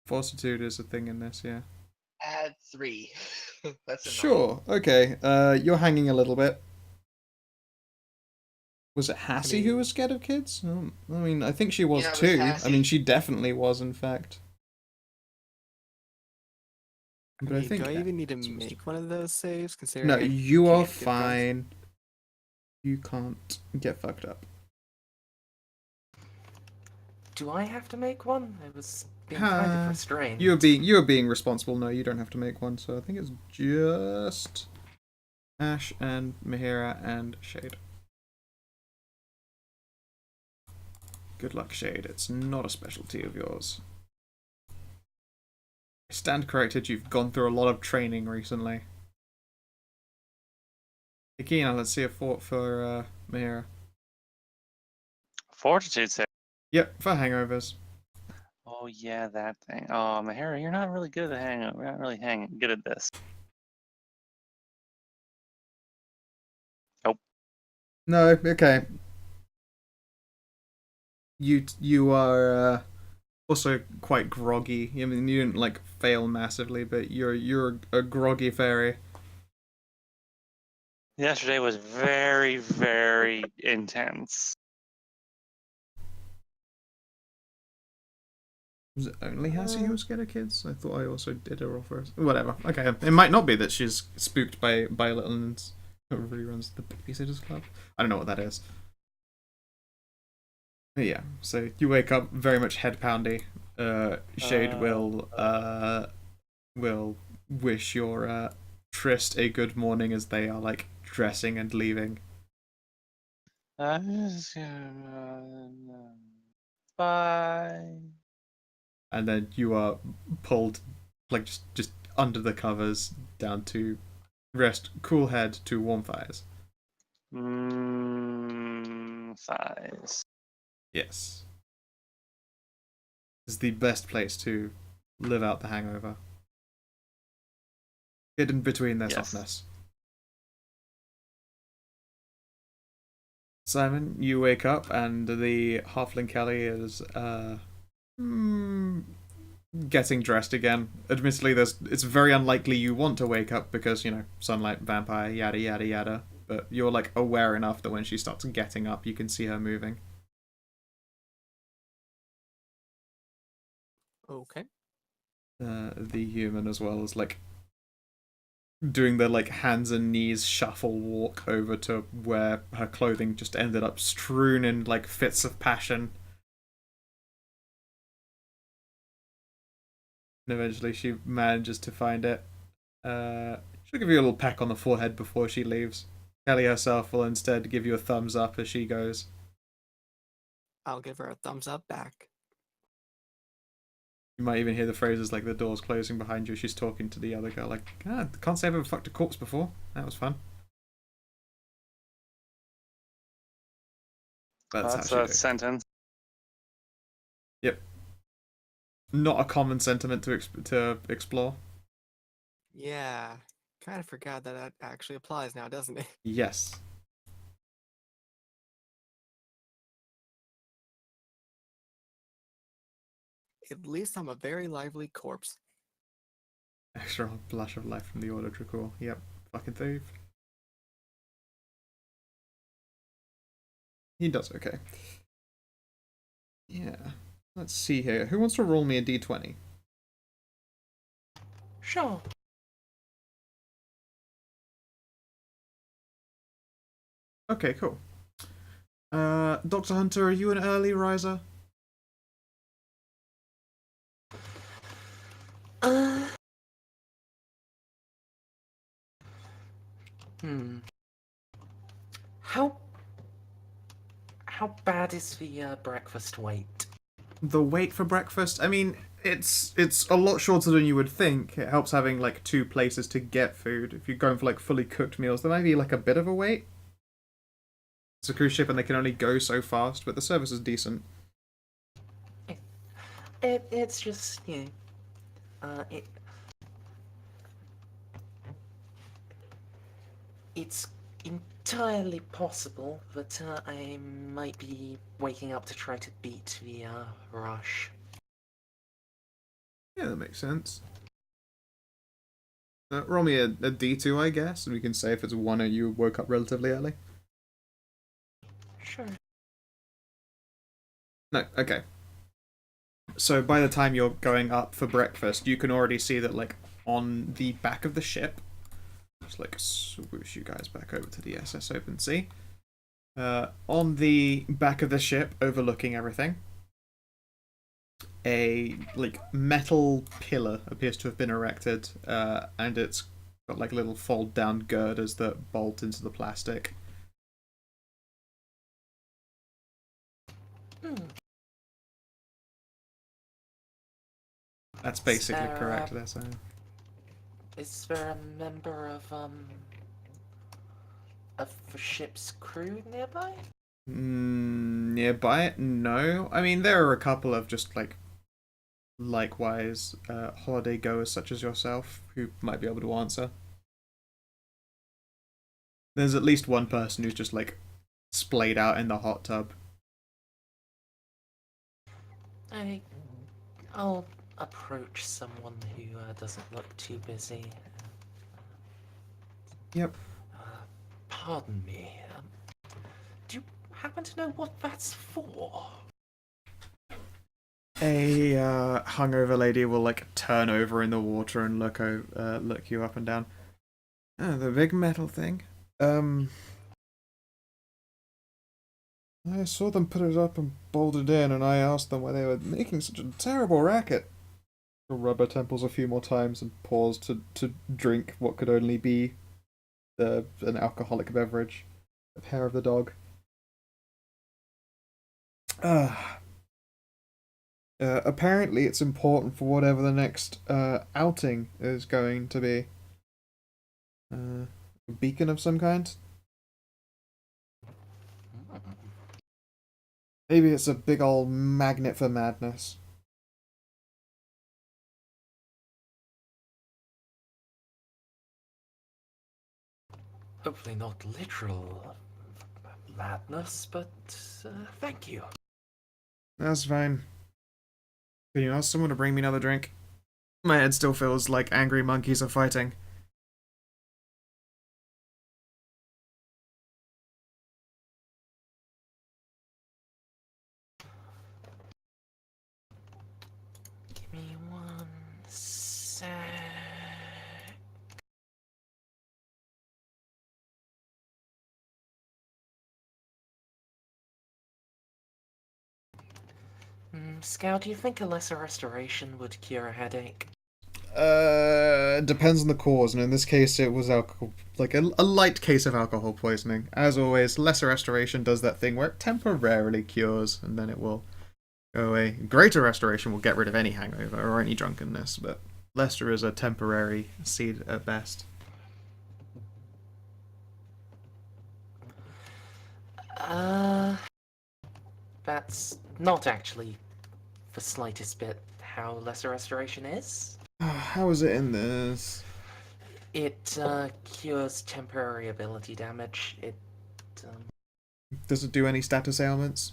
Fortitude is a thing in this, yeah. Add 3. That's enough. Sure, okay. You're hanging a little bit. Was it Hassie who mean- was scared of kids? I mean, I think she was Yeah, it was too. I Hassie. mean, she definitely was, in fact. But I think do I even need to Hassie was make one of those saves? Considering No, I you are can't get friends? fine. You can't get fucked up. Do I have to make one? I was being kind of restrained. You are being responsible. No, you don't have to make one. So I think it's just Ash and Mahira and Shade. Good luck, Shade. It's not a specialty of yours. I stand corrected. You've gone through a lot of training recently. Akina, let's see a fort for Mahira. Fortitude save. Yep, for hangovers. Oh yeah, that thing. Oh, Mahara, you're not really good at hang. You're not really good at this. No, okay. You are also quite groggy. I mean, you didn't like fail massively, but you're a groggy fairy. Yesterday was very, very intense. Was it only Hassie who was scared of kids? I thought I also did a roll first. Whatever. Okay, it might not be that she's spooked by little and whoever runs the Babysitters Club. I don't know what that is. But yeah, so you wake up very much head poundy. Shade will wish your tryst a good morning as they are like dressing and leaving. Bye. And then you are pulled like just under the covers down to rest cool head to warm thighs. Thighs. Yes. This is the best place to live out the hangover. Hidden between their Yes. softness. Simon, you wake up and the halfling Kelly is getting dressed again. Admittedly, it's very unlikely you want to wake up because, you know, sunlight, vampire, yada yada yada. But you're like aware enough that when she starts getting up, you can see her moving. Okay. The human as well is like doing the like hands and knees shuffle walk over to where her clothing just ended up strewn in like fits of passion. And eventually she manages to find it. She'll give you a little peck on the forehead before she leaves. Kelly herself will instead give you a thumbs up as she goes. I'll give her a thumbs up back. You might even hear the phrases like the doors closing behind you. She's talking to the other girl like, can't say I've ever fucked a corpse before. That was fun. That's That's how she a do. sentence. Yep. Not a common sentiment to explore. Yeah. Kind of forgot that actually applies now, doesn't it? Yes. At least I'm a very lively corpse. Extra blush of life from the Order Dracour. Yep. Fucking thief. He does okay. Yeah. Let's see here. Who wants to roll me a d20? Sure. Okay, cool. Dr. Hunter, are you an early riser? Uh. Hmm. How bad is the breakfast wait? The wait for breakfast? I mean, it's a lot shorter than you would think. It helps having like two places to get food. If you're going for like fully cooked meals, there might be like a bit of a wait. It's a cruise ship and they can only go so fast, but the service is decent. It's just, you know, it's entirely possible that I might be waking up to try to beat the rush. Yeah, that makes sense. Roll me a d2, I guess, and we can say if it's 1 or you woke up relatively early. Sure. No, okay. So by the time you're going up for breakfast, you can already see that, like, on the back of the ship, just like swoosh you guys back over to the SS Open Sea. On the back of the ship, overlooking everything, a like metal pillar appears to have been erected, and it's got like little fold-down girders that bolt into the plastic. Hmm. That's basically there, correct. There, so. Is there a member of the ship's crew nearby? Nearby? No. I mean, there are a couple of just like likewise holiday goers such as yourself who might be able to answer. There's at least one person who's just like splayed out in the hot tub. I'll approach someone who doesn't look too busy. Yep. Pardon me. Do you happen to know what that's for? A hungover lady will like turn over in the water and look you up and down. Oh, the big metal thing. I saw them put it up and bolted in, and I asked them why they were making such a terrible racket. She'll rub her temples a few more times and pause to drink what could only be an alcoholic beverage. The hair of the dog. Apparently it's important for whatever the next outing is going to be. A beacon of some kind? Maybe it's a big old magnet for madness. Hopefully not literal madness, but thank you. That's fine. Can you ask someone to bring me another drink? My head still feels like angry monkeys are fighting. Give me one sec. Scout, do you think a lesser restoration would cure a headache? Depends on the cause, and in this case it was alcohol, like a light case of alcohol poisoning. As always, lesser restoration does that thing where it temporarily cures, and then it will go away. Greater restoration will get rid of any hangover or any drunkenness, but lesser is a temporary seed at best. That's not actually the slightest bit how lesser restoration is. How is it in this? It cures temporary ability damage. It Does it do any status ailments?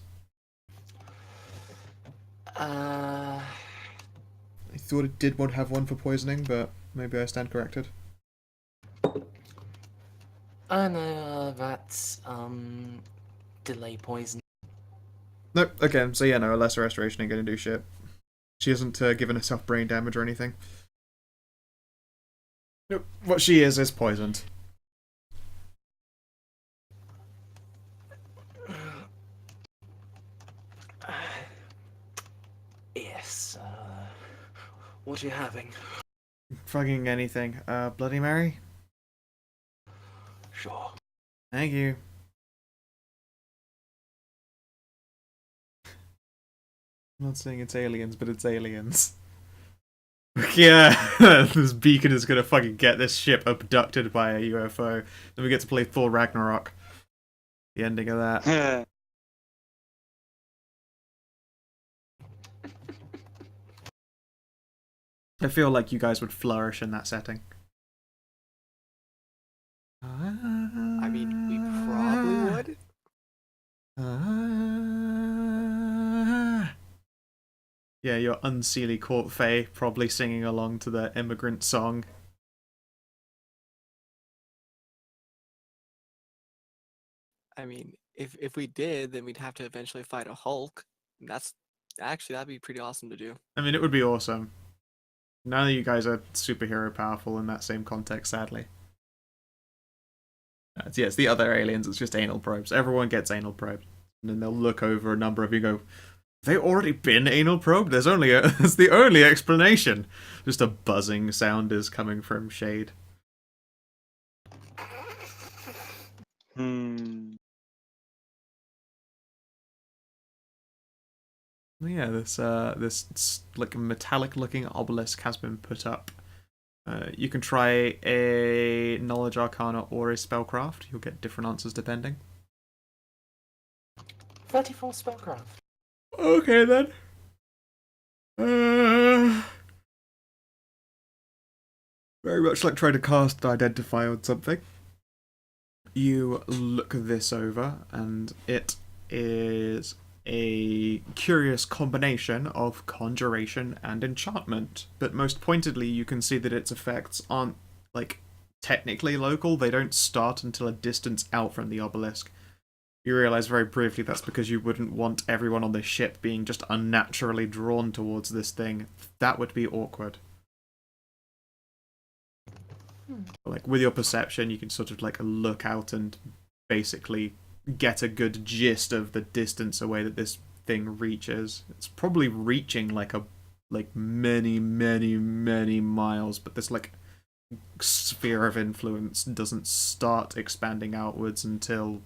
uh I thought it did have one for poisoning, but maybe I stand corrected. I know that's delay poison. Nope, okay, so yeah, no, a lesser restoration ain't gonna do shit. She hasn't given herself brain damage or anything. Nope, what she is poisoned. Yes. What are you having? Fucking anything. Bloody Mary? Sure. Thank you. I'm not saying it's aliens, but it's aliens. Yeah, this beacon is gonna fucking get this ship abducted by a UFO. Then we get to play Thor Ragnarok. The ending of that. I feel like you guys would flourish in that setting. I mean, we probably would. Yeah, your unseelie court fae probably singing along to the immigrant song. I mean, if we did, then we'd have to eventually fight a Hulk. And that's actually that'd be pretty awesome to do. I mean, it would be awesome. None of you guys are superhero powerful in that same context, sadly. It's the other aliens. It's just anal probes. Everyone gets anal probed, and then they'll look over a number of you and go, "They already been anal probed. There's only that's the only explanation." Just a buzzing sound is coming from Shade. Yeah, this like metallic-looking obelisk has been put up. You can try a knowledge arcana or a spellcraft. You'll get different answers depending. 34 spellcraft. Okay then. Very much like trying to cast Identify on something. You look this over, and it is a curious combination of conjuration and enchantment. But most pointedly, you can see that its effects aren't, like, technically local. They don't start until a distance out from the obelisk. You realise very briefly that's because you wouldn't want everyone on the ship being just unnaturally drawn towards this thing. That would be awkward. Like, with your perception, you can sort of, like, look out and basically get a good gist of the distance away that this thing reaches. It's probably reaching, like, many, many, many miles, but this, like, sphere of influence doesn't start expanding outwards until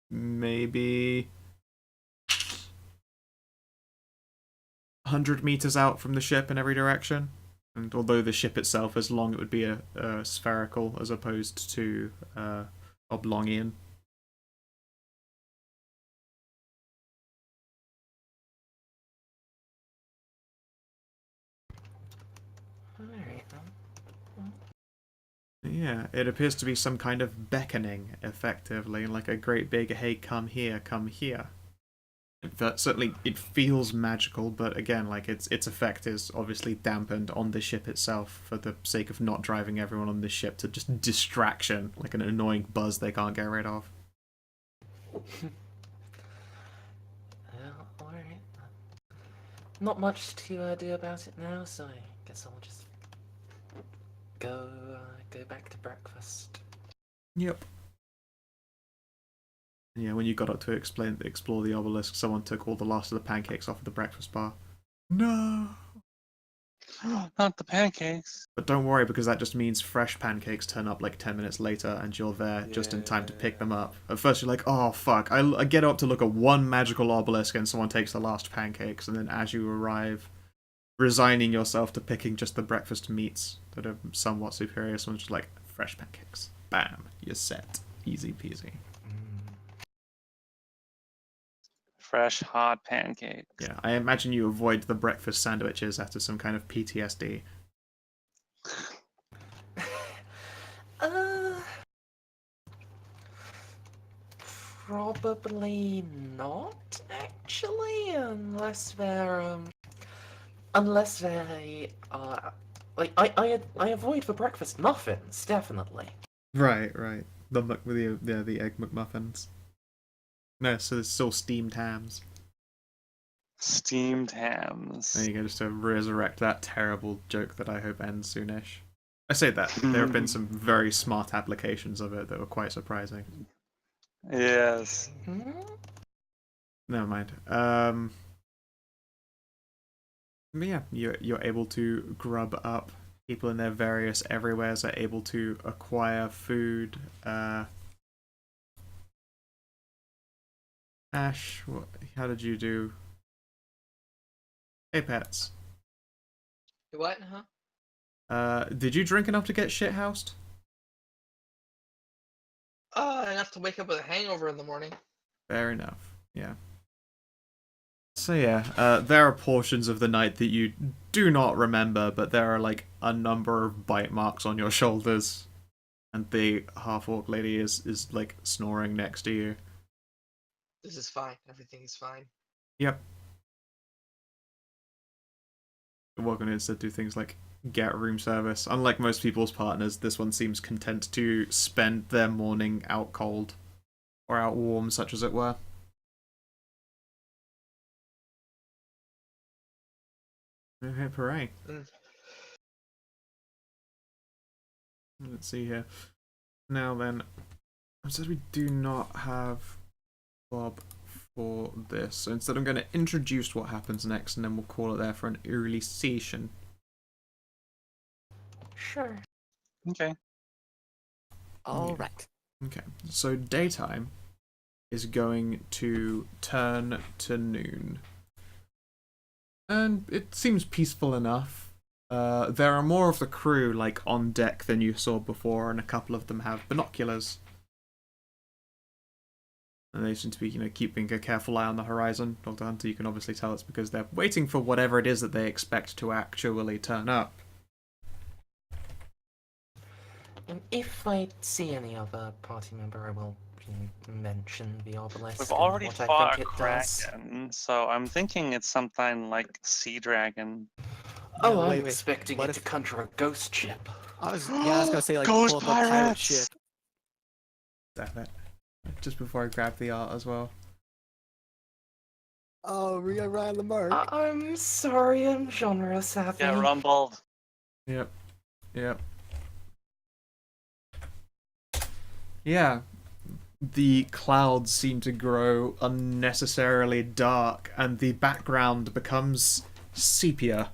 maybe 100 meters out from the ship in every direction. And although the ship itself is long, it would be a spherical as opposed to oblongian. Alright then. Yeah, it appears to be some kind of beckoning, effectively, like a great big, hey, come here, come here. That certainly, it feels magical, but again, like, its effect is obviously dampened on the ship itself for the sake of not driving everyone on the ship to just distraction, like an annoying buzz they can't get rid of. Well, alright. Not much to do about it now, so I guess I'll just go back to breakfast. Yep. Yeah, when you got up to explore the obelisk, someone took all the last of the pancakes off of the breakfast bar. No! Not the pancakes. But don't worry, because that just means fresh pancakes turn up like 10 minutes later, and you're there just in time to pick them up. At first you're like, oh fuck, I get up to look at one magical obelisk and someone takes the last pancakes, and then as you arrive, resigning yourself to picking just the breakfast meats that are somewhat superior, someone's just like, fresh pancakes. Bam, you're set. Easy peasy. Fresh, hot pancakes. Yeah, I imagine you avoid the breakfast sandwiches after some kind of PTSD. Probably not, actually, unless they're like I avoid the breakfast muffins, definitely. Right. The egg McMuffins. No, so it's still steamed hams. Steamed hams. There you go, just to resurrect that terrible joke that I hope ends soonish. I say that, there have been some very smart applications of it that were quite surprising. Yes. Never mind. But yeah, you're able to grub up. People in their various everywheres are able to acquire food. Ash, how did you do? Hey, pets. What? Huh? Did you drink enough to get shithoused? Enough to wake up with a hangover in the morning. Fair enough. Yeah. So yeah, there are portions of the night that you do not remember, but there are like a number of bite marks on your shoulders, and the half-orc lady is like snoring next to you. This is fine. Everything is fine. Yep. Welcome is to do things like get room service. Unlike most people's partners, this one seems content to spend their morning out cold, or outwarm, such as it were. Okay, hooray. Let's see here. Now then, it says we do not have Bob for this, so instead I'm going to introduce what happens next, and then we'll call it there for an early session. Sure. Okay. All right. Okay, so daytime is going to turn to noon. And it seems peaceful enough. There are more of the crew like on deck than you saw before, and a couple of them have binoculars. And they seem to be, keeping a careful eye on the horizon. Dr. Hunter, you can obviously tell it's because they're waiting for whatever it is that they expect to actually turn up. And if I see any other party member, I will mention the obelisk. We've and already what I fought a think it does. kraken, so I'm thinking it's something like sea dragon. Oh, No, I'm wait. expecting What it to if- conjure a ghost ship. I was gonna say like Ghost pull up a pirate pirates! ship. Damn it. Just before I grab the art as well. Oh, we got Ryan the mark. I'm sorry, I'm genre savvy. Get rumbled. Yep. Yeah. The clouds seem to grow unnecessarily dark, and the background becomes sepia.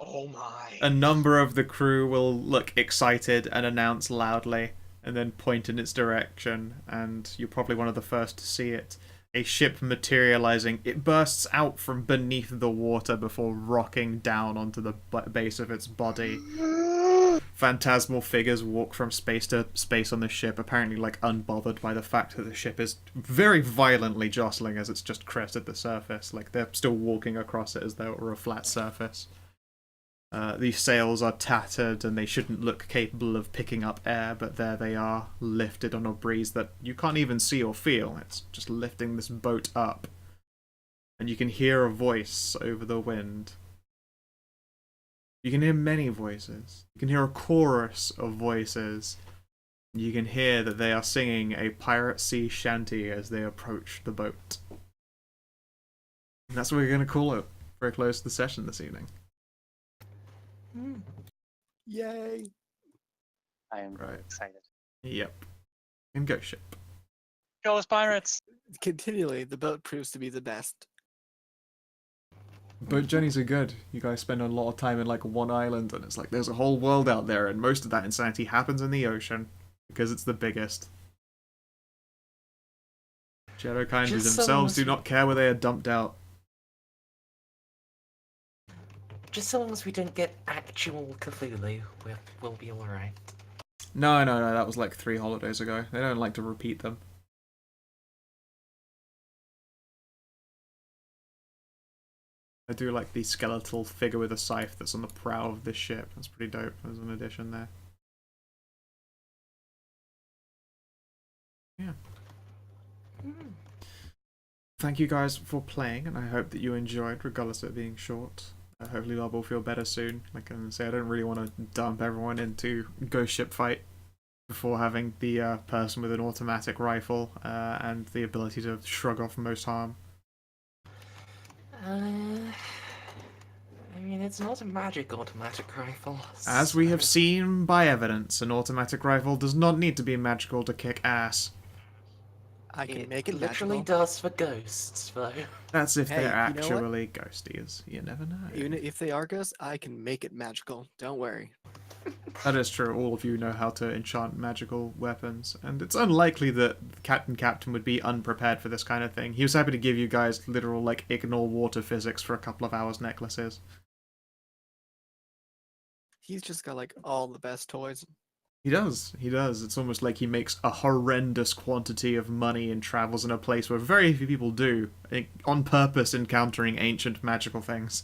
Oh my. A number of the crew will look excited and announce loudly, and then point in its direction, and you're probably one of the first to see it. A ship materializing. It bursts out from beneath the water before rocking down onto the base of its body. Phantasmal figures walk from space to space on the ship, apparently like unbothered by the fact that the ship is very violently jostling as it's just crested the surface. Like they're still walking across it as though it were a flat surface. These sails are tattered and they shouldn't look capable of picking up air, but there they are, lifted on a breeze that you can't even see or feel. It's just lifting this boat up. And you can hear a voice over the wind. You can hear many voices. You can hear a chorus of voices. You can hear that they are singing a pirate sea shanty as they approach the boat. And that's what we're going to call it for a close to the session this evening. Yay! I am Right. excited. Yep. And Ghost Ship. Ghost pirates! Continually, the boat proves to be the best. Boat journeys are good. You guys spend a lot of time in like one island, and it's like there's a whole world out there, and most of that insanity happens in the ocean because it's the biggest. Shadow Kindred Just themselves so do not care where they are dumped out. Just so long as we don't get actual Cthulhu, we'll be alright. No, that was like 3 holidays ago. They don't like to repeat them. I do like the skeletal figure with a scythe that's on the prow of this ship. That's pretty dope. There's an addition there. Yeah. Thank you guys for playing, and I hope that you enjoyed, regardless of it being short. Hopefully Lob will feel better soon. Like I say, I don't really want to dump everyone into Ghost Ship fight before having the person with an automatic rifle and the ability to shrug off most harm. I mean, it's not a magic automatic rifle. As we have so- seen by evidence, an automatic rifle does not need to be magical to kick ass. I can make it literally magical. does for ghosts, though. That's if Hey, they're you know what? actually ghosties. You never know. Even if they are ghosts, I can make it magical. Don't worry. That is true. All of you know how to enchant magical weapons, and it's unlikely that Captain would be unprepared for this kind of thing. He was happy to give you guys literal, like, ignore water physics for a couple of hours necklaces. He's just got like all the best toys. He does. It's almost like he makes a horrendous quantity of money and travels in a place where very few people do, on purpose encountering ancient magical things.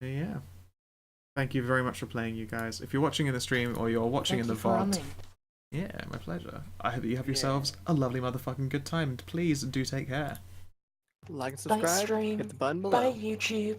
Yeah. Thank you very much for playing, you guys. If you're watching in the stream or you're watching Thank in the you for VOD, running. yeah, my pleasure. I hope that you have yourselves a lovely motherfucking good time, and please do take care. Like and Bye, subscribe. stream. Hit the button below. Bye, YouTube.